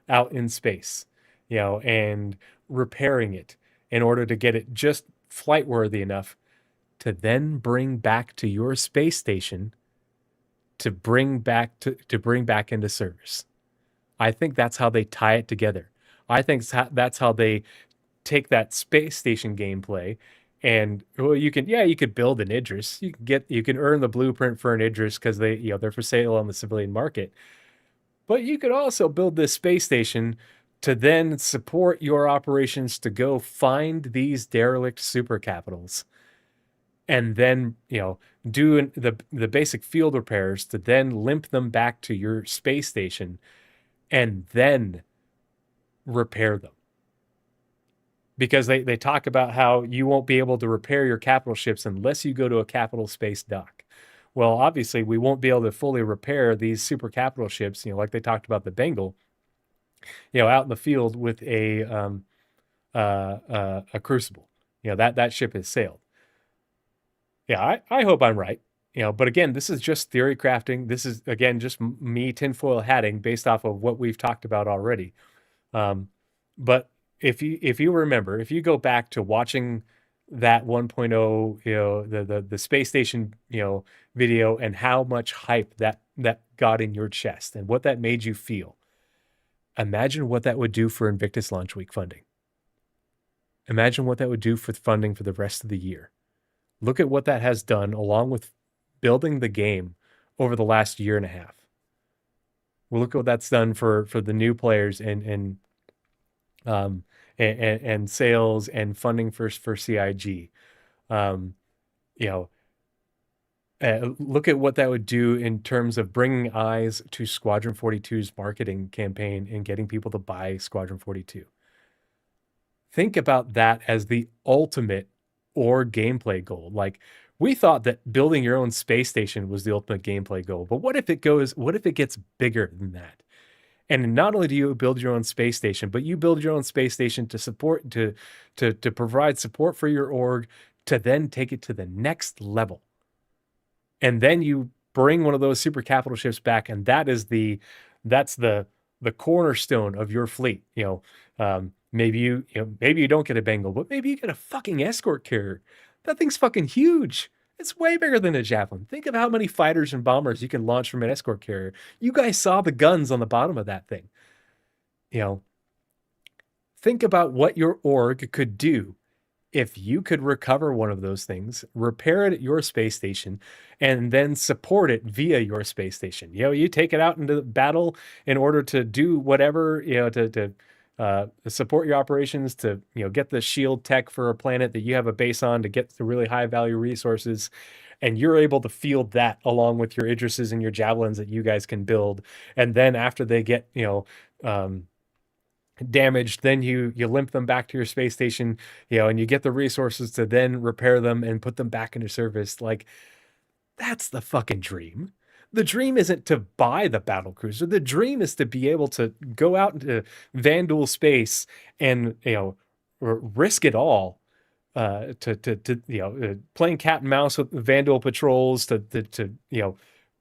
[SPEAKER 1] out in space, and repairing it in order to get it just flight worthy enough to then bring back to your space station to bring back into service. I think that's how they tie it together. I think that's how they take that space station gameplay and you could build an Idris. You can earn the blueprint for an Idris because they're for sale on the civilian market. But you could also build this space station to then support your operations to go find these derelict super capitals, and then do the basic field repairs to then limp them back to your space station, and then repair them. Because they talk about how you won't be able to repair your capital ships unless you go to a capital space dock. Well, obviously, we won't be able to fully repair these super capital ships, like they talked about the Bengal, out in the field with a crucible. That ship has sailed. Yeah, I hope I'm right. But again, this is just theory crafting. This is, again, just me tinfoil hatting based off of what we've talked about already. But if you remember, if you go back to watching that 1.0, the space station, video, and how much hype that got in your chest and what that made you feel, imagine what that would do for Invictus Launch Week funding. Imagine what that would do for funding for the rest of the year. Look at what that has done along with building the game over the last year and a half. Well, look what that's done for the new players and sales and funding for CIG. Look at what that would do in terms of bringing eyes to Squadron 42's marketing campaign and getting people to buy Squadron 42. Think about that as the ultimate or gameplay goal. Like, we thought that building your own space station was the ultimate gameplay goal, but what if it gets bigger than that? And not only do you build your own space station, but you build your own space station to support, to provide support for your org, to then take it to the next level. And then you bring one of those super capital ships back, and that's the cornerstone of your fleet. Maybe you don't get a Bengal, but maybe you get a fucking escort carrier. That thing's fucking huge. It's way bigger than a Javelin. Think of how many fighters and bombers you can launch from an escort carrier. You guys saw the guns on the bottom of that thing. Think about what your org could do if you could recover one of those things, repair it at your space station, and then support it via your space station. You take it out into battle in order to do whatever, to support your operations, to get the shield tech for a planet that you have a base on, to get the really high value resources, and you're able to field that along with your Idrises and your Javelins that you guys can build. And then after they get damaged, then you limp them back to your space station, and you get the resources to then repair them and put them back into service. Like, that's the fucking dream. The dream isn't to buy the battlecruiser. The dream is to be able to go out into Vanduul space and risk it all to playing cat and mouse with Vanduul patrols to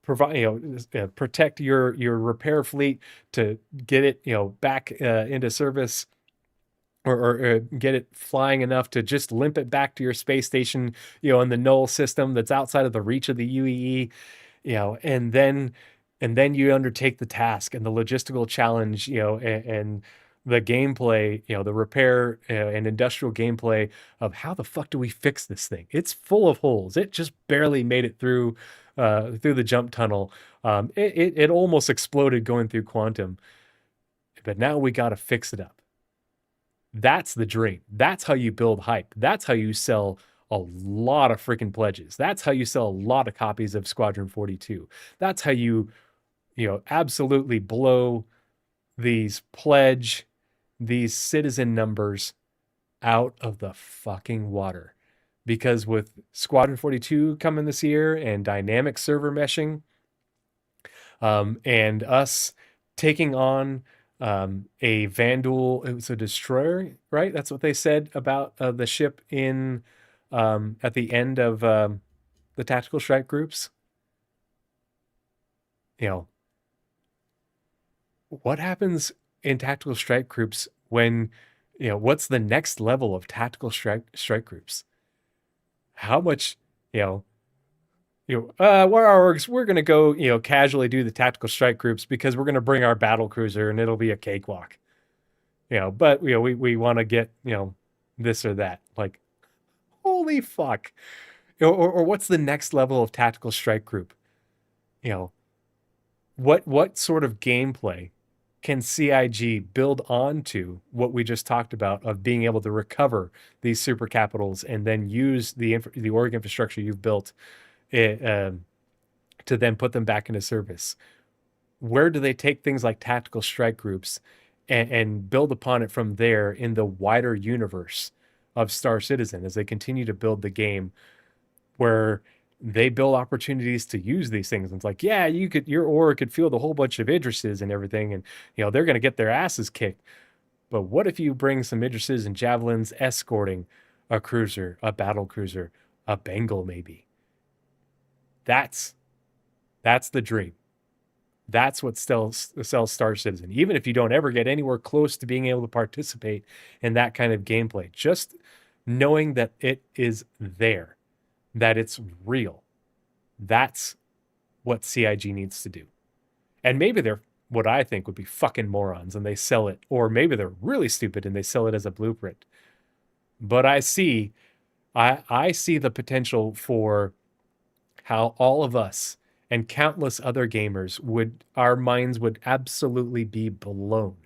[SPEAKER 1] provide protect your repair fleet, to get it back into service, or get it flying enough to just limp it back to your space station in the null system that's outside of the reach of the UEE. And then you undertake the task and the logistical challenge, and the gameplay, the repair and industrial gameplay of how the fuck do we fix this thing? It's full of holes. It just barely made it through the jump tunnel. It almost exploded going through quantum, but now we got to fix it up. That's the dream. That's how you build hype. That's how you sell a lot of freaking pledges. That's how you sell a lot of copies of Squadron 42. That's how you absolutely blow these pledge, these citizen numbers out of the fucking water. Because with Squadron 42 coming this year and dynamic server meshing, and us taking on a Vandal, it was a destroyer, right? That's what they said about the ship in at the end of the tactical strike groups. You know, what happens in tactical strike groups when, you know, what's the next level of tactical strike groups? How much, we're going to go, casually do the tactical strike groups because we're going to bring our Battlecruiser and it'll be a cakewalk. But we want to get, this or that. Like, holy fuck. Or what's the next level of tactical strike group? What sort of gameplay can CIG build onto what we just talked about of being able to recover these super capitals and then use the org infrastructure you've built to then put them back into service? Where do they take things like tactical strike groups and build upon it from there in the wider universe of Star Citizen as they continue to build the game, where they build opportunities to use these things? And it's like, yeah, your org could field a whole bunch of Idrises and everything, and they're going to get their asses kicked. But what if you bring some Idrises and Javelins escorting a cruiser, a battle cruiser, a Bengal maybe? That's the dream. That's what sells Star Citizen. Even if you don't ever get anywhere close to being able to participate in that kind of gameplay, just knowing that it is there, that it's real. That's what CIG needs to do. And maybe they're what I think would be fucking morons and they sell it, or maybe they're really stupid and they sell it as a blueprint. But I see the potential for how all of us and countless other gamers our minds would absolutely be blown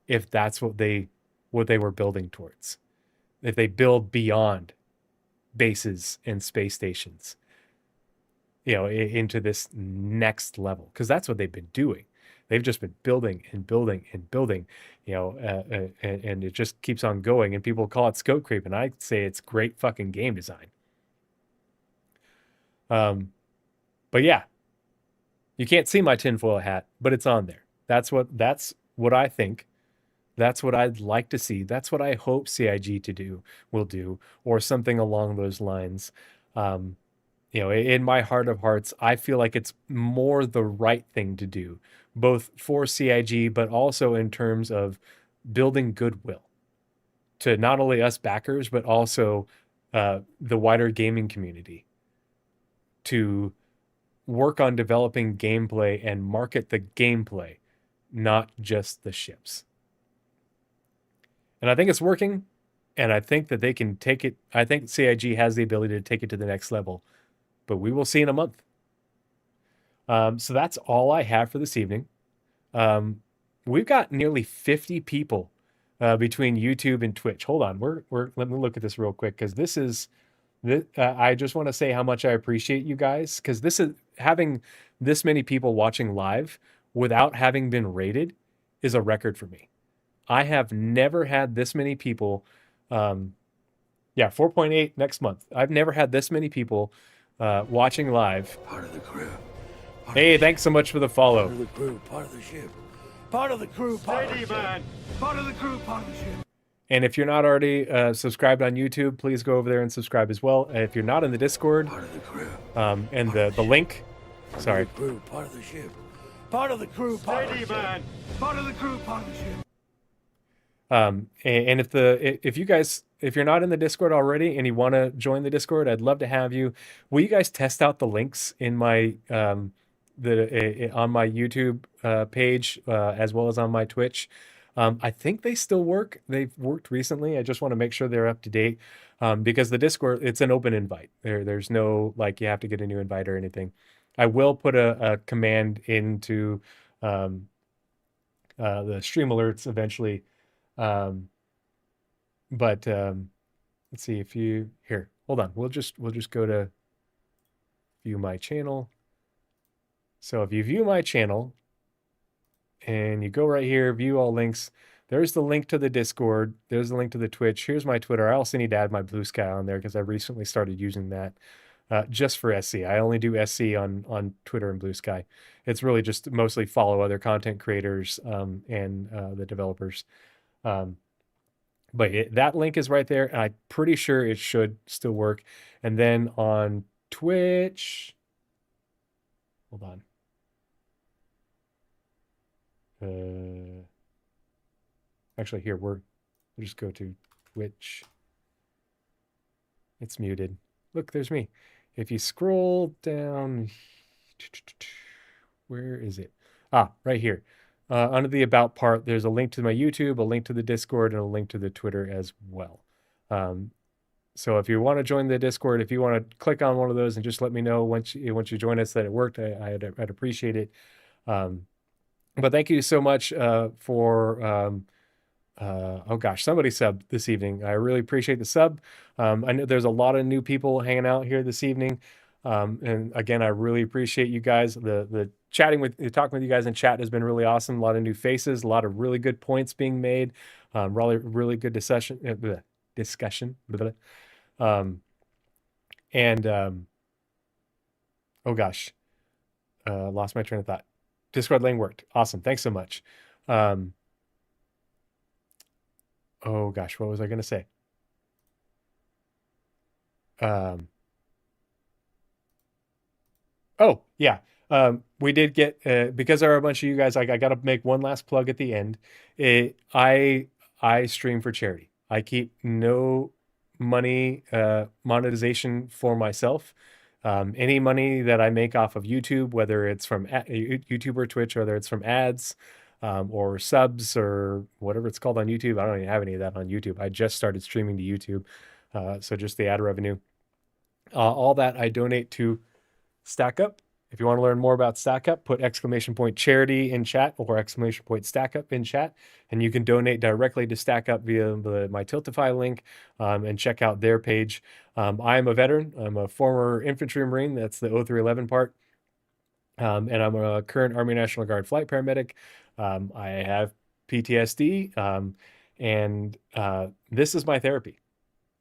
[SPEAKER 1] if that's what they were building towards. If they build beyond bases and space stations, into this next level, because that's what they've been doing. They've just been building and building and building, and it just keeps on going. And people call it scope creep, and I say it's great fucking game design. But yeah, you can't see my tinfoil hat, but it's on there. That's what I think. That's what I'd like to see. That's what I hope CIG will do, or something along those lines. In my heart of hearts, I feel like it's more the right thing to do, both for CIG, but also in terms of building goodwill to not only us backers, but also the wider gaming community, to work on developing gameplay and market the gameplay, not just the ships. And I think it's working, and I think that they can take it. I think CIG has the ability to take it to the next level, but we will see in a month. So that's all I have for this evening. We've got nearly 50 people between YouTube and Twitch. Hold on, let me look at this real quick, because I just want to say how much I appreciate you guys, because this is having this many people watching live without having been rated is a record for me. I have never had this many people. 4.8 next month. I've never had this many people watching live.
[SPEAKER 7] Part of the crew.
[SPEAKER 1] Hey, thanks so much for the follow.
[SPEAKER 7] Part of the crew, part of the ship. Part of the crew, part of the ship. Part of the crew, part of the ship.
[SPEAKER 1] And if you're not already subscribed on YouTube, please go over there and subscribe as well. And if you're not in the Discord,
[SPEAKER 7] part of the crew.
[SPEAKER 1] And the link, sorry.
[SPEAKER 7] Part of the crew, part of the ship. Part of the crew, part of the ship. Part of the crew, part of the ship.
[SPEAKER 1] And if you're not in the Discord already and you want to join the Discord, I'd love to have you. Will you guys test out the links in my on my YouTube page as well as on my Twitch? I think they still work. They've worked recently. I just want to make sure they're up to date, because the Discord, it's an open invite. There's no you have to get a new invite or anything. I will put a command into the stream alerts eventually. But let's see if hold on. We'll just go to view my channel. So if you view my channel, and you go right here, view all links. There's the link to the Discord. There's the link to the Twitch. Here's my Twitter. I also need to add my Blue Sky on there because I recently started using that just for SC. I only do SC on Twitter and Blue Sky. It's really just mostly follow other content creators and the developers. But that link is right there, and I'm pretty sure it should still work. And then on Twitch, hold on. Actually, here we'll just go to Twitch. It's muted. Look, there's me. If you scroll down, where is it? Right here. Under the About part, there's a link to my YouTube, a link to the Discord, and a link to the Twitter as well. So if you want to join the Discord, if you want to click on one of those and just let me know once you join us that it worked, I'd appreciate it. But thank you so much for oh gosh, somebody subbed this evening. I really appreciate the sub. I know there's a lot of new people hanging out here this evening. And again, I really appreciate you guys. The talking with you guys in chat has been really awesome. A lot of new faces, a lot of really good points being made. Really good discussion. Oh gosh, lost my train of thought. Discord lane worked. Awesome. Thanks so much. Oh gosh, what was I going to say? Oh yeah. We did get, because there are a bunch of you guys, I got to make one last plug at the end. I stream for charity. I keep no money, monetization for myself. Any money that I make off of YouTube, whether it's from YouTube or Twitch, whether it's from ads, or subs or whatever it's called on YouTube. I don't even have any of that on YouTube. I just started streaming to YouTube. So just the ad revenue, all that I donate to StackUp. If you want to learn more about StackUp, put !charity in chat or !StackUp in chat, and you can donate directly to StackUp via my Tiltify link, and check out their page. I am a veteran. I'm a former infantry Marine. That's the 0311 part. And I'm a current Army National Guard flight paramedic. I have PTSD, and this is my therapy.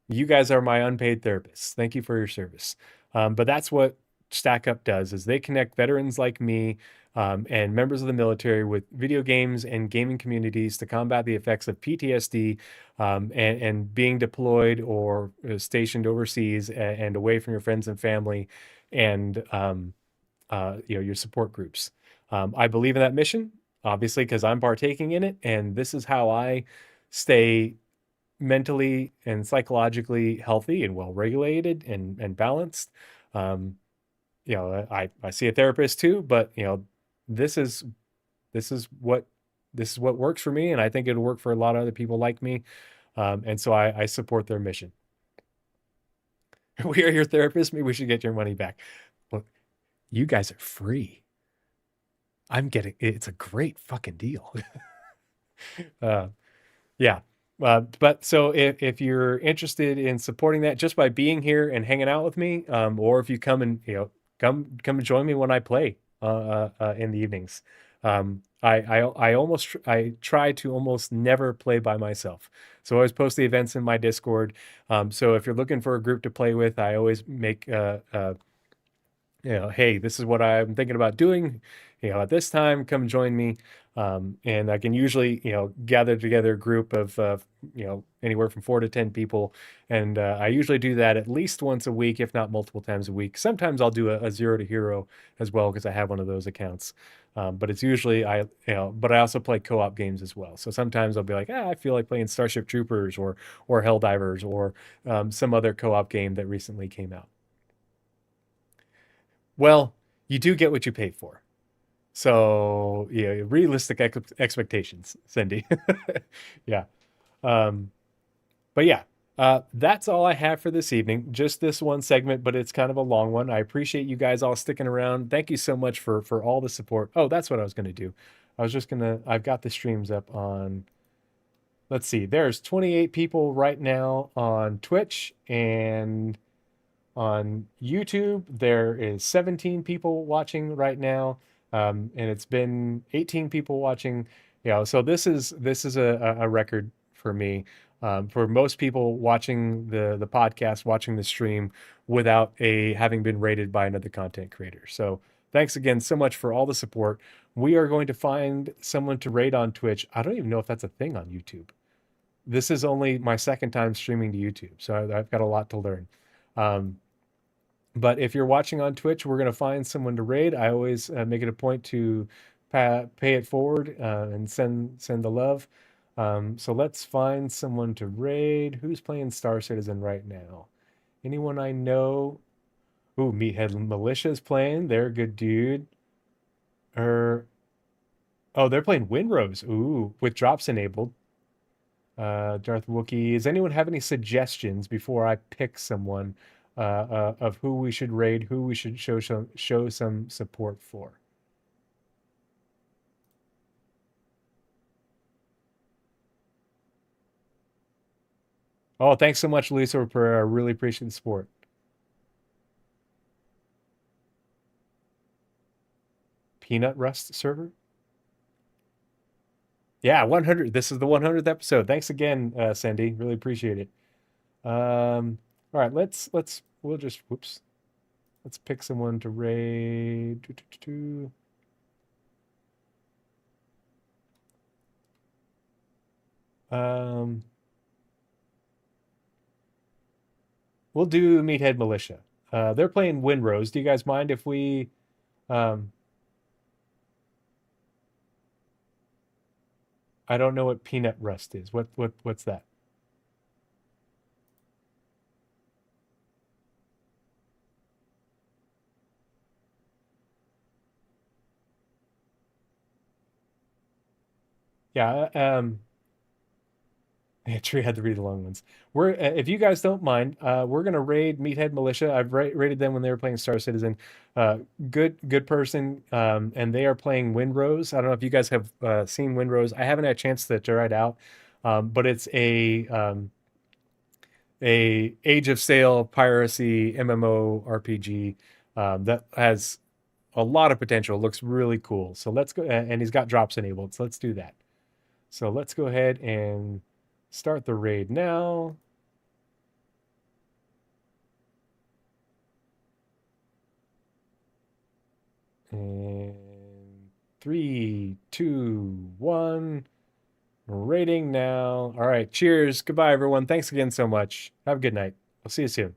[SPEAKER 1] You guys are my unpaid therapists. Thank you for your service. But that's what StackUp does, is they connect veterans like me and members of the military with video games and gaming communities to combat the effects of PTSD and being deployed or stationed overseas and away from your friends and family and your support groups. I believe in that mission, obviously, because I'm partaking in it, and this is how I stay mentally and psychologically healthy and well regulated and balanced. I see a therapist too, but this is what works for me, and I think it'll work for a lot of other people like me. And so I support their mission. We are your therapist. Maybe we should get your money back. Well, you guys are free. It's a great fucking deal. Yeah. But so if you're interested in supporting that just by being here and hanging out with me, or if you come and, come and join me when I play, in the evenings. I try to almost never play by myself. So I always post the events in my Discord. So if you're looking for a group to play with, I always make, hey, this is what I'm thinking about doing, at this time, come join me. And I can usually, gather together a group of, anywhere from 4 to 10 people. And I usually do that at least once a week, if not multiple times a week. Sometimes I'll do a 0 to hero as well, because I have one of those accounts. But it's usually, but I also play co-op games as well. So sometimes I'll be like, I feel like playing Starship Troopers or Helldivers or some other co-op game that recently came out. Well, you do get what you pay for. So, realistic expectations, Cindy. Yeah. But yeah, that's all I have for this evening. Just this one segment, but it's kind of a long one. I appreciate you guys all sticking around. Thank you so much for all the support. Oh, that's what I was going to do. I've got the streams up on, let's see, there's 28 people right now on Twitch, and on YouTube, there is 17 people watching right now. and it's been 18 people watching. So this is a record for me. For most people watching the podcast, watching the stream without having been rated by another content creator. So thanks again so much for all the support. We are going to find someone to raid on Twitch. I don't even know if that's a thing on YouTube. This is only my second time streaming to YouTube, so I've got a lot to learn. But if you're watching on Twitch, we're going to find someone to raid. I always make it a point to pay it forward and send the love. So let's find someone to raid. Who's playing Star Citizen right now? Anyone I know? Ooh, Meathead Militia's playing. They're a good dude. Oh, they're playing Windrose. Ooh, with drops enabled. Darth Wookie. Does anyone have any suggestions before I pick someone of who we should raid, who we should show some support for? Oh, thanks so much, Lisa. I really appreciate the support. Peanut Rust server? Yeah, 100. This is the 100th episode. Thanks again, Sandy. Really appreciate it. All right, we'll just, whoops. Let's pick someone to raid. We'll do Meathead Militia. They're playing Windrose. Do you guys mind if we I don't know what Peanut Rust is. What's that? Yeah, Tree had to read the long ones. If you guys don't mind, we're gonna raid Meathead Militia. I've raided them when they were playing Star Citizen. Good person, and they are playing Windrose. I don't know if you guys have seen Windrose. I haven't had a chance to try it out, but it's a Age of Sail piracy MMO RPG that has a lot of potential. Looks really cool. So let's go, and he's got drops enabled. So let's do that. So let's go ahead and start the raid now. And 3, 2, 1. Raiding now. All right. Cheers. Goodbye, everyone. Thanks again so much. Have a good night. I'll see you soon.